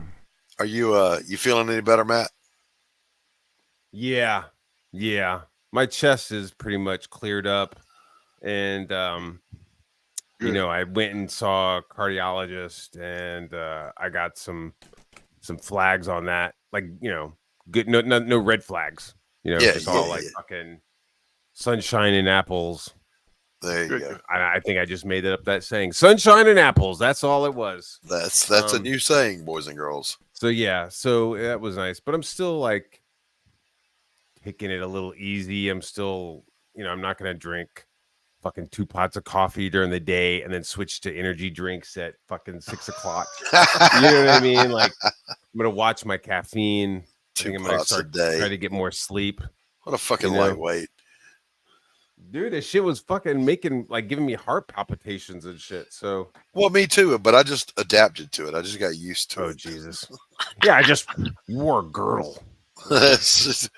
Are you feeling any better, Matt? Yeah. My chest is pretty much cleared up, and I went and saw a cardiologist, and I got some flags on that, like good, no red flags, just all like fucking sunshine and apples. There you go. I think I just made that saying, sunshine and apples. That's all it was. That's a new saying, boys and girls. So yeah, so that was nice, but I'm still like taking it a little easy. I'm still, I'm not going to drink fucking 2 pots of coffee during the day and then switch to energy drinks at fucking 6 o'clock. You know what I mean? Like, I'm gonna watch my caffeine. I think I'm gonna start try to get more sleep. What a fucking lightweight. Dude, this shit was fucking giving me heart palpitations and shit. So, well, me too, but I just adapted to it. I just got used to it. Oh, Jesus. Yeah, I just wore a girdle. 6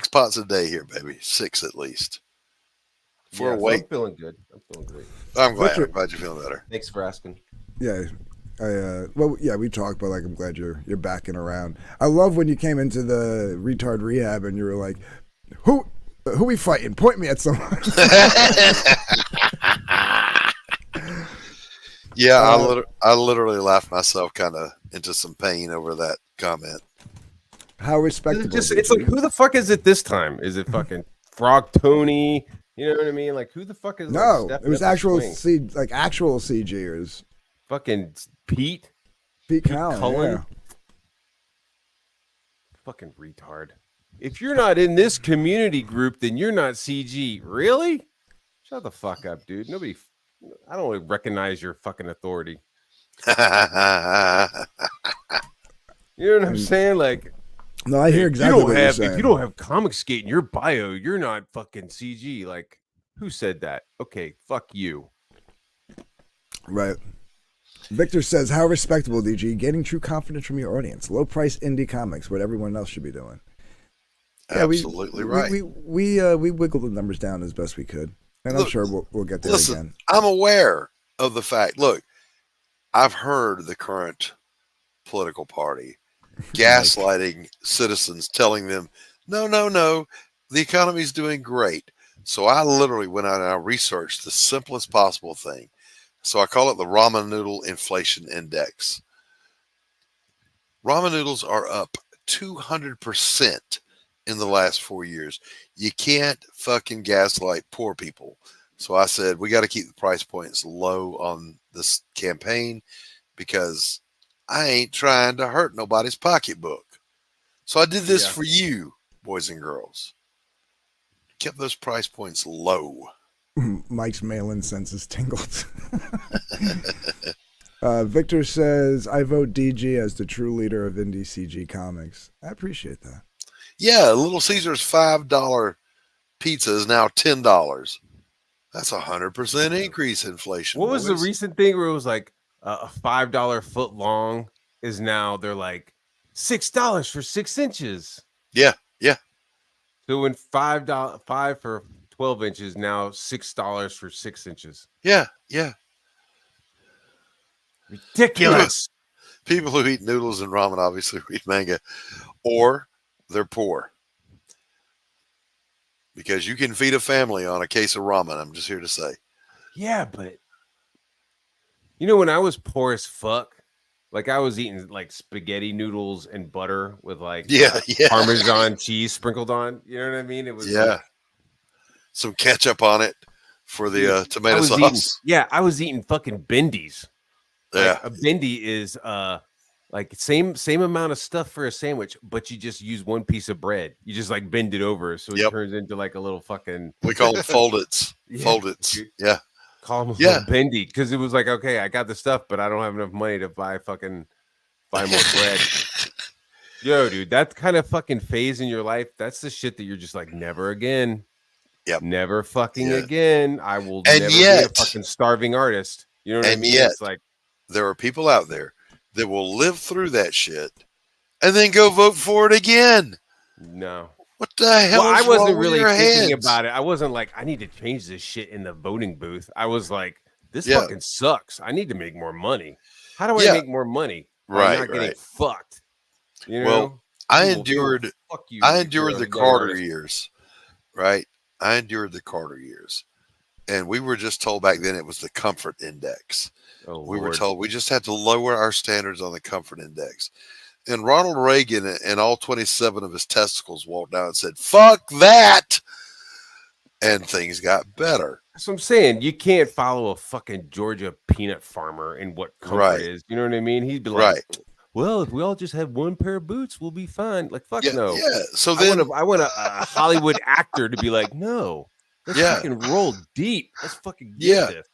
pots a day here, baby. 6 at least. For a weight. I'm feeling good. I'm feeling great. I'm glad you're feeling better. Thanks for asking. Yeah. We talked, but like, I'm glad you're backing around. I love when you came into the retard rehab and you were like, who we fighting? Point me at someone. Yeah, I literally laughed myself kind of into some pain over that comment. How respectable. It's like, who the fuck is it this time? Is it fucking Frog Tony? You know what I mean? Like, who the fuck is? No, like, it was actual swing? actual CGers. Fucking Pete Cullen. Cullen. Yeah. Fucking retard. If you're not in this community group, then you're not CG. Really? Shut the fuck up, dude. I don't recognize your fucking authority. You know what I'm saying? Like, no, I hear exactly what you're saying. If you don't have Comicsgate in your bio, you're not fucking CG. Like, who said that? Okay, fuck you. Right. Victor says, how respectable, DG, gaining true confidence from your audience. Low price indie comics, what everyone else should be doing. Yeah, absolutely right. We wiggled the numbers down as best we could. And I'm sure we'll get there again. I'm aware of the fact. Look, I've heard the current political party gaslighting citizens, telling them, no, the economy's doing great. So I literally went out and I researched the simplest possible thing. So I call it the ramen noodle inflation index. Ramen noodles are up 200% in the last 4 years. You can't fucking gaslight poor people. So I said, we got to keep the price points low on this campaign because I ain't trying to hurt nobody's pocketbook. So I did this for you, boys and girls. Kept those price points low. Mike's mail-in senses tingled. Victor says, I vote DG as the true leader of indie CG comics. I appreciate that. Yeah, Little Caesar's $5 pizza is now $10. That's 100% increase in inflation. What was the recent thing where it was like a $5 foot long is now they're like $6 for 6 inches? Yeah. So when $5 for 12 inches, now $6 for 6 inches. Yeah. Ridiculous. People who eat noodles and ramen obviously read manga, or they're poor. Because you can feed a family on a case of ramen. I'm just here to say. Yeah, but you know, when I was poor as fuck, like I was eating like spaghetti noodles and butter with like Parmesan cheese sprinkled on. You know what I mean? It was like, some ketchup on it for the tomato sauce. I was eating fucking bendies. Yeah, like a bendy is like same amount of stuff for a sandwich, but you just use one piece of bread. You just like bend it over, so it turns into like a little fucking. We call them foldits. Foldits. Yeah. Call them a little bendy because it was like, okay, I got the stuff, but I don't have enough money to buy more bread. Yo, dude, that kind of fucking phase in your life, that's the shit that you're just like, never again. Yep. Never fucking again. I will never be a fucking starving artist. You know what I mean? It's like there are people out there that will live through that shit and then go vote for it again. No. What the hell? Well, I wasn't really thinking about it. I wasn't like, I need to change this shit in the voting booth. I was like, this fucking sucks. I need to make more money. How do I make more money? Right. I'm not getting fucked. You know? Well, I endured the Carter years, right? I endured the Carter years. And we were just told back then it was the comfort index. We were told we just had to lower our standards on the comfort index. And Ronald Reagan and all 27 of his testicles walked down and said, fuck that. And things got better. That's what I'm saying. You can't follow a fucking Georgia peanut farmer in what comfort is. You know what I mean? He'd be like, well, if we all just have one pair of boots, we'll be fine. Like, fuck no. Yeah. So then I want a Hollywood actor to be like, no, Let's Yeah. fucking roll deep. Let's fucking get Yeah. this.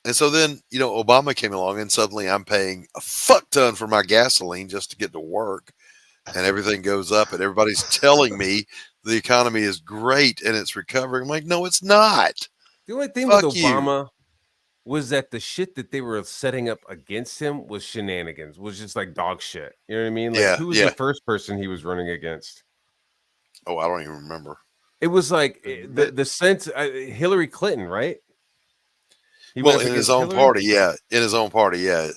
And so then, Obama came along and suddenly I'm paying a fuck ton for my gasoline just to get to work and everything goes up and everybody's telling me the economy is great and it's recovering. I'm like, no, it's not. The only thing Fuck with you. Obama was that the shit that they were setting up against him was shenanigans, was just like dog shit. You know what I mean? Like, Yeah, who was yeah. the first person he was running against? Oh, I don't even remember. It was like the sense Hillary Clinton, right? He Well, went in up his against own Hillary? party, yeah. In his own party, yeah.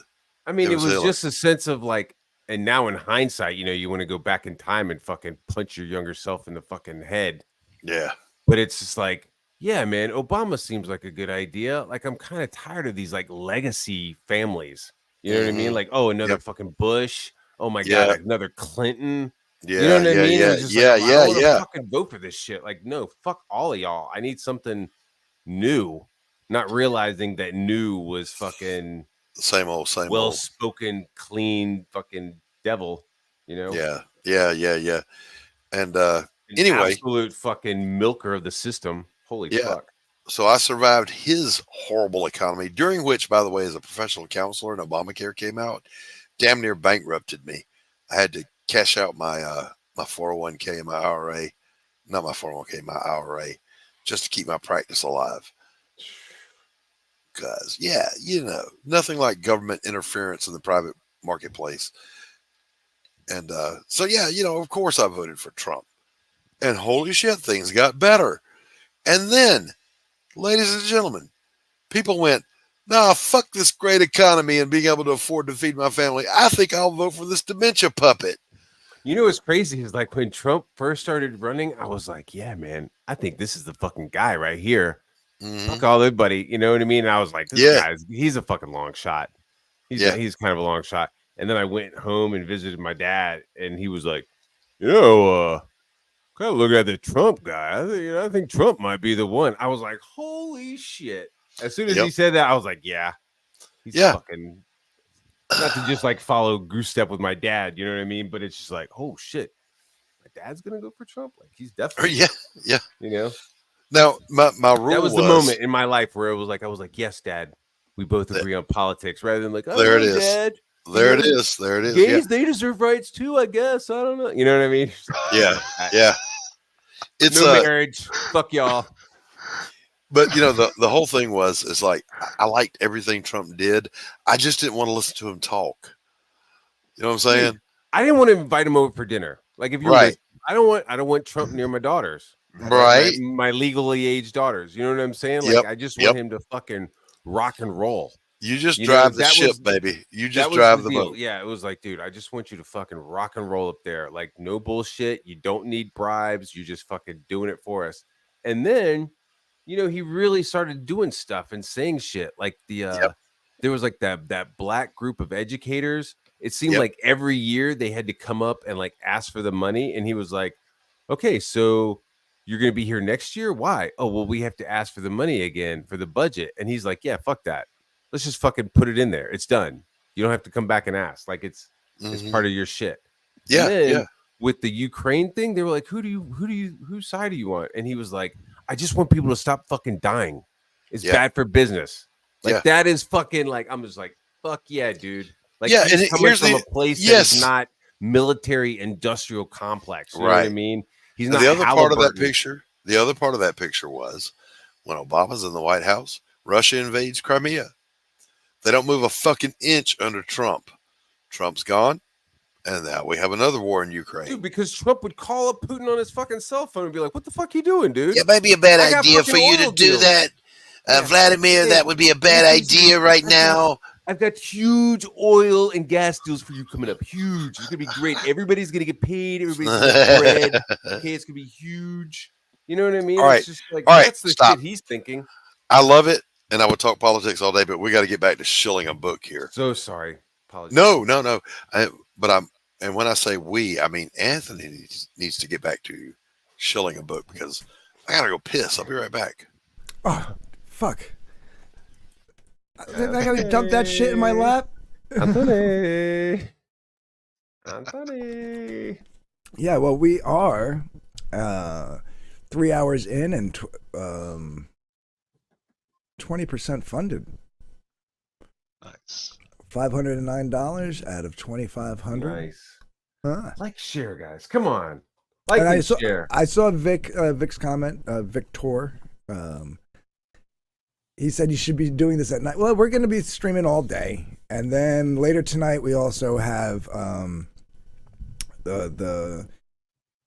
I mean, it was Hillary. just a sense of like, and now in hindsight, you want to go back in time and fucking punch your younger self in the fucking head. Yeah. But it's just like, yeah, man, Obama seems like a good idea. Like, I'm kind of tired of these like legacy families. You know what I mean? Mhm. Like, oh, another Yep. fucking Bush. Oh my Yeah. god, another Clinton. Yeah, You know what I yeah, mean? It yeah, was just yeah, like, well, I yeah, don't wanna yeah. fucking vote for this shit. Like, no, fuck all of y'all. I need something new. Not realizing that new was fucking Same old. well-spoken, clean fucking devil. Yeah. Yeah. And An anyway, absolute fucking milker of the system. Holy yeah. fuck. So I survived his horrible economy, during which, by the way, as a professional counselor and Obamacare came out, damn near bankrupted me. I had to cash out my my 401k and my IRA, not my 401k, my IRA, just to keep my practice alive. Because, yeah, nothing like government interference in the private marketplace. And so, yeah, of course I voted for Trump. And holy shit, things got better. And then, ladies and gentlemen, people went, nah, fuck this great economy and being able to afford to feed my family. I think I'll vote for this dementia puppet. You know what's crazy is like when Trump first started running, I was like, yeah, man, I think this is the fucking guy right here. Fuck all everybody, you know what I mean? And I was like, this he's a fucking long shot. He's kind of a long shot. And then I went home and visited my dad, and he was like, kind of look at the Trump guy. I think Trump might be the one. I was like, holy shit. As soon as he said that, I was like, yeah, he's fucking, not to just like follow goose step with my dad, you know what I mean? But it's just like, oh shit, my dad's gonna go for Trump. Like, he's definitely, Yeah. Now, my rule that was the moment in my life where it was like, I was like, yes, Dad, we both agree on politics, rather than like, oh, there it is. Dad, There it is. There it is. gays, they deserve rights too, I guess. I don't know. You know what I mean? Yeah. It's no marriage. Fuck y'all. But the whole thing is like, I liked everything Trump did. I just didn't want to listen to him talk. You know what I'm saying? Dude, I didn't want to invite him over for dinner. Like, if you're Right. I don't want Trump near my daughters. Right. My legally aged daughters. You know what I'm saying? Like, Yep, I just yep. want him to fucking rock and roll. You just You know, drive the that ship, was- baby. You That just was drive the deal. boat. Yeah, it was like, dude, I just want you to fucking rock and roll up there. Like, no bullshit. You don't need bribes. You're just fucking doing it for us. And then, he really started doing stuff and saying shit. Like there was like that black group of educators. It seemed like every year they had to come up and like ask for the money. And he was like, okay, so you're going to be here next year? Why? Oh, well, we have to ask for the money again for the budget. And he's like, yeah, fuck that. Let's just fucking put it in there. It's done. You don't have to come back and ask. Like, it's part of your shit. Yeah, And then yeah. with the Ukraine thing, they were like, whose side do you want? And he was like, I just want people to stop fucking dying. It's bad for business. Like, that is fucking like, I'm just like, fuck yeah, dude. Like, Yeah, he's and coming here's from the- a place yes. that is not military industrial complex. You know what I Right. mean? He's And not the other part of that Halliburton. picture. The other part of that picture was when Obama's in the White House, Russia invades Crimea. They don't move a fucking inch under Trump. Trump's gone, and now we have another war in Ukraine. Dude, because Trump would call up Putin on his fucking cell phone and be like, what the fuck you doing, dude? It may be a bad I got idea for fucking you to oil do deals." that, Vladimir. Yeah. That would be a bad idea right now. I've got huge oil and gas deals for you coming up. Huge. It's gonna be great. Everybody's gonna get paid. Everybody's gonna get bread. Okay, it's gonna be huge. You know what I mean? All right. It's just like, All right, that's the stop. shit he's thinking. I love it, and I would talk politics all day, but we got to get back to shilling a book here. So sorry. Apologies. No. And when I say we, I mean Anthony needs to get back to shilling a book because I gotta go piss. I'll be right back. Oh, fuck. I gotta dump that shit in my lap. Anthony. Yeah, well, we are 3 hours in and 20% funded. Nice. $509 out of 2,500. Nice. Huh. Like share, guys. Come on. Like And and share. I saw Vic's comment, Victor. He said you should be doing this at night. Well, we're going to be streaming all day, and then later tonight we also have the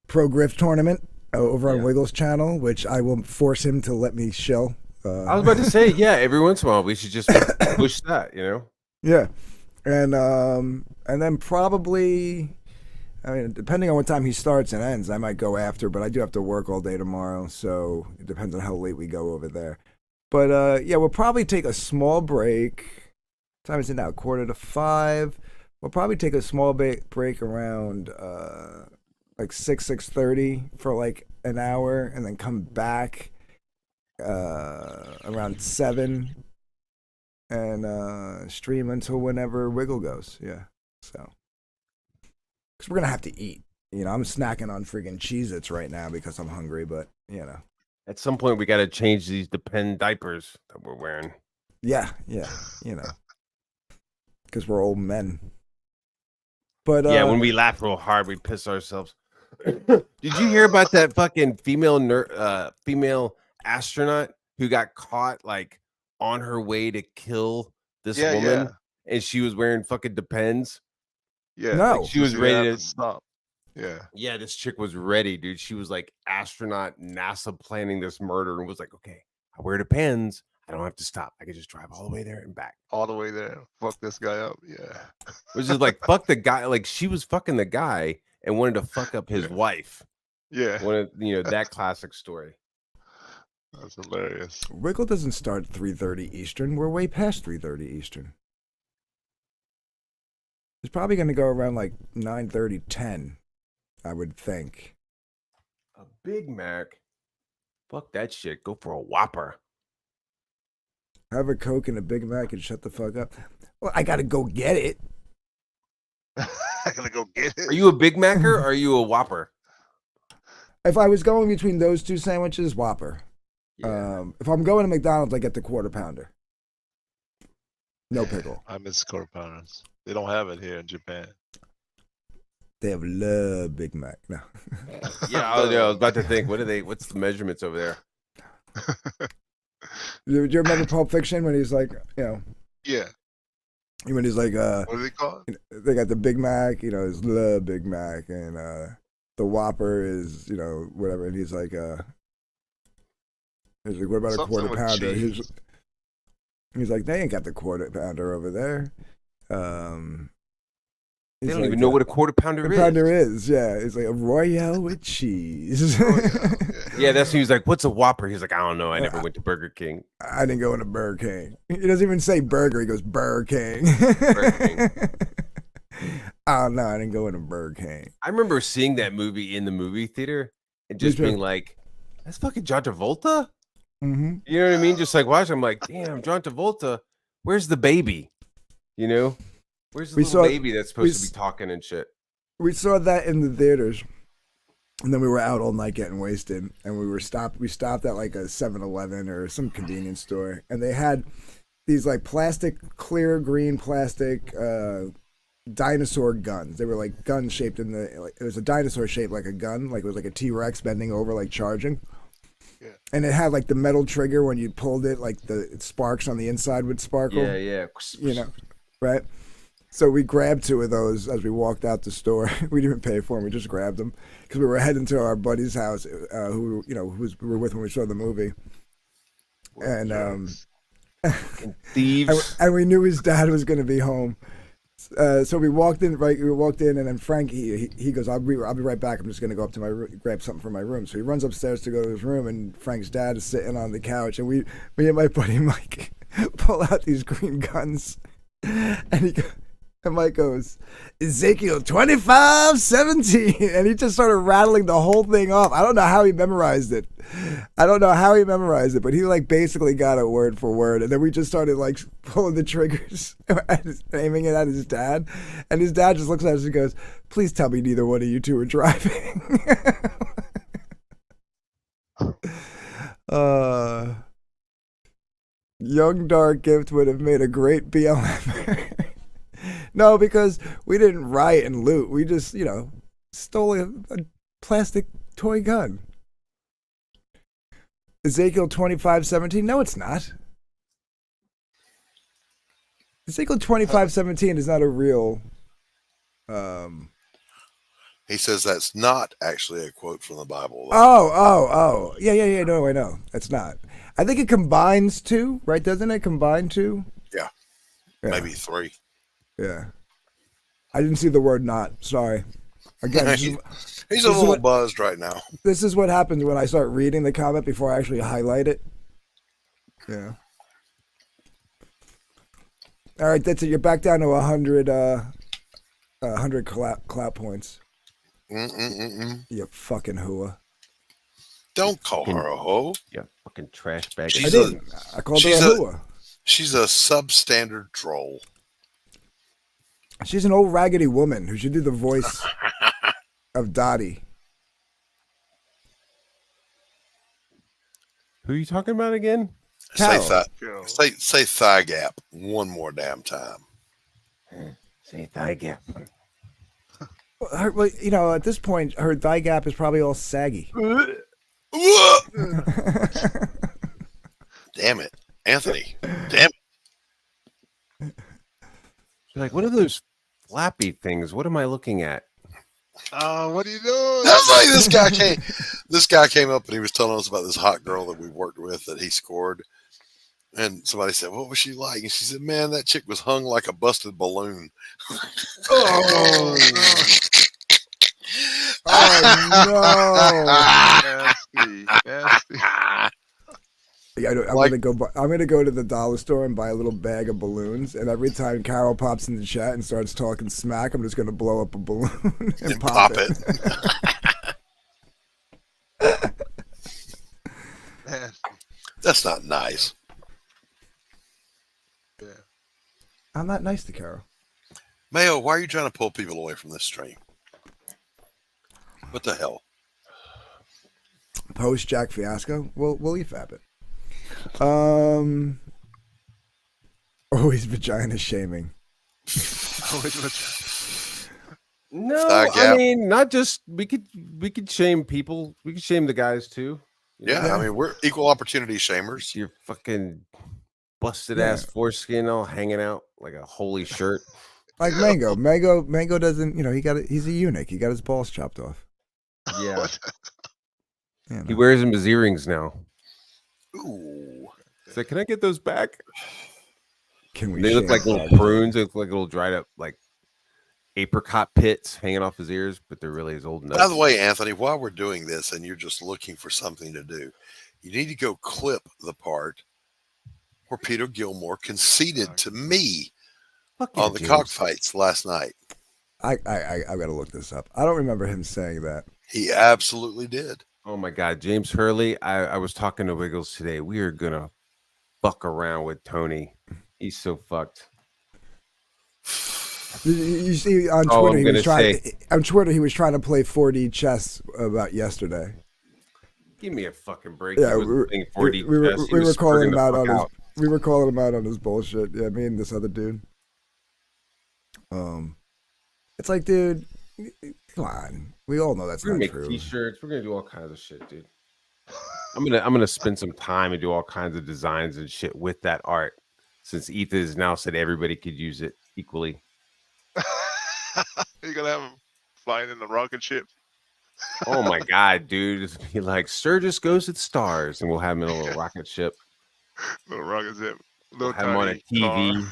Pro Griff tournament over on Wiggles channel, which I will force him to let me shill. I was about to say, yeah, every once in a while we should just push that, you know? Yeah, and then probably, I mean, depending on what time he starts and ends, I might go after. But I do have to work all day tomorrow, so it depends on how late we go over there. But yeah, we'll probably take a small break. What time is it now? 4:45. We'll probably take a small break around like 6:30 for like an hour, and then come back around 7 and stream until whenever Wiggle goes. Yeah, so because we're gonna have to eat. You know, I'm snacking on friggin' Cheez-Its right now because I'm hungry. But you know, At some point we got to change these Depend diapers that we're wearing. yeah, you know, because we're old men. But Yeah, when we laugh real hard, we piss ourselves. Did you hear about that fucking female astronaut who got caught like on her way to kill this Yeah, woman, yeah. and she was wearing fucking Depends? Yeah. No. Like, she was She ready had to stop. Yeah. Yeah, this chick was ready, dude. She was like astronaut, NASA planning this murder, and was like, okay, I wear Depends. I don't have to stop. I can just drive all the way there and back. All the way there. Fuck this guy up. Yeah. Which is like, fuck the guy. Like, she was fucking the guy and wanted to fuck up his wife. Yeah. One of, that classic story. That's hilarious. Wiggle doesn't start at 3:30 Eastern. We're way past 3:30 Eastern. It's probably going to go around like 9:30, 10, I would think. A Big Mac? Fuck that shit. Go for a Whopper. Have a Coke and a Big Mac and shut the fuck up. Well, I got to go get it. I gotta go get it. Are you a Big Macker or are you a Whopper? If I was going between those two sandwiches, Whopper. If I'm going to McDonald's, I get the quarter pounder. No pickle. I miss quarter pounders. They don't have it here in Japan. They have love Big Mac. No. Yeah, I was about to think, what's the measurements over there? Do you remember Pulp Fiction when he's like, Yeah. when he's like, What do they call it? they got the Big Mac, is love Big Mac, and the Whopper is, whatever, and he's like, what about Something a quarter with pounder? cheese. He's like, they ain't got the quarter pounder over there. They don't even know what a quarter pounder is. Pounder is, yeah. It's like a Royale with cheese. Yeah, that's he was like, what's a Whopper? He's like, I don't know. I never went to Burger King. I didn't go into Burger King. He doesn't even say burger. He goes Burger King. Burger King. Oh no, I didn't go into Burger King. I remember seeing that movie in the movie theater and just Me too. being like, that's fucking John Travolta? Mm-hmm. You know what I mean? Just like watching, I'm like, damn, John Travolta, where's the baby? Where's the We little saw- baby that's we supposed to be talking and shit? We saw that in the theaters, and then we were out all night getting wasted, and we stopped at like a 7-Eleven or some convenience store, and they had these like clear green plastic dinosaur guns. They were like guns shaped in it was a dinosaur shaped like a gun, like it was like a T-Rex bending over like charging. Yeah. And it had like the metal trigger when you pulled it, like the sparks on the inside would sparkle. Yeah. Right? So we grabbed 2 of those as we walked out the store. We didn't even pay for them. We just grabbed them because we were heading to our buddy's house, who we were with when we saw the movie. And thieves. and we knew his dad was going to be home. So we walked in, and then Frank he goes, I'll be right back. I'm just going to go up to my room, grab something from my room. So he runs upstairs to go to his room, and Frank's dad is sitting on the couch, and me and my buddy Mike pull out these green guns, and Mike goes, Ezekiel 25:17, and he just started rattling the whole thing off. I don't know how he memorized it. But he like basically got it word for word. And then we just started like pulling the triggers, aiming it at his dad. And his dad just looks at us and goes, please tell me neither one of you two are driving. Young Dark Gift would have made a great BLM. No, because we didn't riot and loot. We just, stole a plastic toy gun. Ezekiel 25:17. No, it's not. Ezekiel 25:17 is not a real. He says that's not actually a quote from the Bible. Oh. Yeah. No, I know. It's not. I think it combines two, right? Doesn't it combine two? Yeah. Maybe three. Yeah. I didn't see the word not. Sorry. Again, he's a little buzzed right now. This is what happens when I start reading the comment before I actually highlight it. Yeah. All right, that's it. You're back down to 100 clap points. You fucking hooah. Don't call her a hoe. Yeah, fucking trash bag. I called her a hooah. She's a substandard troll. She's an old raggedy woman who should do the voice of Dottie. Who are you talking about again? Say thigh gap one more damn time. Say thigh gap. Well, at this point, her thigh gap is probably all saggy. Damn it, Anthony. Damn it. She's like, what are those flappy things? What am I looking at? What are you doing? That's like this guy came up and he was telling us about this hot girl that we worked with that he scored. And somebody said, what was she like? And she said, man, that chick was hung like a busted balloon. Oh, no. Nasty. Yeah, I'm gonna go to the dollar store and buy a little bag of balloons, and every time Carol pops in the chat and starts talking smack, I'm just gonna blow up a balloon and pop it. That's not nice. Yeah. I'm not nice to Carol. Mayo, why are you trying to pull people away from this stream? What the hell? Post Jack Fiasco. We'll EFAP it. Always vagina shaming. No, I mean, not just we could shame people. We could shame the guys too. Yeah, I mean, we're equal opportunity shamers. Your fucking busted ass foreskin all hanging out like a holy shirt. Like Mango. Mango doesn't, he's a eunuch. He got his balls chopped off. Yeah. He wears them as earrings now. Ooh. So can I get those back? Can we? They look like little prunes. They look like little dried up like apricot pits hanging off his ears, but they're really his old nuts. By the way, Anthony, while we're doing this and you're just looking for something to do, you need to go clip the part where Peter Gilmore conceded to me on the cockfights last night. I've got to look this up. I don't remember him saying that. He absolutely did. Oh my God, James Hurley. I was talking to Wiggles today. We are gonna fuck around with Tony. He's so fucked. You see on Twitter, he was trying to play 4D chess about yesterday. Give me a fucking break. Yeah, we were calling him out on we were calling him out on his bullshit. Yeah, me and this other dude. It's like, dude, come on. We all know that's we're not gonna make true. T-shirts. We're gonna do all kinds of shit, dude. I'm gonna spend some time and do all kinds of designs and shit with that art, since Ethan has now said everybody could use it equally. You're gonna have him flying in the rocket ship. Oh my God, dude! It's be like Sturgis goes to the stars, and we'll have him in a little rocket ship. Little rocket ship. We'll have him on a TV.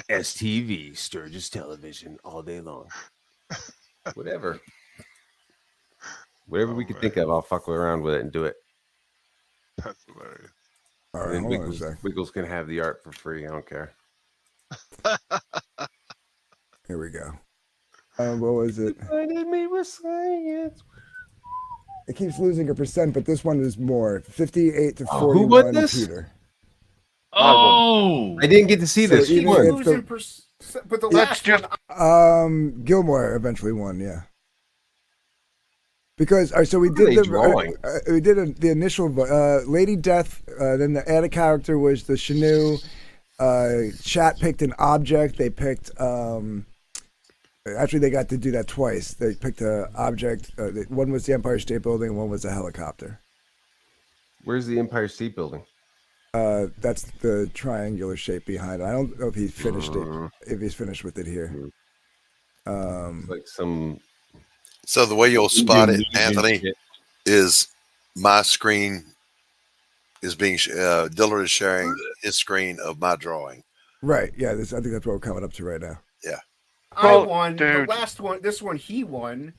STV, Sturgis Television, all day long. Whatever we could think of, I'll fuck around with it and do it. That's hilarious. All right, and hold on a Wiggles, sec. Wiggles can have the art for free. I don't care. Here we go. What was it? It keeps losing a percent, but this one is more. 58 to 41. Who won this? Peter. Oh, I didn't get to see this. even if But the last one, Gilmore eventually won. Yeah. Because so we What are did they drawing? the initial Lady Death. Then the added character was the Shanu. Chat picked an object. They picked. Actually, they got to do that twice. They picked an object. One was the Empire State Building. One was a helicopter. Where's the Empire State Building? That's the triangular shape behind it. I don't know if he finished it. If he's finished with it here. Like some. So the way you'll spot it, Anthony, is my screen is being Dillard is sharing his screen of my drawing. Right. Yeah. I think that's what we're coming up to right now. Yeah. I won. The last one, this one, he won.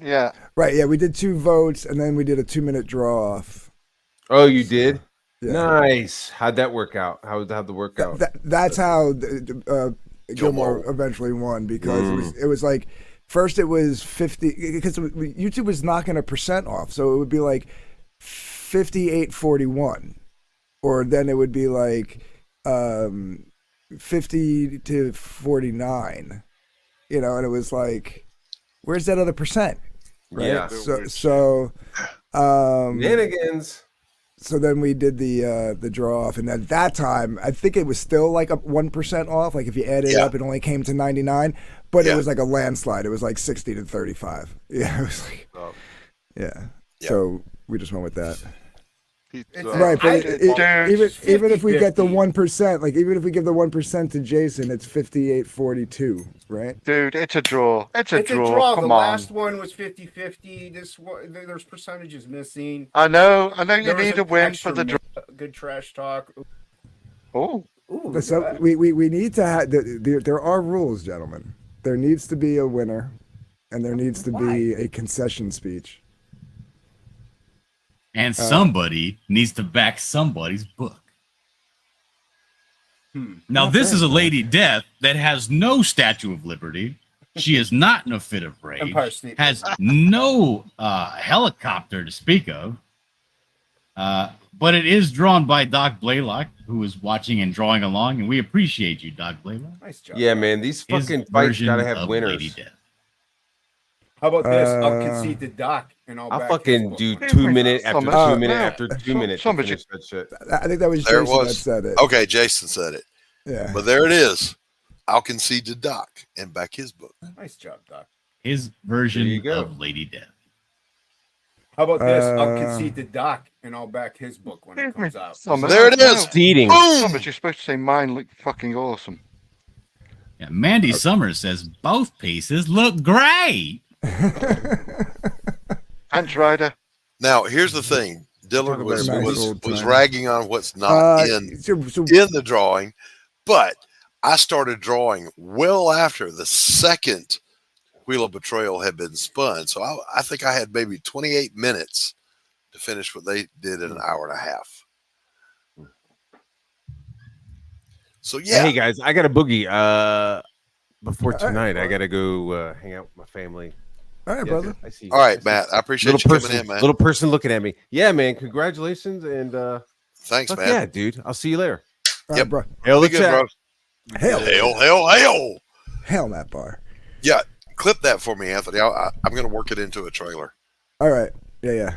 Yeah. Right. Yeah. We did 2 votes, and then we did a 2-minute draw off. Oh, you did? Yeah. Nice. How'd that work out? How'd the work out? That's how Gilmore eventually won, because it was like first it was 50 because YouTube was knocking 1% off, so it would be like 58-41, or then it would be like 50-49. You know, and it was like, where's that other percent? Right? Yeah. So shenanigans. So then we did the draw off, and at that time, I think it was still like a 1% off. Like if you added it up, it only came to 99, but it was like a landslide. It was like 60-35. Yeah, it was like, yeah. So we just went with that. Right, but even if we get the 1%, like even if we give the 1% to Jason, it's 58-42, right? Dude, it's a draw. It's a draw. Come the on. last one was 50-50. This one, there's percentages missing. I know. You There was need an a win extra for the draw. Good trash talk. Oh. So we need to have. There are rules, gentlemen. There needs to be a winner, and there needs to be a concession speech. And somebody needs to back somebody's book. Now, this is a Lady Death that has no Statue of Liberty. She is not in a fit of rage. Empire State. Has no helicopter to speak of. But it is drawn by Doc Blaylock, who is watching and drawing along, and we appreciate you, Doc Blaylock. Nice job. Yeah, man, these His fucking fights version gotta have of winners. Lady Death. How about this? I'll concede to Doc, and I'll back fucking his do book. 2 minute after 2 minute after 2 minutes. Somebody- To finish that shit. I think that was There it Jason that was. said it. Okay, Jason said it. Yeah. But there it is. I'll concede to Doc and back his book. Nice job, Doc. His version of Lady Death. How about this? I'll concede to Doc, and I'll back his book when it comes out. There it is. Seating. Somebody, you're supposed to say mine look fucking awesome. Yeah, Mandy Summers says both pieces look great. Ant Rider. Now, here's the thing. Dillard Talk was, about a nice was, old was time. ragging on what's not in the drawing, but I started drawing well after the second Wheel of Betrayal had been spun. So I think I had maybe 28 minutes to finish what they did in an hour and a half. So, yeah. Hey guys, I got a boogie. Before tonight, I gotta go hang out with my family. All right, brother. I see. All right, Matt. I appreciate you coming in, man. Little person looking at me. Yeah, man. Congratulations and thanks, fuck man. yeah, dude. I'll see you later. Yep. bro. Hail the Be good, chat. bro. Hail. Hell, Matt Barr. Yeah, clip that for me, Anthony. I'm going to work it into a trailer. All right. Yeah.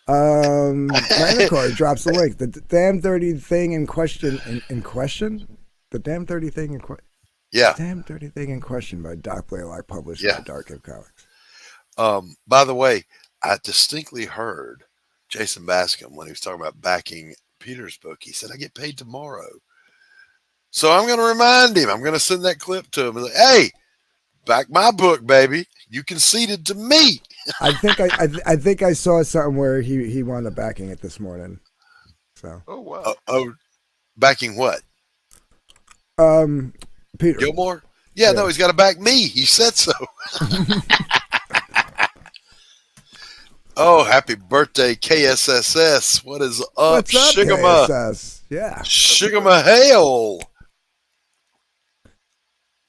Manicore drops the link. The damn dirty thing in question. In question? The damn dirty thing in question. Yeah. Damn dirty thing in question by Doc Blaylock, published by Dark Cave Comics. By the way, I distinctly heard Jason Bascom when he was talking about backing Peter's book. He said, I get paid tomorrow. So I'm going to remind him. I'm going to send that clip to him. And like, hey, back my book, baby. You conceded to me. I think I saw something where he wound up backing it this morning. So. Oh wow. Backing what? Peter Gilmore. Yeah, no, he's got to back me. He said so. Oh, happy birthday, KSSS. What is up, What's up, Shigama? KSS? Yeah. Shigama hail.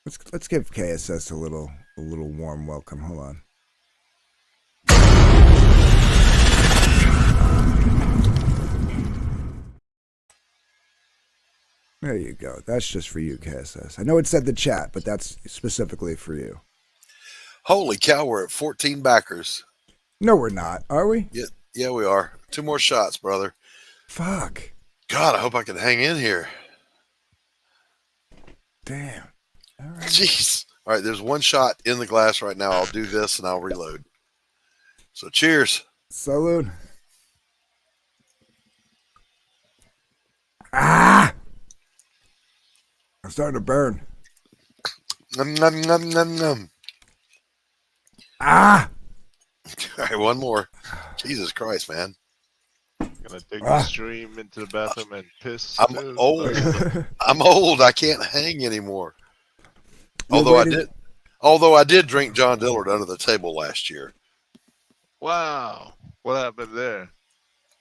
Let's give KSS a little warm welcome. Hold on. There you go. That's just for you, KSS. I know it said the chat, but that's specifically for you. Holy cow, we're at 14 backers. No, we're not. Are we? Yeah, we are. 2 more shots, brother. Fuck. God, I hope I can hang in here. Damn. All right. Jeez. All right, there's 1 shot in the glass right now. I'll do this and I'll reload. So cheers. Salud. Ah! I'm starting to burn. Nom, nom, nom, nom, nom. Ah! All right, 1 more. Jesus Christ, man. Gonna take the stream into the bathroom and piss. I'm old. I'm old. I can't hang anymore. Although I did drink John Dillard under the table last year. Wow. What happened there?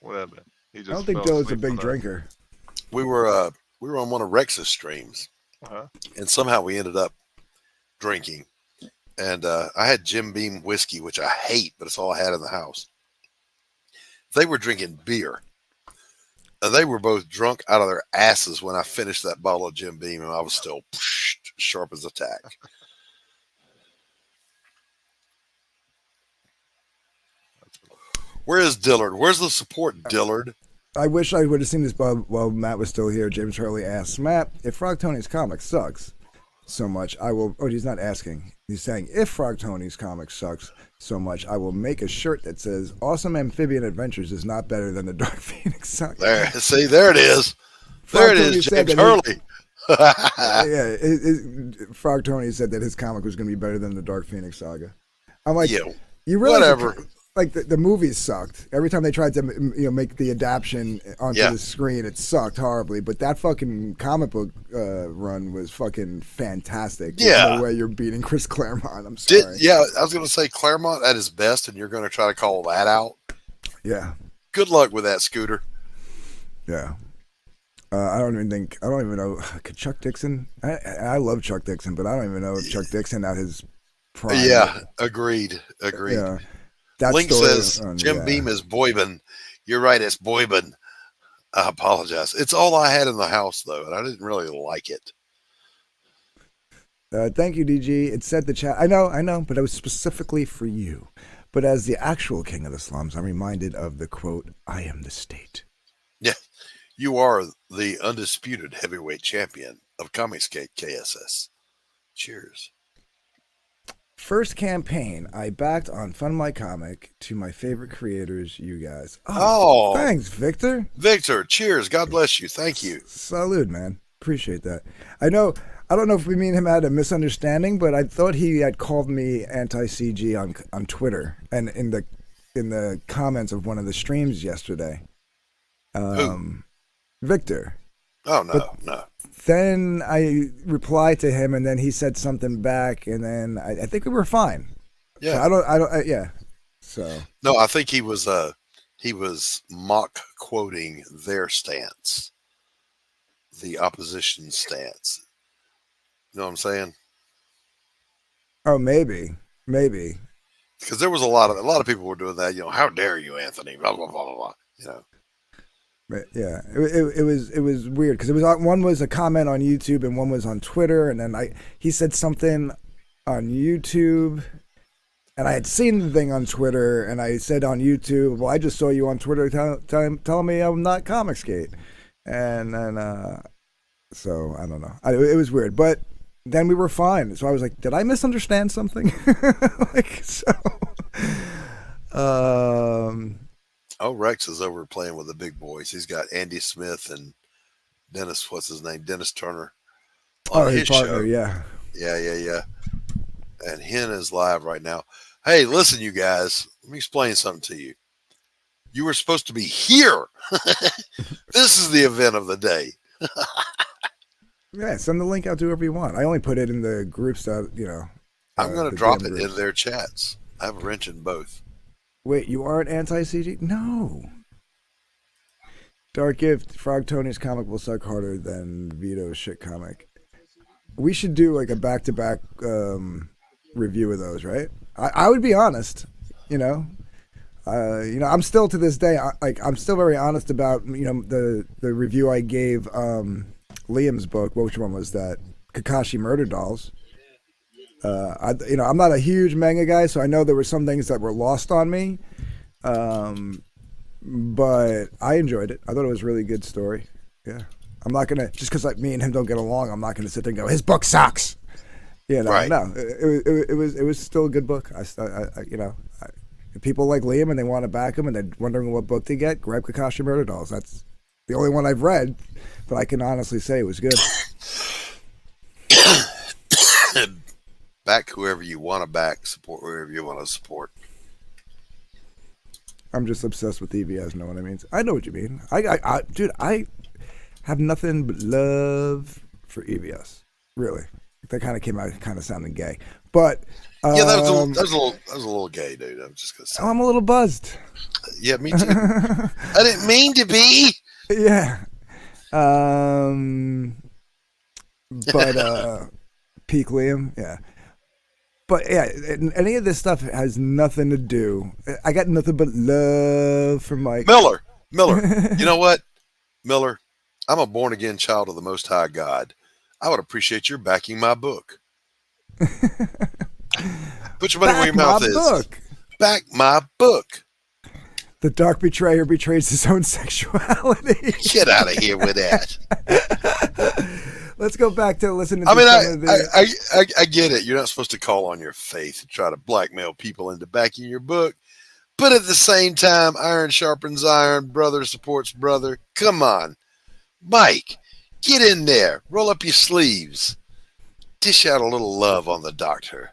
What happened? He just I don't think fell Dillard's a asleep big on us. drinker. We were on one of Rex's streams, and somehow we ended up drinking. And I had Jim Beam whiskey, which I hate, but it's all I had in the house. They were drinking beer. And they were both drunk out of their asses when I finished that bottle of Jim Beam, and I was still sharp as a tack. Where is Dillard? Where's the support, Dillard? I wish I would have seen this while Matt was still here. James Hurley asks, Matt, if Frog Tony's comic sucks so much, I will... Oh, he's not asking. He's saying, if Frog Tony's comic sucks so much, I will make a shirt that says, Awesome Amphibian Adventures is not better than the Dark Phoenix Saga. There, see, there it is. Frog There it Tony is, said James that Hurley. Frog Tony said that his comic was going to be better than the Dark Phoenix Saga. I'm like, Yeah, you realize whatever. Like the movies sucked. Every time they tried to make the adaptation onto the screen, it sucked horribly. But that fucking comic book run was fucking fantastic. There's Yeah. no way you're beating Chris Claremont. I'm sorry. I was going to say Claremont at his best, and you're going to try to call that out. Yeah. Good luck with that, Scooter. Yeah. I don't even know. Could Chuck Dixon? I love Chuck Dixon, but I don't even know if Chuck Dixon at his prime. Yeah, agreed. Yeah. That Link story says Jim Beam is Boyban. You're right, it's Boyban. I apologize. It's all I had in the house, though, and I didn't really like it. Thank you, DG. It said the chat. I know, but it was specifically for you. But as the actual king of the slums, I'm reminded of the quote, I am the state. Yeah, you are the undisputed heavyweight champion of Comicsgate KSS. Cheers. First campaign, I backed on Fund My Comic to my favorite creators, you guys. Oh, thanks, Victor. Victor, cheers. God bless you. Thank you. Salud, man. Appreciate that. I don't know if me and him had a misunderstanding, but I thought he had called me anti-CG on Twitter and in the comments of one of the streams yesterday. Victor. Oh, no. Then I replied to him, and then he said something back, and then I think we were fine. Yeah. So yeah. So no, I think he was mock quoting their stance, the opposition stance. You know what I'm saying? Oh, maybe. Because there was a lot of people were doing that. How dare you, Anthony? Blah blah blah blah. But yeah, it was weird because it was one was a comment on YouTube and one was on Twitter, and then he said something on YouTube, and I had seen the thing on Twitter, and I said on YouTube, well, I just saw you on Twitter telling me I'm not Comicsgate, and then so I don't know, it was weird, but then we were fine. So I was like, did I misunderstand something? Oh, Rex is over playing with the big boys. He's got Andy Smith and Dennis, what's his name? Dennis Turner on his partner, show. Yeah. And Hen is live right now. Hey, listen, you guys, let me explain something to you. You were supposed to be here. This is the event of the day. Yeah, send the link out to whoever you want. I only put it in the groups that, I'm going to drop it in their chats. I have a wrench in both. Wait, you aren't anti-CG? No. Dark Gift, Frog Tony's comic will suck harder than Vito's shit comic. We should do like a back-to-back review of those, right? I would be honest, I'm still to this day, I'm still very honest about, the review I gave Liam's book. Which one was that? Kakashi Murder Dolls. I'm not a huge manga guy, so I know there were some things that were lost on me. But I enjoyed it. I thought it was a really good story. Yeah. I'm not gonna just because like me and him don't get along. I'm not gonna sit there and go, his book sucks. Right. No, it was still a good book. If people like Liam and they want to back him and they're wondering what book to get, grab Kakashi Murder Dolls. That's the only one I've read, but I can honestly say it was good. Back whoever you want to back, support whoever you want to support. I'm just obsessed with EVS. Know what I mean? I know what you mean. Dude, I have nothing but love for EVS. Really, that kind of came out kind of sounding gay, but yeah, that was a little gay, dude. I'm just gonna say. I'm a little buzzed. Yeah, me too. I didn't mean to be. Yeah. But peak Liam, yeah. But yeah, any of this stuff has nothing to do. I got nothing but love for Mike. Miller. You know what? Miller, I'm a born again child of the Most High God. I would appreciate your backing my book. Put your money where your mouth is. Book. Back my book. The dark betrayer betrays his own sexuality. Get out of here with that. Let's go back to listening. I mean, I get it. You're not supposed to call on your faith and try to blackmail people into backing your book. But at the same time, iron sharpens iron. Brother supports brother. Come on. Mike, get in there. Roll up your sleeves. Dish out a little love on the doctor.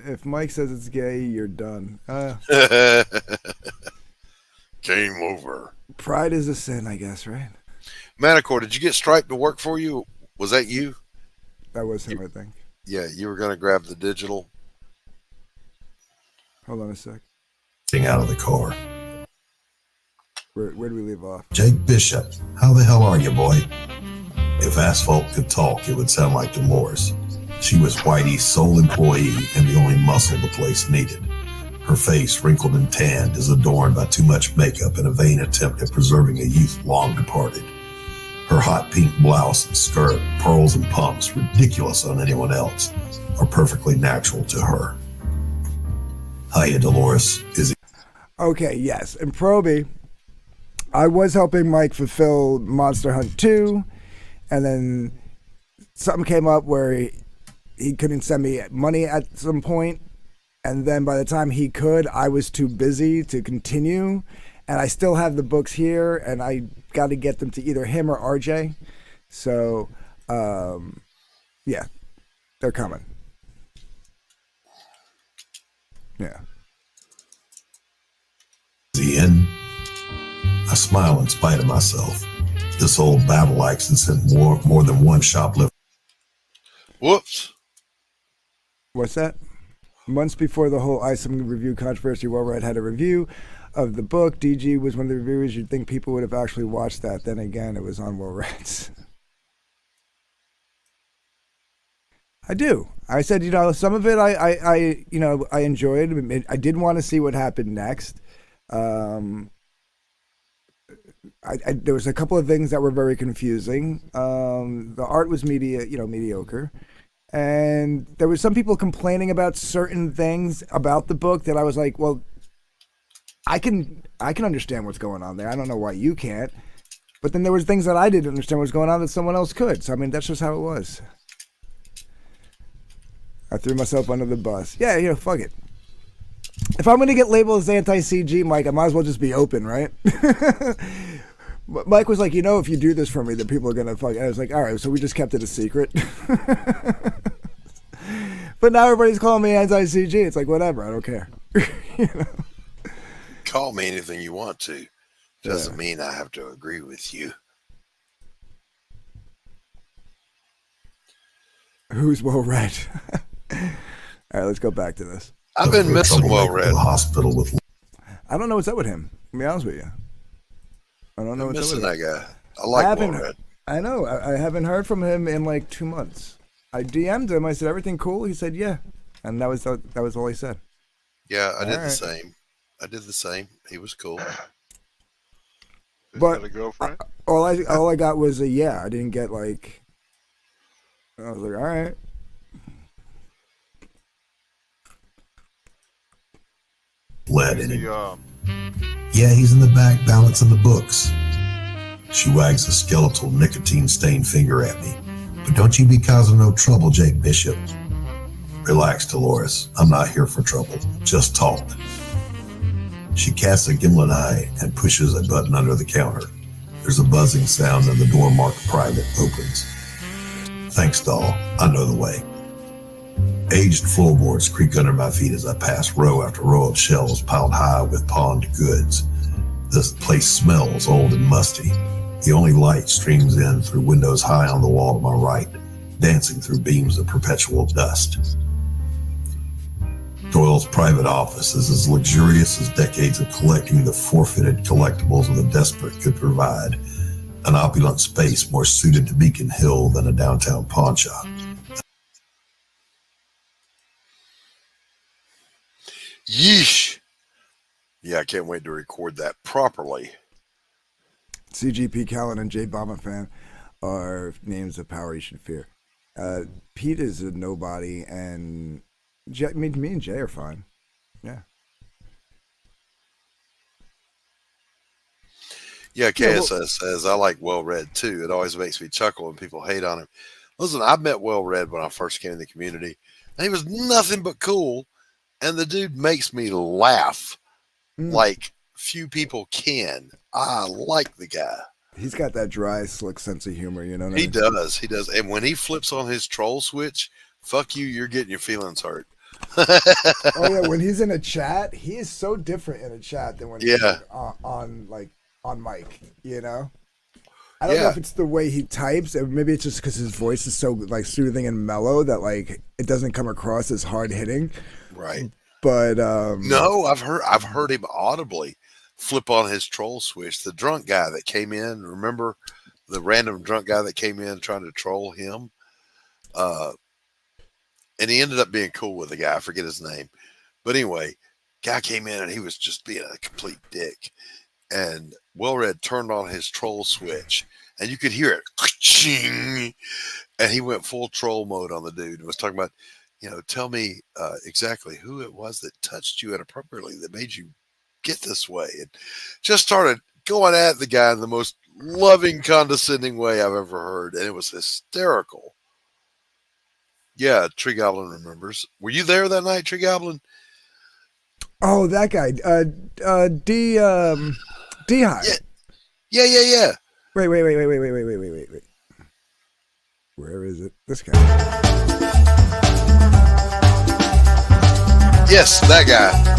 If Mike says it's gay, you're done. Game over. Pride is a sin, I guess, right? Manticore, did you get Stripe to work for you? Was that you? That was him, I think. Yeah, you were going to grab the digital. Hold on a sec. Getting out of the car. Where did we leave off? Jake Bishop, how the hell are you, boy? If Asphalt could talk, it would sound like Dolores. She was Whitey's sole employee and the only muscle the place needed. Her face, wrinkled and tanned, is adorned by too much makeup in a vain attempt at preserving a youth long departed. Her hot pink blouse and skirt, pearls and pumps, ridiculous on anyone else, are perfectly natural to her. Hiya, Dolores. Is it? Okay, yes. In Proby, I was helping Mike fulfill Monster Hunt 2, and then something came up where he couldn't send me money at some point, and then by the time he could, I was too busy to continue, and I still have the books here, and I got to get them to either him or RJ. So, yeah, they're coming. Yeah. Is he in? I smile in spite of myself. This old battle axe has sent more than one shoplifter. Whoops. What's that? Months before the whole Isom review controversy, Wellred had a review of the book. DG was one of the reviewers. You'd think people would have actually watched that. Then again, it was on Wellred's. I do. I said, some of it I enjoyed. I did want to see what happened next. There was a couple of things that were very confusing. The art was mediocre. And there were some people complaining about certain things about the book that I was like, well, I can understand what's going on there. I don't know why you can't. But then there was things that I didn't understand what was going on that someone else could. So, I mean, that's just how it was. I threw myself under the bus. Yeah, fuck it. If I'm going to get labeled as anti-CG, Mike, I might as well just be open, right? Mike was like, if you do this for me, then people are going to fuck. I was like, all right, so we just kept it a secret. But now everybody's calling me anti-CG. It's like, whatever, I don't care. Call me anything you want to. Doesn't mean I have to agree with you. Who's well read? All right, let's go back to this. I've been missing well read. Hospital with. I don't know what's up with him. To be honest with you, I don't know what's up with that him. guy. I like well read. I know. I haven't heard from him in like 2 months. I DM'd him. I said, "Everything cool?" He said, "Yeah," and that was all he said. Yeah, I did the same. He was cool. But a girlfriend? All I got was a yeah. I didn't get like. I was like, all right. lead in him. The, Yeah, he's in the back balancing the books. She wags a skeletal nicotine-stained finger at me. But don't you be causing no trouble, Jake Bishop. Relax, Dolores. I'm not here for trouble. Just talk. She casts a gimlet eye and pushes a button under the counter. There's a buzzing sound and the door marked private opens. Thanks, doll. I know the way. Aged floorboards creak under my feet as I pass row after row of shelves piled high with pawned goods. This place smells old and musty. The only light streams in through windows high on the wall to my right, dancing through beams of perpetual dust. Doyle's private office is as luxurious as decades of collecting the forfeited collectibles of the desperate could provide. An opulent space more suited to Beacon Hill than a downtown pawn shop. Yeesh. Yeah, I can't wait to record that properly. CGP Callan and Jay Bomber Fan are names of power you should fear. Pete is a nobody, and me and Jay are fine. Yeah. Yeah, KSS says, I like Well Read too. It always makes me chuckle when people hate on him. Listen, I met Well Read when I first came in the community, and he was nothing but cool, and the dude makes me laugh like few people can. I like the guy. He's got that dry, slick sense of humor, you know what I He mean? does. He does. And when he flips on his troll switch, fuck you, you're getting your feelings hurt. Oh yeah, when he's in a chat, he is so different in a chat than when he's on mic, you know? I don't know if it's the way he types, or maybe it's just because his voice is so like soothing and mellow that like it doesn't come across as hard hitting. Right. But no, I've heard him audibly flip on his troll switch. The drunk guy that came in, remember the random drunk guy that came in trying to troll him? And he ended up being cool with the guy. I forget his name. But anyway, guy came in and he was just being a complete dick. And Well Read turned on his troll switch and you could hear it. Ka-ching! And he went full troll mode on the dude and was talking about, you know, tell me exactly who it was that touched you inappropriately that made you get this way. And just started going at the guy in the most loving, condescending way I've ever heard. And it was hysterical. Yeah, Tree Goblin remembers. Were you there that night, Tree Goblin? oh, that guy, D High. Yeah. Wait. Where is it? This guy. Yes, that guy.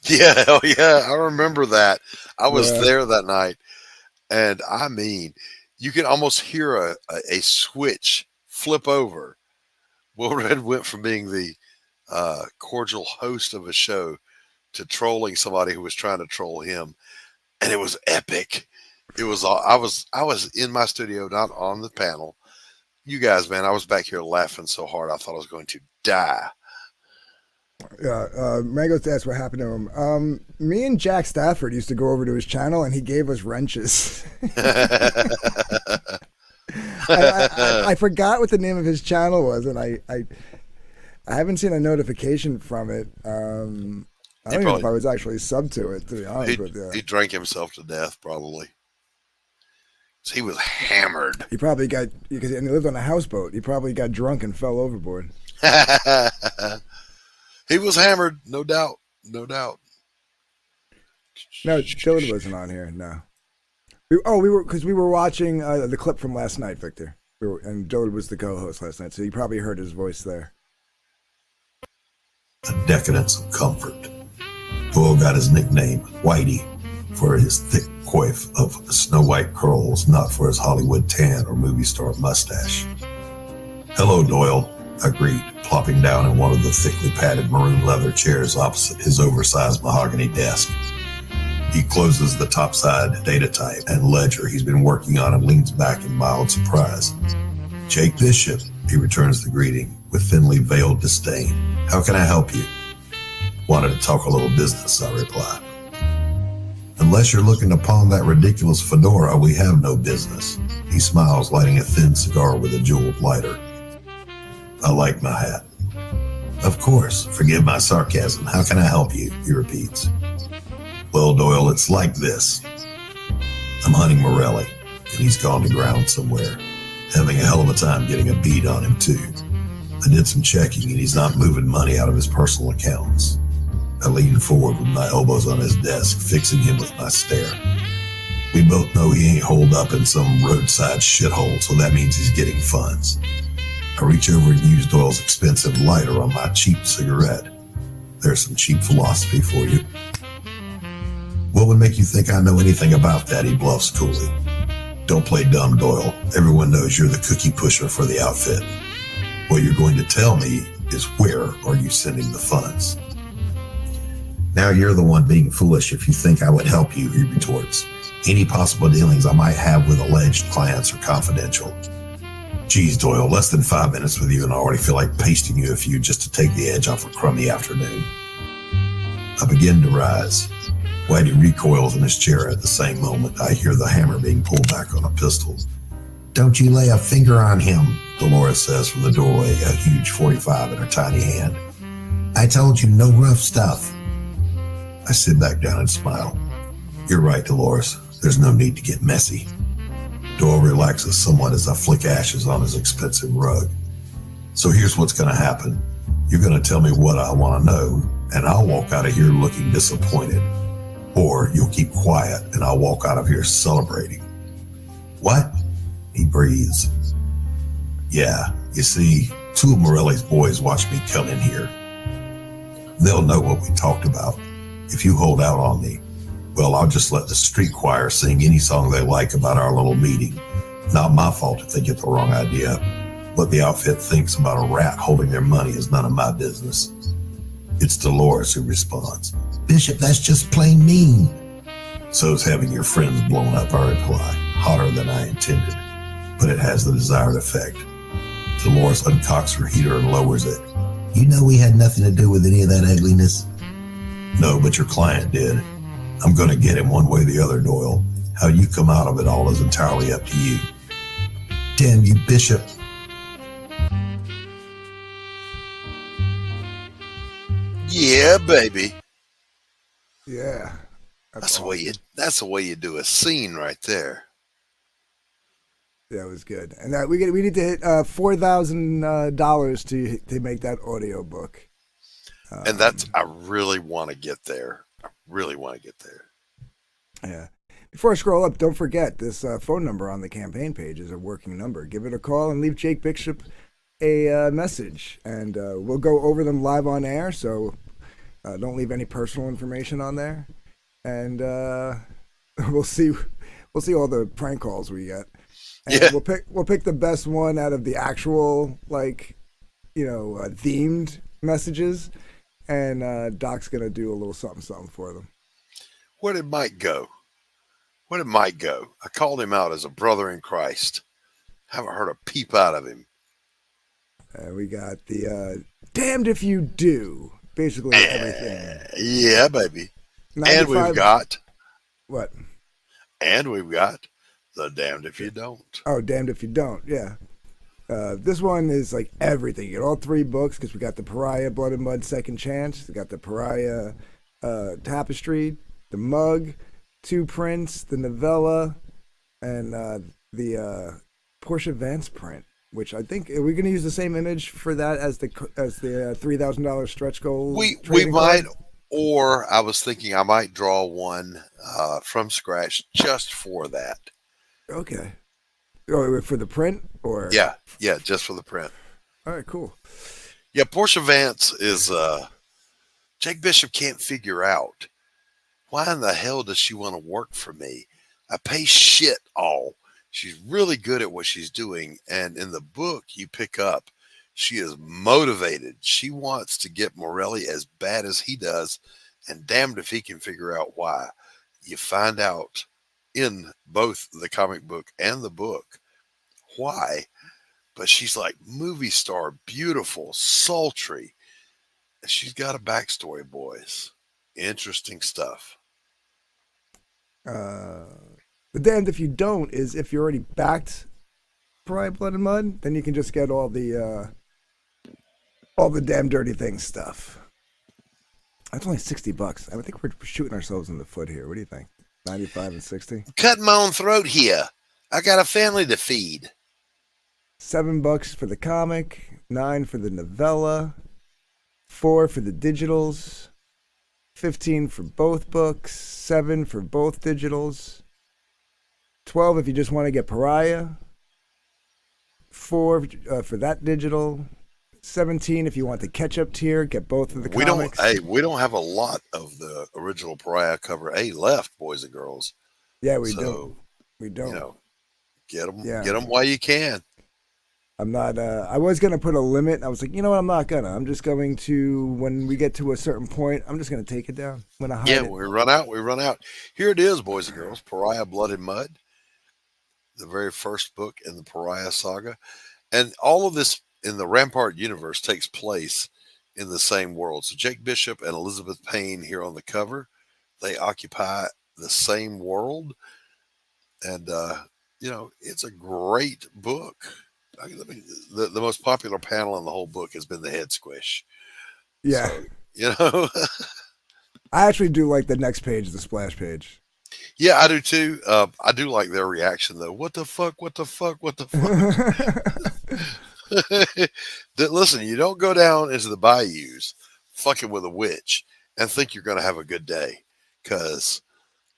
Yeah, hell yeah, I remember that. I was there that night, and I mean, you can almost hear a switch flip over. Will Red went from being the cordial host of a show to trolling somebody who was trying to troll him, and it was epic. It was I was in my studio, not on the panel. You guys, man, I was back here laughing so hard I thought I was going to die. Yeah, Mango's asked what happened to him. Me and Jack Stafford used to go over to his channel, and he gave us wrenches. I forgot what the name of his channel was, and I haven't seen a notification from it. I don't know if I was actually subbed to it, to be honest with you. He drank himself to death, probably. He was hammered. He probably got, because he lived on a houseboat. He probably got drunk and fell overboard. He was hammered, no doubt. No doubt. No, Dylan wasn't on here. No. We were watching the clip from last night, Victor. And Dylan was the co-host last night, so you probably heard his voice there. A decadence of comfort. Doyle got his nickname, Whitey, for his thick coif of snow white curls, not for his Hollywood tan or movie star mustache. Hello, Doyle, I greet, plopping down in one of the thickly padded maroon leather chairs opposite his oversized mahogany desk. He closes the topside data type and ledger he's been working on and leans back in mild surprise. Jake Bishop, he returns the greeting with thinly veiled disdain. How can I help you? Wanted to talk a little business, I reply. Unless you're looking to pawn that ridiculous fedora, we have no business. He smiles, lighting a thin cigar with a jeweled lighter. I like my hat. Of course, forgive my sarcasm. How can I help you? He repeats. Well, Doyle, it's like this. I'm hunting Morelli, and he's gone to ground somewhere. Having a hell of a time getting a beat on him, too. I did some checking, and he's not moving money out of his personal accounts. I lean forward with my elbows on his desk, fixing him with my stare. We both know he ain't holed up in some roadside shithole, so that means he's getting funds. I reach over and use Doyle's expensive lighter on my cheap cigarette. There's some cheap philosophy for you. What would make you think I know anything about that? He bluffs coolly. Don't play dumb, Doyle. Everyone knows you're the cookie pusher for the outfit. What you're going to tell me is where are you sending the funds? Now you're the one being foolish if you think I would help you, he retorts. Any possible dealings I might have with alleged clients are confidential. Geez, Doyle, less than 5 minutes with you and I already feel like pasting you a few just to take the edge off a crummy afternoon. I begin to rise. Whitey recoils in his chair at the same moment. I hear the hammer being pulled back on a pistol. Don't you lay a finger on him, Dolores says from the doorway, a huge .45 in her tiny hand. I told you no rough stuff. I sit back down and smile. You're right, Dolores. There's no need to get messy. Doyle relaxes somewhat as I flick ashes on his expensive rug. So here's what's going to happen. You're going to tell me what I want to know, and I'll walk out of here looking disappointed. Or you'll keep quiet, and I'll walk out of here celebrating. What? He breathes. Yeah, you see, 2 of Morelli's boys watched me come in here. They'll know what we talked about. If you hold out on me, well, I'll just let the street choir sing any song they like about our little meeting. Not my fault if they get the wrong idea. What the outfit thinks about a rat holding their money is none of my business. It's Dolores who responds. Bishop, that's just plain mean. So's having your friends blown up, I reply. Hotter than I intended. But it has the desired effect. Dolores uncocks her heater and lowers it. You know we had nothing to do with any of that ugliness? No, but your client did. I'm going to get him one way or the other, Doyle. How you come out of it all is entirely up to you. Damn you, Bishop. Yeah, baby. Yeah. That's the way you do a scene right there. That was good. And that we need to hit $4,000 to make that audio book. And that's I really want to get there. I really want to get there. Yeah. Before I scroll up, don't forget this phone number on the campaign page is a working number. Give it a call and leave Jake Bishop a message, and we'll go over them live on air. So don't leave any personal information on there, and we'll see all the prank calls we get. And yeah. We'll pick the best one out of the actual themed messages, and Doc's gonna do a little something for them. Where did Mike go? I called him out as a brother in Christ. Haven't heard a peep out of him. We got the damned if you do. Basically everything. Yeah, baby. 95, and we've got what? And we've got the damned if you don't. Oh, damned if you don't. Yeah. This one is like everything. You get all 3 books because we got the Pariah Blood and Mud Second Chance. We got the Pariah Tapestry, the Mug, 2 prints, the novella, and the Portia Vance print. Which I think are we going to use the same image for that as the $3,000 stretch goal? We might, or I was thinking I might draw one from scratch just for that. Okay. Oh, for the print or yeah, just for the print. All right, cool. Yeah, Portia Vance is Jake Bishop can't figure out why in the hell does she want to work for me? I pay shit all. She's really good at what she's doing. And in the book, you pick up, she is motivated. She wants to get Morelli as bad as he does. And damned if he can figure out why. You find out in both the comic book and the book why. But she's like movie star, beautiful, sultry. She's got a backstory, boys. Interesting stuff. The damned if you don't is if you're already backed Pariah Blood and Mud, then you can just get all the damn dirty things stuff. That's only $60. I think we're shooting ourselves in the foot here. What do you think? 95 and 60? Cutting my own throat here. I got a family to feed. $7 for the comic, $9 for the novella, $4 for the digitals, $15 for both books, $7 for both digitals, $12 if you just want to get Pariah, $4 for that digital, $17 if you want the catch-up tier, get both of the comics. We don't have a lot of the original Pariah cover A left, boys and girls. Yeah, we don't. We don't. You know, get them while you can. I'm not. I was gonna put a limit. I was like, you know what? I'm not gonna. I'm just going to. When we get to a certain point, I'm just gonna take it down. When I hide it. We run out. We run out. Here it is, boys and girls. Pariah Blood and Mud, the very first book in the Pariah saga, and all of this in the Rampart universe takes place in the same world. So Jake Bishop and Elizabeth Payne here on the cover, they occupy the same world, and you know, it's a great book. The most popular panel in the whole book has been the head squish. Yeah. So, you know, I actually do like the next page, the splash page. Yeah, I do too. I do like their reaction though. What the fuck? What the fuck? What the fuck? Listen, you don't go down into the bayous fucking with a witch and think you're going to have a good day, because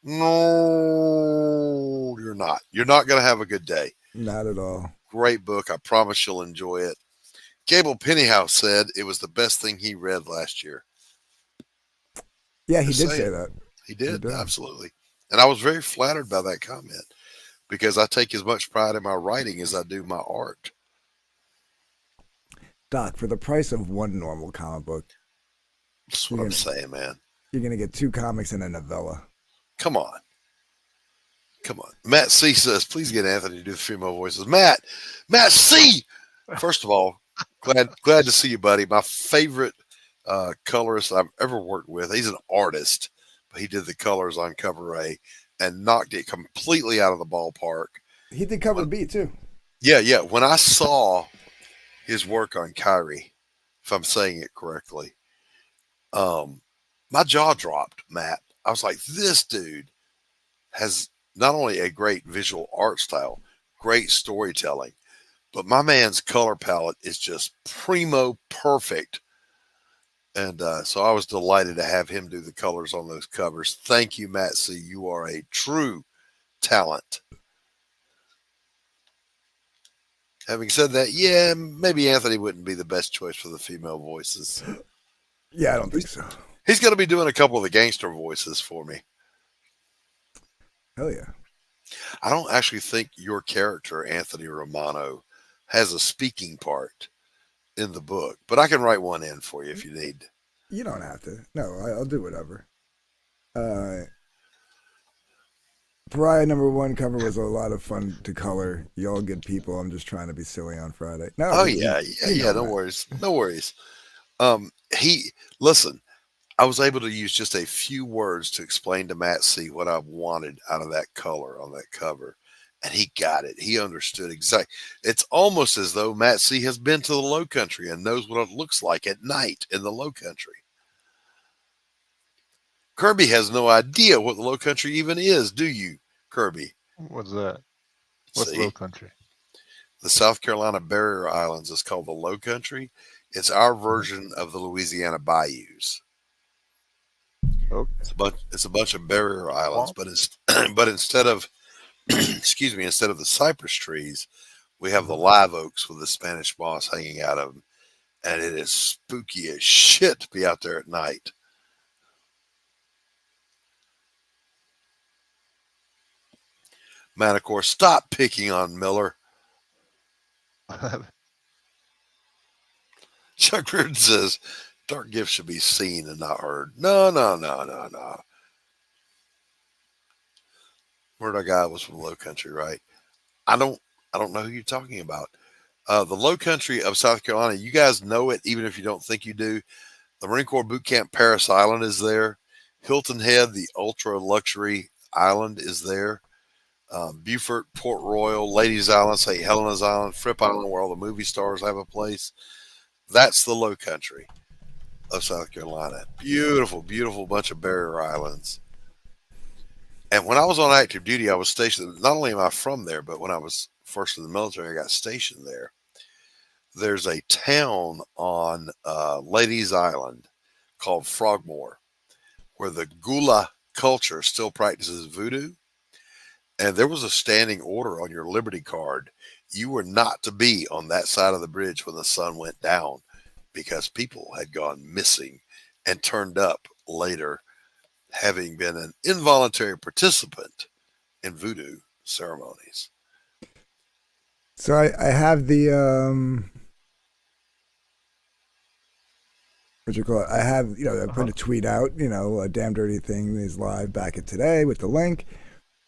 no, you're not. You're not going to have a good day. Not at all. Great book. I promise you'll enjoy it. Gable Pennyhouse said it was the best thing he read last year. Yeah, he did say that. He did, absolutely. And I was very flattered by that comment, because I take as much pride in my writing as I do my art. Doc, for the price of one normal comic book. That's what I'm saying, man. You're going to get 2 comics and a novella. Come on. Come on. Matt C says, please get Anthony to do the female voices. Matt C! First of all, glad to see you, buddy. My favorite colorist I've ever worked with. He's an artist, but he did the colors on cover A and knocked it completely out of the ballpark. He did cover B too. Yeah. When I saw his work on Kyrie, if I'm saying it correctly, my jaw dropped, Matt. I was like, this dude has not only a great visual art style, great storytelling, but my man's color palette is just primo perfect. And so I was delighted to have him do the colors on those covers. Thank you, Matt C. You are a true talent. Having said that, yeah, maybe Anthony wouldn't be the best choice for the female voices. Yeah, I don't think so. He's going to be doing a couple of the gangster voices for me. Hell yeah. I don't actually think your character, Anthony Romano, has a speaking part in the book, but I can write one in for you if you need. You don't have to. No, I'll do whatever. Pariah #1 cover was a lot of fun to color. Y'all good people. I'm just trying to be silly on Friday. No. Oh yeah. No worries. No worries. Listen, I was able to use just a few words to explain to Matt C what I wanted out of that color on that cover. And he got it. He understood exactly. It's almost as though Matt C has been to the Low Country and knows what it looks like at night in the Low Country. Kirby has no idea what the Low Country even is, do you, Kirby? What's that? What's Low Country? The South Carolina Barrier Islands is called the Low Country. It's our version of the Louisiana bayous. Okay. It's a bunch of barrier islands, but instead of instead of the cypress trees, we have the live oaks with the Spanish moss hanging out of them, and it is spooky as shit to be out there at night. Manticore, stop picking on Miller. Chuck Reardon says, Dark Gift should be seen and not heard. No. Word I got was from Low Country, right? I don't know who you're talking about. The Low Country of South Carolina, you guys know it, even if you don't think you do. The Marine Corps Boot Camp Paris Island is there. Hilton Head, the ultra luxury island, is there. Beaufort, Port Royal, Ladies Island, St. Helena's Island, Fripp Island, where all the movie stars have a place. That's the Low Country of South Carolina. Beautiful, beautiful bunch of barrier islands. And when I was on active duty, I was stationed. Not only am I from there, but when I was first in the military, I got stationed there. There's a town on Ladies Island called Frogmore, where the Gula culture still practices voodoo. And there was a standing order on your Liberty card. You were not to be on that side of the bridge when the sun went down, because people had gone missing and turned up later, having been an involuntary participant in voodoo ceremonies. So I have the what you call it? I have, I put a tweet out, a Damn Dirty Thing is live back at today with the link,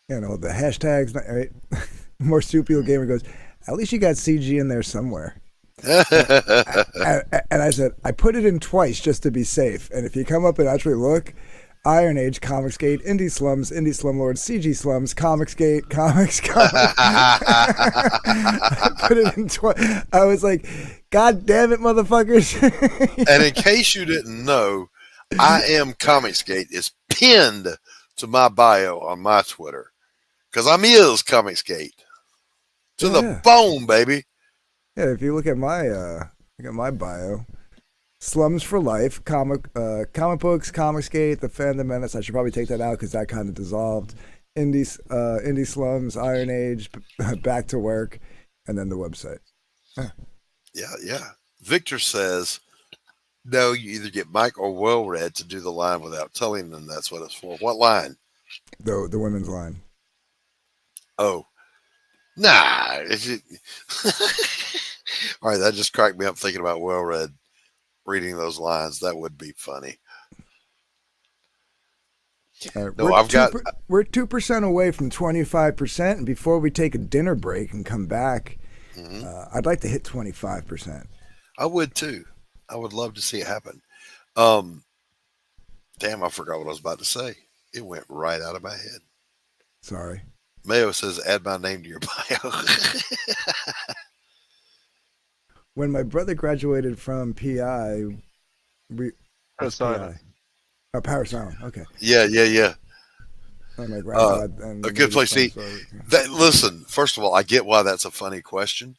the hashtags, right? More Stupid Gamer goes, at least you got CG in there somewhere. And I said, I put it in twice just to be safe. And if you come up and actually look, Iron Age, Comicsgate, Indie Slums, Indie Slumlords, CG Slums, Comicsgate, Comics. I put it in twice. I was like, God damn it, motherfuckers. And in case you didn't know, I Am Comicsgate is pinned to my bio on my Twitter, because I'm Comicsgate. To the bone, baby. Yeah, if you look at my bio, Slums for Life, comic books, Comicsgate, The Phantom Menace. I should probably take that out because that kind of dissolved. Indie Slums, Iron Age, Back to Work, and then the website. Yeah. Victor says, no, you either get Mike or Well Read to do the line without telling them that's what it's for. What line? The women's line. Oh. Nah. All right, that just cracked me up thinking about Well Read reading those lines. That would be funny. No, we're 2% away from 25%, and before we take a dinner break and come back, I'd like to hit 25%. I would too. I would love to see it happen. Damn, I forgot what I was about to say. It went right out of my head. Sorry. Mayo says, add my name to your bio. When my brother graduated from PI, Paris Island. Oh, Paris Island. Okay. Yeah. And my grandpa, a good place to eat. Listen, first of all, I get why that's a funny question.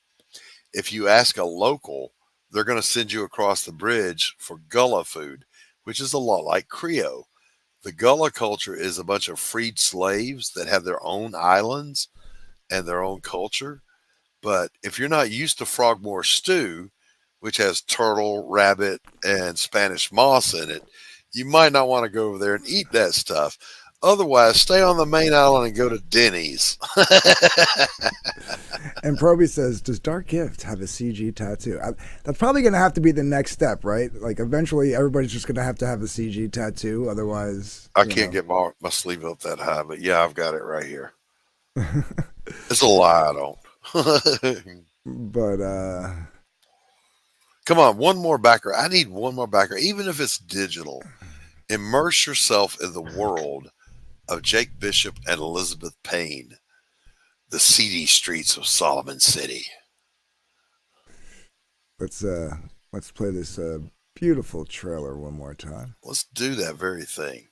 If you ask a local, they're going to send you across the bridge for Gullah food, which is a lot like Creole. The Gullah culture is a bunch of freed slaves that have their own islands and their own culture. But if you're not used to Frogmore stew, which has turtle, rabbit, and Spanish moss in it, you might not want to go over there and eat that stuff. Otherwise, stay on the main island and go to Denny's. And Proby says, does Dark Gift have a CG tattoo? That's probably going to have to be the next step, right? Like, eventually, everybody's just going to have a CG tattoo. Otherwise, I can't get my sleeve up that high, but yeah, I've got it right here. It's a lie, I don't. But come on, one more backer. I need one more backer, even if it's digital. Immerse yourself in the world of Jake Bishop and Elizabeth Payne, the seedy streets of Solomon City. Let's play this beautiful trailer one more time. Let's do that very thing.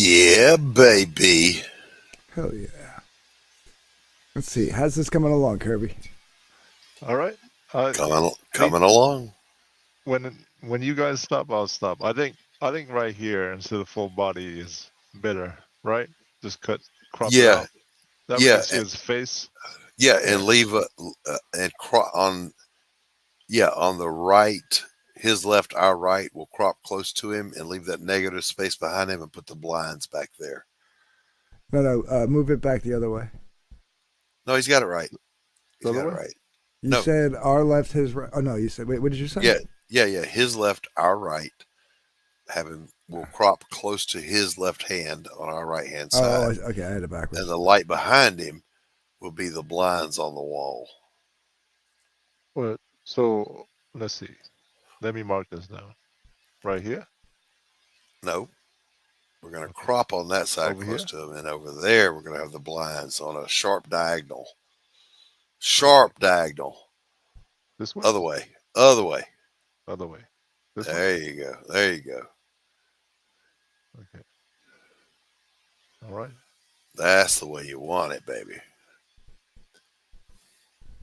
Yeah, baby. Hell yeah. Let's see. How's this coming along, Kirby? All right. Coming along. When you guys stop, I'll stop. I think right here instead of full body is better, right? Just crop it Yeah. out. That way Yeah, you see his face. Yeah, and leave on the right, his left, our right, we'll crop close to him and leave that negative space behind him and put the blinds back there. No, move it back the other way. No, he's got it right. He's Other got it way? right. You No. said our left, his right. Oh no, you said. Wait, what did you say? Yeah. His left, our right. We'll crop close to his left hand on our right hand Oh, side. okay. I had it backwards. And the light behind him will be the blinds on the wall. Well, so let's see. Let me mark this down. Right here. No. We're going to crop on that side Over close here? to him. And over there, we're going to have the blinds on a sharp diagonal. Sharp diagonal. This way? Other way. Other way. Other way. There you go. There you go. Okay. All right. That's the way you want it, baby.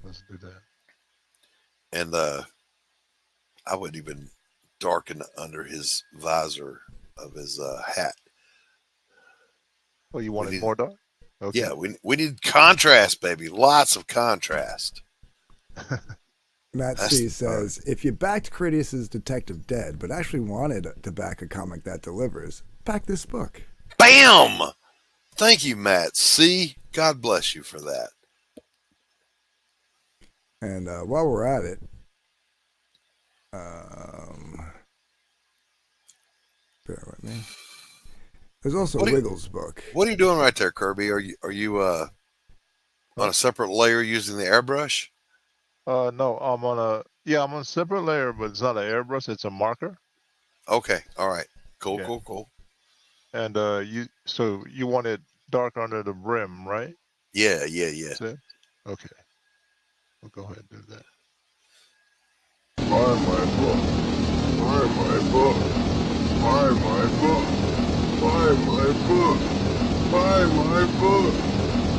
Let's do that. And I would even darken under his visor of his hat. Oh, you wanted more dark? Okay. Yeah, we need contrast, baby. Lots of contrast. Matt That's- C says, if you backed Critias's Detective Dead, but actually wanted to back a comic that delivers, back this book. Bam! Thank you, Matt C. God bless you for that. And while we're at it, bear with me. There's also What do you- Wiggles' book. What are you doing right there, Kirby? Are you on a separate layer using the airbrush? No, I'm on a separate layer, but it's not an airbrush, it's a marker. Okay, all right. Cool, Yeah. cool. And you want it dark under the brim, right? Yeah. That's it? Okay. We'll go ahead and do that. Buy my book. Buy my book. Buy my book. Buy my book. Buy my book.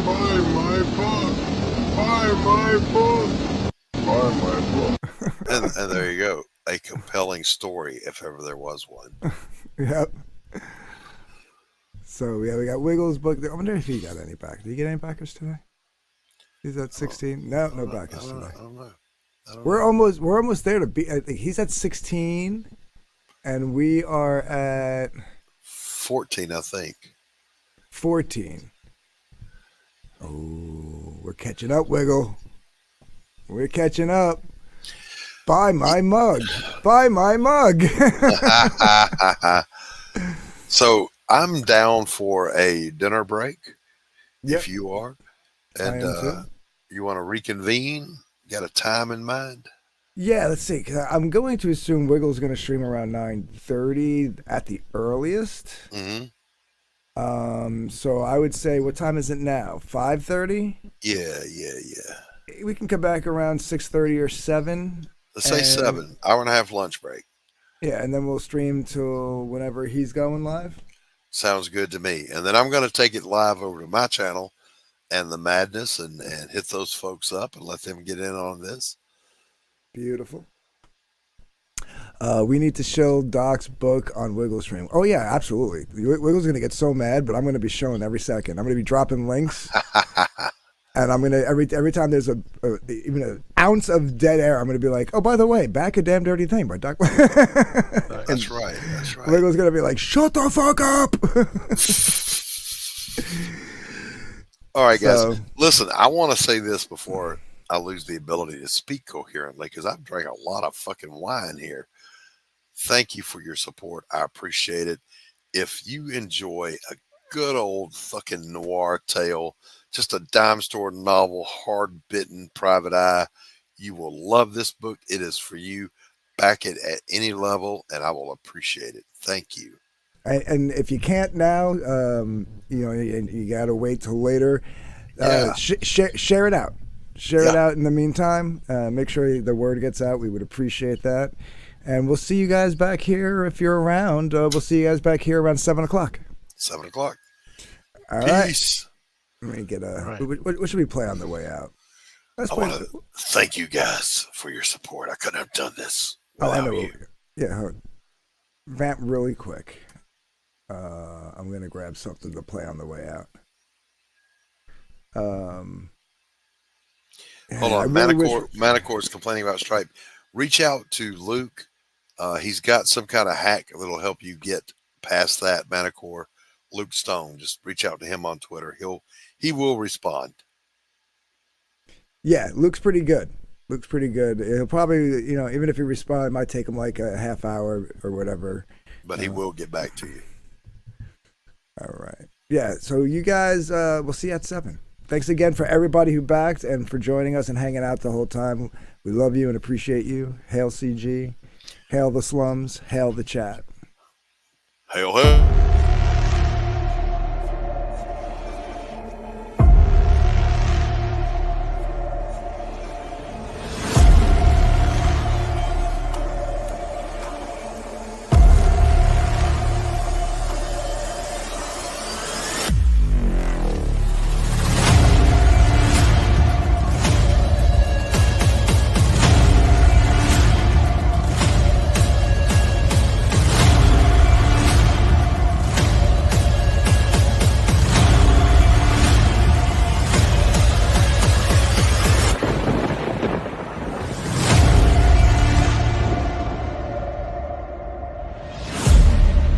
Buy my book. Buy my book. Buy my book. And there you go. A compelling story, if ever there was one. Yep. So yeah, we got Wiggles' book. I wonder if he got any back. Did he get any backers today? He's at 16. No backers today. I don't know. We're almost there to be. I think he's at 16, and we are at 14, I think. 14. Oh, we're catching up, Wiggle. We're catching up. Buy my mug. Buy my mug. So I'm down for a dinner break. Yep. If you are, I and am too. you want to reconvene, got a time in mind? Yeah, let's see. 'Cause I'm going to assume Wiggle's going to stream around 9:30 at the earliest. Mm-hmm. So I would say, what time is it now? 5:30. Yeah. We can come back around 6:30 or 7. Let's say and- 7. Hour and a half lunch break. Yeah, and then we'll stream till whenever he's going live. Sounds good to me. And then I'm going to take it live over to my channel and the madness and hit those folks up and let them get in on this. Beautiful. We need to show Doc's book on Wiggle stream. Oh yeah, absolutely. Wiggle's gonna get so mad, but I'm gonna be showing every second. I'm gonna be dropping links, and I'm gonna every time there's even an ounce of dead air, I'm gonna be like, oh, by the way, back a damn dirty thing by Doc. That's right. That's right. Wiggle's gonna be like, shut the fuck up. All right, guys. So- Listen, I want to say this before I lose the ability to speak coherently because I've drank a lot of fucking wine here. Thank you for your support. I appreciate it. If you enjoy a good old fucking noir tale, just a dime store novel, hard bitten private eye, you will love this book. It is for you. Back it at any level, and I will appreciate it. Thank you. And if you can't now, you got to wait till later. Share it out. Share it out in the meantime. Make sure the word gets out. We would appreciate that. And we'll see you guys back here if you're around. We'll see you guys back here around 7 o'clock. 7 o'clock. All right. Peace. Let me get a. right. What should we play on the way out? Let's I play. want to thank you guys for your support. I couldn't have done this Oh, I without know. you. Yeah, hold on. Vamp really quick. I'm gonna grab something to play on the way out. Hold yeah, I on, really wish- Manicore's complaining about Stripe. Reach out to Luke. He's got some kind of hack that'll help you get past that. Manicore, Luke Stone. Just reach out to him on Twitter. He will respond. Yeah, Luke's pretty good. Luke's pretty good. He'll probably, even if he responds, it might take him like a half hour or whatever. But he will get back to you. All right. Yeah, so you guys, we'll see you at 7. Thanks again for everybody who backed and for joining us and hanging out the whole time. We love you and appreciate you. Hail CG. Hail the slums. Hail the chat. Hail, hail.